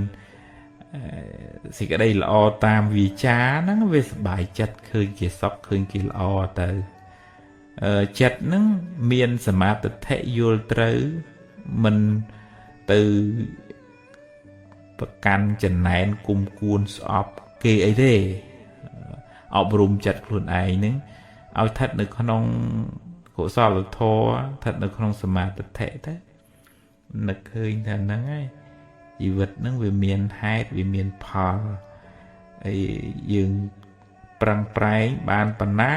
សេចក្តីល្អតាមវាចាហ្នឹងវាសប្បាយចិត្តឃើញគេសុខឃើញគេល្អទៅចិត្តហ្នឹងមានសមាធិយល់ត្រូវមិនទៅប្រកាន់ចំណែនគុំគួនស្អប់គេអីទេអប់រំចិត្តខ្លួនឯងហ្នឹងឲ្យស្ថិតនៅក្នុងកុសលធម៌ស្ថិតនៅក្នុងសមាធិទៅនឹកឃើញថាហ្នឹងហើយជីវិតហ្នឹងវាមានហេតុវាមានផលហើយយើងប្រឹងប្រែងបានប៉ុណ្ណា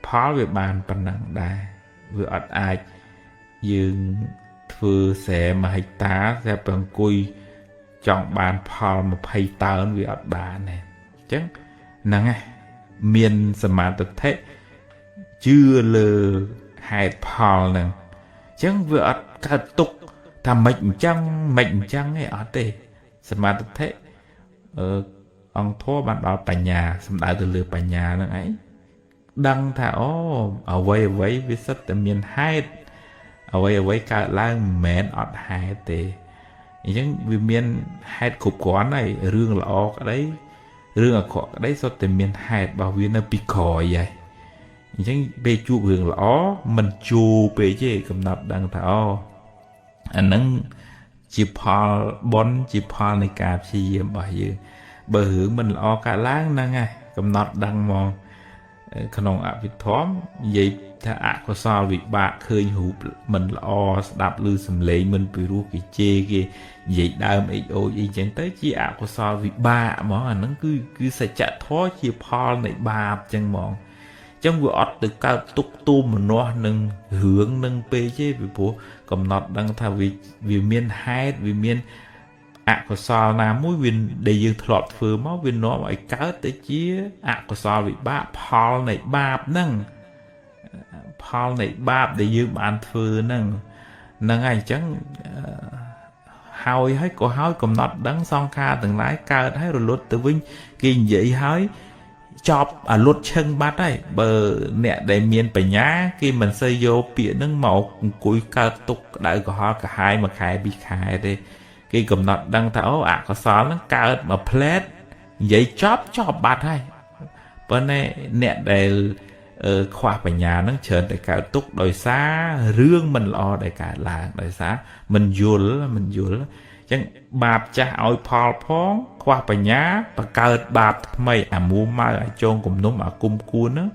ផលវាបានប៉ុណ្ណឹងដែរវាអត់អាចយើងធ្វើស្រែ1ហិកតាតែប្រអង្គុយចង់បានផល20តើនវាអត់បានទេអញ្ចឹងហ្នឹងឯងមានសមាធិជឿលើហេតុផលហ្នឹងអញ្ចឹងវាអត់កើតទុកថាមិនអញ្ចឹងឯអត់ទេសមាធិអង្គធម៌បានដល់បញ្ញាសំដៅទៅលើបញ្ញាហ្នឹងឯងដឹងថាអូអ្វីវាសិតតែមានហេតុអ្វីកើតឡើងមិនមែនអត់ហេតុទេអញ្ចឹងវាមានហេតុគ្រប់គ្រាន់ហើយរឿងល្អក្តីរឿងអាក្រក់ក្តីសុទ្ធតែមានហេតុរបស់វានៅពីក្រោយហើយអញ្ចឹងពេលជួបរឿងល្អមិនជួពេកទេកំណត់ដឹងថាអូអាហ្នឹងជាផលបុណ្យជាផលនៃការព្យាយាមរបស់យើងបើរឿងមិនល្អកើតឡើងហ្នឹងហើយកំណត់ដឹងហ្មងក្នុងអភិធម្មនិយាយថាអកុសលវិបាកឃើញរូបមិនល្អស្ដាប់ឮសំឡេងមិនពីរោះគេជេរគេនិយាយដើមអេចអូចអីចឹងទៅជាអកុសលវិបាកហ្មងអាហ្នឹងគឺសច្ចធម៌ជាផលនៃបាបចឹងហ្មងចឹងវាអត់ទៅកើតទុកទូមនោះនឹងរឿងនឹងពេកទេពីព្រោះកំណត់ដឹងថាវាមានហេតុវាមានអកុសលណាមួយវាដែលយើងធ្លាប់ធ្វើមកវានាំឲ្យកើតទៅជាអកុសលវិបាកផលនៃបាបហ្នឹងផលនៃបាបដែលយើងបានធ្វើហ្នឹងហើយអញ្ចឹងហើយក៏ហើយកំណត់ដឹងសង្ខារទាំងឡាយកើតហើយរលត់ទៅវិញគេនិយាយហើយចប់អាលុតឈឹងបាត់ហើយបើអ្នកដែលមានបញ្ញាគេមិនសូវយកពាក្យហ្នឹងមកអង្គុយកើតទុកក្តៅក្រហល់កាហាយ1ខែ2ខែទេគេកំណត់ដឹងថាអូអកុសលហ្នឹងកើតមកផ្លែតនិយាយចប់បាត់ហើយប៉ុន្តែអ្នកដែល ខ្វះបញ្ញាហ្នឹងច្រើនតែកើតទុកដោយសាររឿងមិនល្អដែលកើតឡើងដោយសារមិនយល់អញ្ចឹងបាបចាស់ឲ្យផលផងខ្វះបញ្ញាបង្កើតបាបថ្មីអាមួម៉ៅអាចចងគំនុំអាគុំគួនហ្នឹង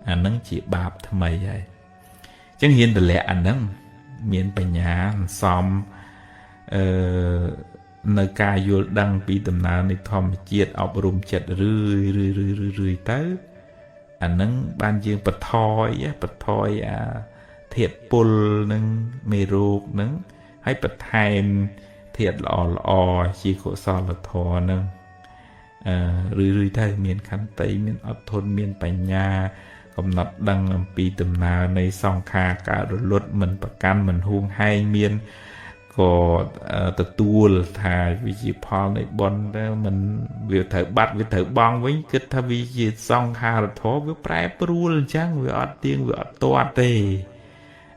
អាហ្នឹងជាបាបថ្មីហើយអញ្ចឹងហ៊ានតម្លាក់អាហ្នឹងមានបញ្ញាសំនៅការយល់ដឹងពីដំណើរនៃធម្មជាតិអប់រំចិត្តរឿយទៅអាហ្នឹងបានយើងបន្ថយអាធាតុពុលនឹងមេរោគហ្នឹងហើយបន្ថែមធាតុល្អជាកុសលធម៌ហ្នឹងរឿយទៅមានខន្តីមានអត់ធន់មានបញ្ញាកំណត់ដឹងអំពីដំណើរនៃសង្ខារកើតរលត់មិនប្រកាន់មិនហួងហែងមានក៏ទទួលថាវិជាផលនៃបុណ្យទៅមិនវាត្រូវបាត់វាត្រូវបងវិញគិតថាវាជាសង្ខារធម៌វាប្រែប្រួលអញ្ចឹងវាអត់ទៀងវាអត់ទាត់ទេ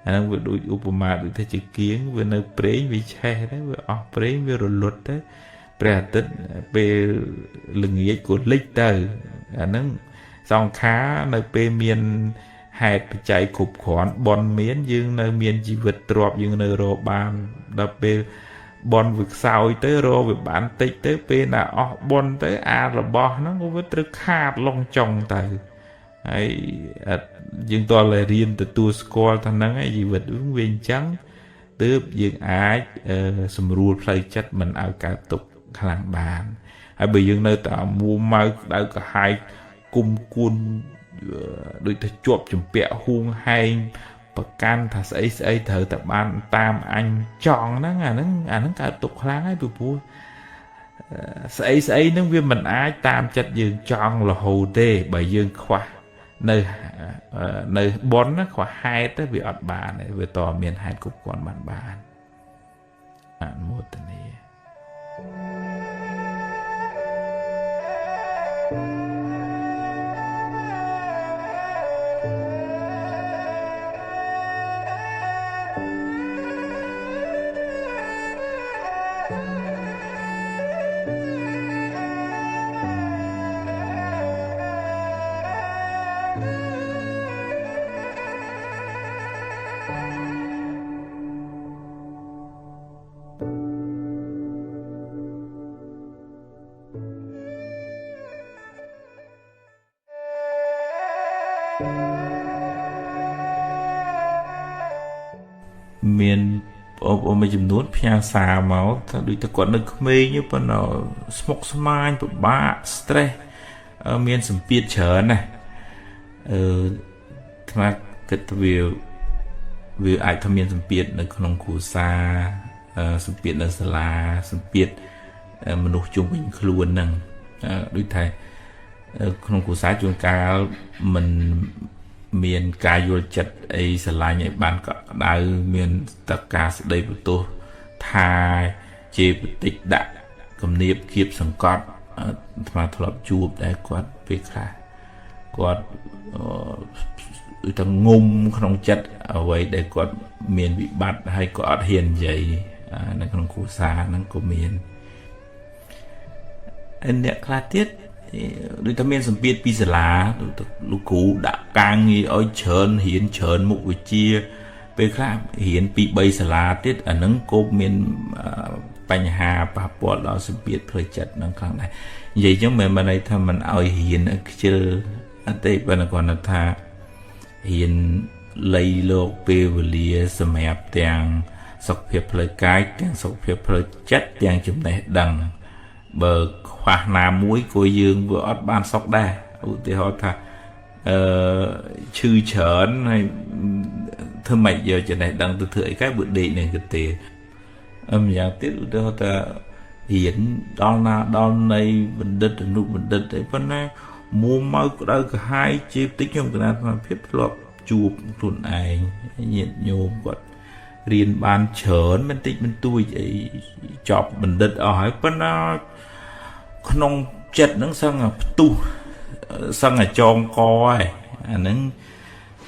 អាហ្នឹងវាដូចឧបមាដូចថាជាគៀងវានៅប្រេងវាឆេះទៅវាអស់ប្រេងវារលត់ទៅព្រះអាទិត្យពេលល្ងាចក៏លិចទៅអាហ្នឹងសង្ខារនៅពេលមានហេតុបច្ច័យគ្រប់គ្រាន់បនមានយើងនៅមានជីវិតទ្រព្យយើងនៅរកបានដល់ពេលបនវាខ្សោយទៅរកវាបានតិចទៅពេលណាអស់បនទៅអារបស់ហ្នឹងវាត្រូវខាតឡងចុងទៅហើយយើងតើរៀនទទួលស្គាល់ថាហ្នឹងឯងជីវិតវាអញ្ចឹងទើបយើងអាចសម្រួលផ្លូវចិត្តមិនឲ្យកើតទុក្ខខ្លាំងបានហើយបើយើងនៅតែមួម៉ៅក្តៅក្រហាយគុំគួនដូចទៅជាប់ជំពាក់ហួងហែងប្រកាន់ថាស្អីត្រូវតែបានតាមអញចង់ហ្នឹងអាហ្នឹងកើតទុកខ្លាំងហើយពីព្រោះស្អីហ្នឹងវាមិនអាចតាមចិត្តយើងចង់រហូតទេបើយើងខ្វះនៅបនខ្វះហេតុទៅវាអត់បានទេវាតើមានហេតុគ្រប់គ្រាន់បានអនុមោទនាមានបងប្អូនមួយចំនួនផ្ញើសារមកថាដូចតែគាត់នៅក្មេងប៉ុន្តែស្មុគស្មាញពិបាក stress មានសម្ពាធច្រើនណាស់ថ្មគិតថាវាអាចថាមានសម្ពាធនៅក្នុងគ្រួសារសម្ពាធនៅសាលាសម្ពាធមនុស្សជុំវិញខ្លួនហ្នឹងដូចថាក្នុងគ្រួសារជួនកាលមិនមានការយល់ចិត្តអីស្រឡាញ់ឲ្យបានកក់ក្ដៅមានតការស្ដីបន្ទោសថាជាបតិចដាក់គំនាបគៀបសង្កត់អាត្មាធ្លាប់ជួបដែរគាត់ពេលខ្លះគាត់ទៅងុំក្នុងចិត្តអ្វីដែលគាត់មានវិបត្តិហើយក៏អត់ហ៊ាននិយាយនៅក្នុងគ្រួសារហ្នឹងក៏មានអ្នកខ្លះទៀតដូចតែមានសម្ពាធពីសាលាលោកគ្រូដាក់ការងារឲ្យច្រើនរៀនច្រើនមុខវិជ្ជាពេលខ្លះរៀនពី3សាលាទៀតអាហ្នឹងក៏មានបញ្ហាប៉ះពាល់ដល់សម្ពាធផ្លូវចិត្តហ្នឹងខ្លាំងដែរនិយាយចឹងមិនមែនន័យថាមិនឲ្យរៀនខ្ជិលអត់ទេប៉ុន្តែគាត់ថារៀនលៃលោកពេលវេលាសម្រាប់ទាំងសុខភាពផ្លូវកាយទាំងសុខភាពផ្លូវចិត្តទាំងចំណេះដឹងបើខ្វះណាមួយក៏យើងវាអត់បានសុខដែរឧទាហរណ៍ថាឈឺច្រើនហើយធ្វើម៉េចយកចំណេះដឹងទៅធ្វើអីគេបើដេកនឹងកទេម្យ៉ាងទៀតឧទាហរណ៍ថារៀនដល់ណាដល់នៃបណ្ឌិតអនុបណ្ឌិតអីប៉ុន្តែមួម៉ៅក្តៅក្រហាយជាតិចខ្ញុំគណៈអាភិបធ្លាប់ជួបខ្លួនឯងញាតិញោមគាត់រៀនបានច្រើនមិនតិចមិនទួចអីចប់បណ្ឌិតអស់ហើយប៉ុន្តែក្នុងចិត្តហ្នឹងសឹងផ្ទុះសឹងចងកហើយអាហ្នឹង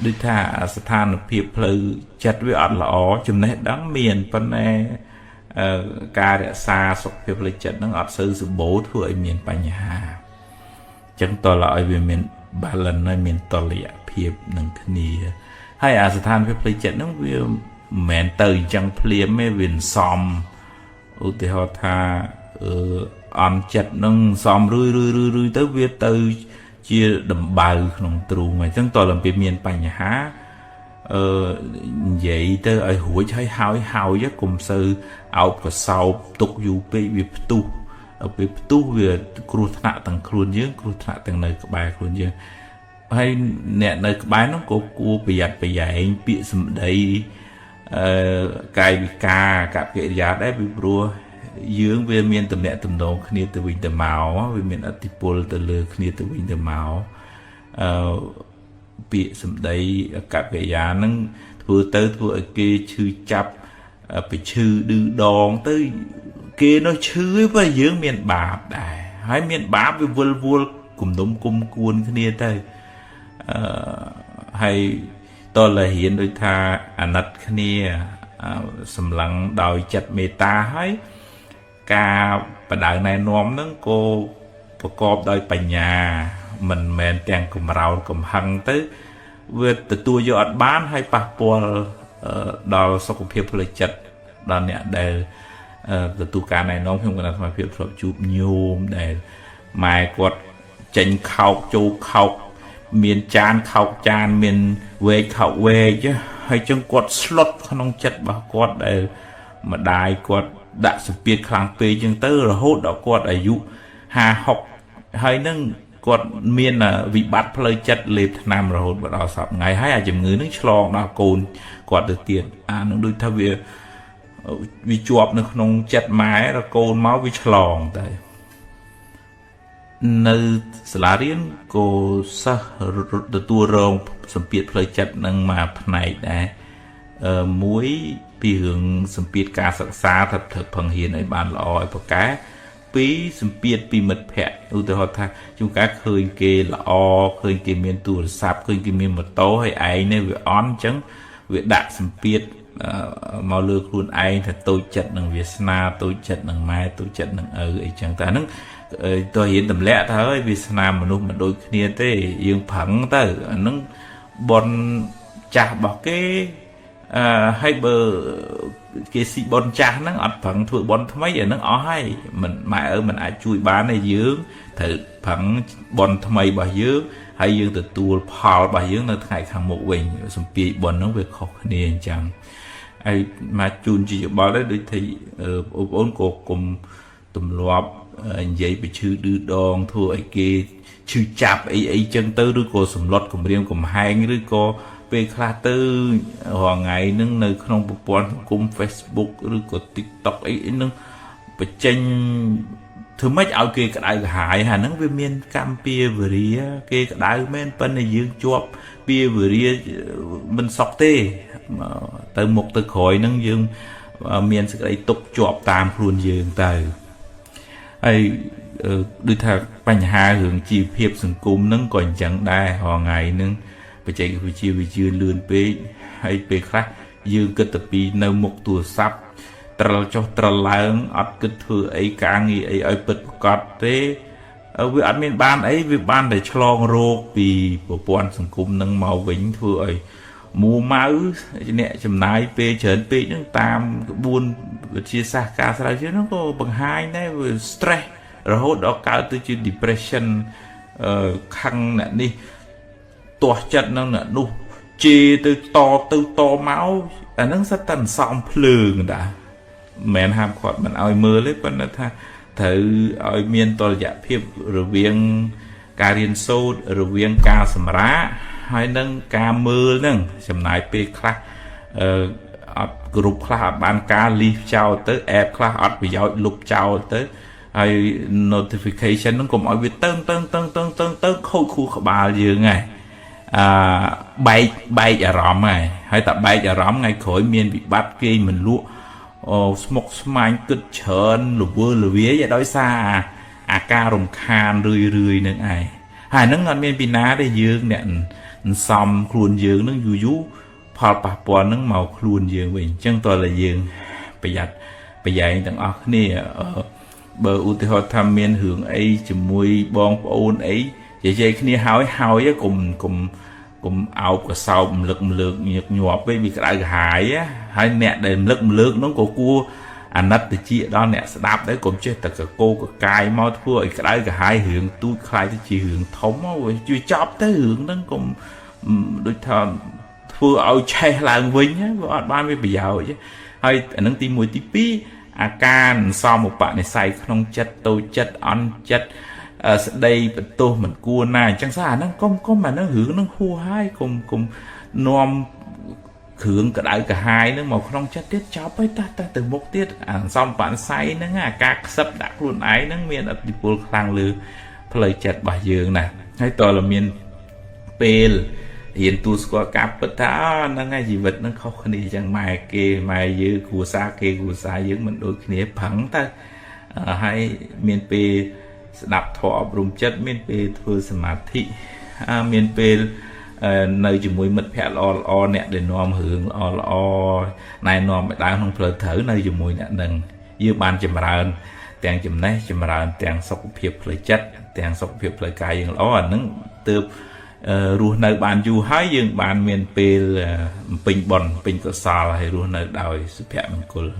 ដូចថាស្ថានភាពផ្លូវចិត្តវាអត់ល្អចំណេះដឹងមានប៉ុន្តែការរក្សាសុខភាពផ្លូវចិត្តហ្នឹងអត់សូវសម្បូរធ្វើឲ្យមានបញ្ហាអញ្ចឹងតើឲ្យវាមាន balance ឲ្យមានតលយៈភាពនឹងគ្នាហើយអាស្ថានភាពផ្លូវចិត្តហ្នឹងវាមិនមែនទៅអញ្ចឹងភ្លាមទេវាសំឧទាហរណ៍ថាអន់ចិត្តហ្នឹងសំរឿយទៅវាទៅជាដំបៅក្នុងទ្រូងអញ្ចឹងតើឡើងពេលមានបញ្ហានិយាយទៅឲ្យរួចហើយកុំសូវអោបកសោបទុកយូរពេកវាផ្ទុះដល់ពេលផ្ទុះវាគ្រោះថ្នាក់ទាំងខ្លួនយើងគ្រោះថ្នាក់ទាំងនៅក្បែរខ្លួនយើងហើយអ្នកនៅក្បែរនោះក៏គួរប្រយ័ត្នប្រយែងពាក្យសម្ដីកាយវិការកប្បកិរិយាដែរពីព្រោះយើងវាមានតំណែងតំណងគ្នាទៅវិញទៅមកវាមានឥទ្ធិពលទៅលើគ្នាទៅវិញទៅមកពាក្យសម្ដីកប្បកិរិយាហ្នឹងធ្វើឲ្យគេឈឺចាប់ទៅឈឺឌឺដងទៅគេនោះឈឺព្រោះយើងមានបាបដែរហើយមានបាបវាវល់គំនុំគុំគួនគ្នាទៅហើយតលរៀនដូចថាអាណិតគ្នាសម្លឹងដោយចិត្តមេត្តាហើយការបដៅណែនាំហ្នឹងក៏ប្រកបដោយបញ្ញាមិនមែនទាំងកំរោលកំហឹងទៅវាទទួលយកអត់បានហើយប៉ះពាល់ដល់សុខភាពផ្លូវចិត្តដល់អ្នកដែលទទួលការណែនាំខ្ញុំគណៈសមាភិបធ្លាប់ជួបញោមដែលម៉ែគាត់ចេញខោកចូលខោកមានចានខោកចានមានវែកខោកវែកហើយចឹងគាត់ស្លុតក្នុងចិត្តរបស់គាត់ដែលម្ដាយគាត់ដាក់សម្ពាធខ្លាំងពេកចឹងទៅរហូតដល់គាត់អាយុ50-60ហើយនឹងគាត់មានវិបត្តិផ្លូវចិត្តលេបថ្នាំរហូតដល់សប្តាហ៍ថ្ងៃហើយអាជំងឺនឹងឆ្លងដល់កូនគាត់ទៅទៀតអានឹងដូចថាវាជាប់នៅក្នុងចិត្តម៉ែរកូនមកវាឆ្លងទៅនៅសាលារៀនក៏សិស្សទទួលរងសម្ពាធផ្លូវចិត្តនឹងមកផ្នែកដែរមួយពីរឿងសម្ពាធការសិក្សាថាត្រូវផឹងហ៊ានឲ្យបានល្អឲ្យប្រកែពីរសម្ពាធពីមិត្តភ័ក្តិឧទាហរណ៍ថាជួនកាលឃើញគេល្អឃើញគេមានទូរស័ព្ទឃើញគេមានម៉ូតូហើយឯងនេះវាអន់អញ្ចឹងវាដាក់សម្ពាធមកលើខ្លួនឯងថាតូចចិត្តនឹងវាសនាតូចចិត្តនឹងម៉ែតូចចិត្តនឹងឪអីចឹងតែហ្នឹងតើរៀនទម្លាក់ទៅហើយវាសនាមនុស្សមិនដូចគ្នាទេយើងប្រឹងទៅអាហ្នឹងបនចាស់របស់គេហើយបើគេស៊ីបនចាស់ហ្នឹងអត់ប្រឹងធ្វើបនថ្មីអាហ្នឹងអស់ហើយមិនម៉ែឪមិនអាចជួយបានទេយើងត្រូវប្រឹងបនថ្មីរបស់យើងហើយយើងទទួលផលរបស់យើងនៅថ្ងៃខាងមុខវិញសម្ពាយបនហ្នឹងវាខុសគ្នាអញ្ចឹងហើយមកជូនជាយោបល់ដែរដូចថាបងប្អូនក៏គុំទម្លាប់និយាយពីឈឺឌឺដងធ្វើឲ្យគេឈឺចាប់អីចឹងទៅឬក៏សម្លុតគម្រាមកំហែងឬក៏ពេលខ្លះទៅរាល់ថ្ងៃហ្នឹងនៅក្នុងប្រព័ន្ធសង្គម Facebook ឬក៏ TikTok អីហ្នឹងបញ្ចេញធ្វើម៉េចឲ្យគេក្តៅក្រហាយហើយហ្នឹងវាមានកម្មពៀវរាគេក្តៅមែនប៉ុន្តែយើងជាប់ពៀវរាមិនសក់ទេទៅមុខទៅក្រោយហ្នឹងយើងមានសេចក្តីទុកជាប់តាមខ្លួនយើងទៅហើយដូចថាបញ្ហារឿងជីវភាពសង្គមហ្នឹងក៏អញ្ចឹងដែររាល់ថ្ងៃហ្នឹងបច្ចេកវិទ្យាវាជឿនលឿនពេកហើយពេលខ្លះយើងគិតតែពីនៅមុខទូរស័ព្ទត្រលចុះត្រលឡើងអត់គិតធ្វើអីការងារអីឲ្យពិតប្រាកដទេវាអត់មានបានអីវាបានតែឆ្លងរោគពីប្រព័ន្ធសង្គមនឹងមកវិញធ្វើឲ្យមួម៉ៅអ្នកចំណាយពេលច្រើនពេកហ្នឹងតាមក្បួនវិទ្យាសាស្ត្រការស្រាវជ្រាវហ្នឹងក៏បង្ហាញដែរវា stress រហូតដល់កើតទៅជា depression ខឹងអ្នកនេះទាស់ចិត្តនឹងអ្នកនោះជេរទៅតមកអាហ្នឹងសិតតែសំភ្លើងដែរមិនមែនហាមគាត់មិនឲ្យមើលទេប៉ុន្តែថាត្រូវឲ្យមានតុល្យភាពរវាងការរៀនសូត្ររវាងការសម្រាកហើយនឹងការមើលហ្នឹងចំណាយពេលខ្លះអត់គ្រប់ខ្លះអត់បានការលីសចោលទៅ app ខ្លះអត់ប្រយោជន៍លុបចោលទៅហើយ notification ហ្នឹងកុំឲ្យវាតឹងខូចខួរក្បាលយើងហើយបែកអារម្មណ៍ហើយតែបែកអារម្មណ៍ថ្ងៃក្រោយមានវិបត្តិគេមិនលក់ស្មុកស្មាញគិតច្រើនលវើលវាយដោយសារអាការរំខានរឿយនឹងឯងហើយហ្នឹងអត់មានពីណាទេយើងអ្នកសំខ្លួនយើងនឹងយូរផលប៉ះពាល់ហ្នឹងមកខ្លួនយើងវិញអញ្ចឹងតើយើងប្រយ័ត្នប្រយែងទាំងអស់គ្នាបើឧទាហរណ៍ថាមានរឿងអីជាមួយបងប្អូនអី dây kia háo á cùng áo của sau lực nhược nhọp với bị cái hại á hai nè để lực nó của cua anh nát từ chị đó nè sẽ đạp đấy cũng chơi tất cả cô có cài mau thua cái hai hướng tôi khai thì chỉ hướng thống rồi chưa chóp tới hướng nó cũng đôi thằng thua ao chay làng vinh á vợ ba mươi bây giờ chứ hay anh đang tìm mùi tí pi can so một bạn này xài không chất tôi chất ăn chất đây tôi mình cua này chẳng sao nó có mà nó hướng nó hua hai cùng nom hướng cả hai nó một không chất tiết cháu ấy ta từ một tiết xong bạn say nó ngà các sắp đã luôn ấy nó miền ở địa khang lư lời chặt bà dương nè hay tôi là miền pel hiện tu squat cáp bất thá nó ngay gì vật nó không đi chẳng mai dư cua xa dư mình đôi khi phẳng ta hay miền pel đạp thọ rung chất miền pel thưa samadhi miền pel nơi chỉ mùi mật phèn o nè để nom hưởng o này nom phải đang không phơi thở nơi chỉ mùi nè đừng như ban chìm ràn tiền chìm này chìm ràn tiền sọc phiệp phơi chất tiền sọc phiệp phơi cài dương ó nó từ ruột nơi bàn du hái dương bàn miền pel pin bòn pin cỡ xa hay ruột nơi đào sự phèn mình cồn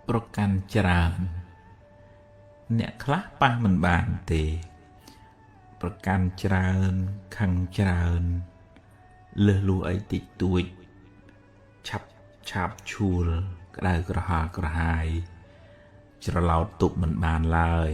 ประกันจราเนี่ยคละป้ามันบานเตประกันจราขังจราเลือลูไอติดตุยฉับชูลกระไดกระหายจะเราตุกมันบานเลย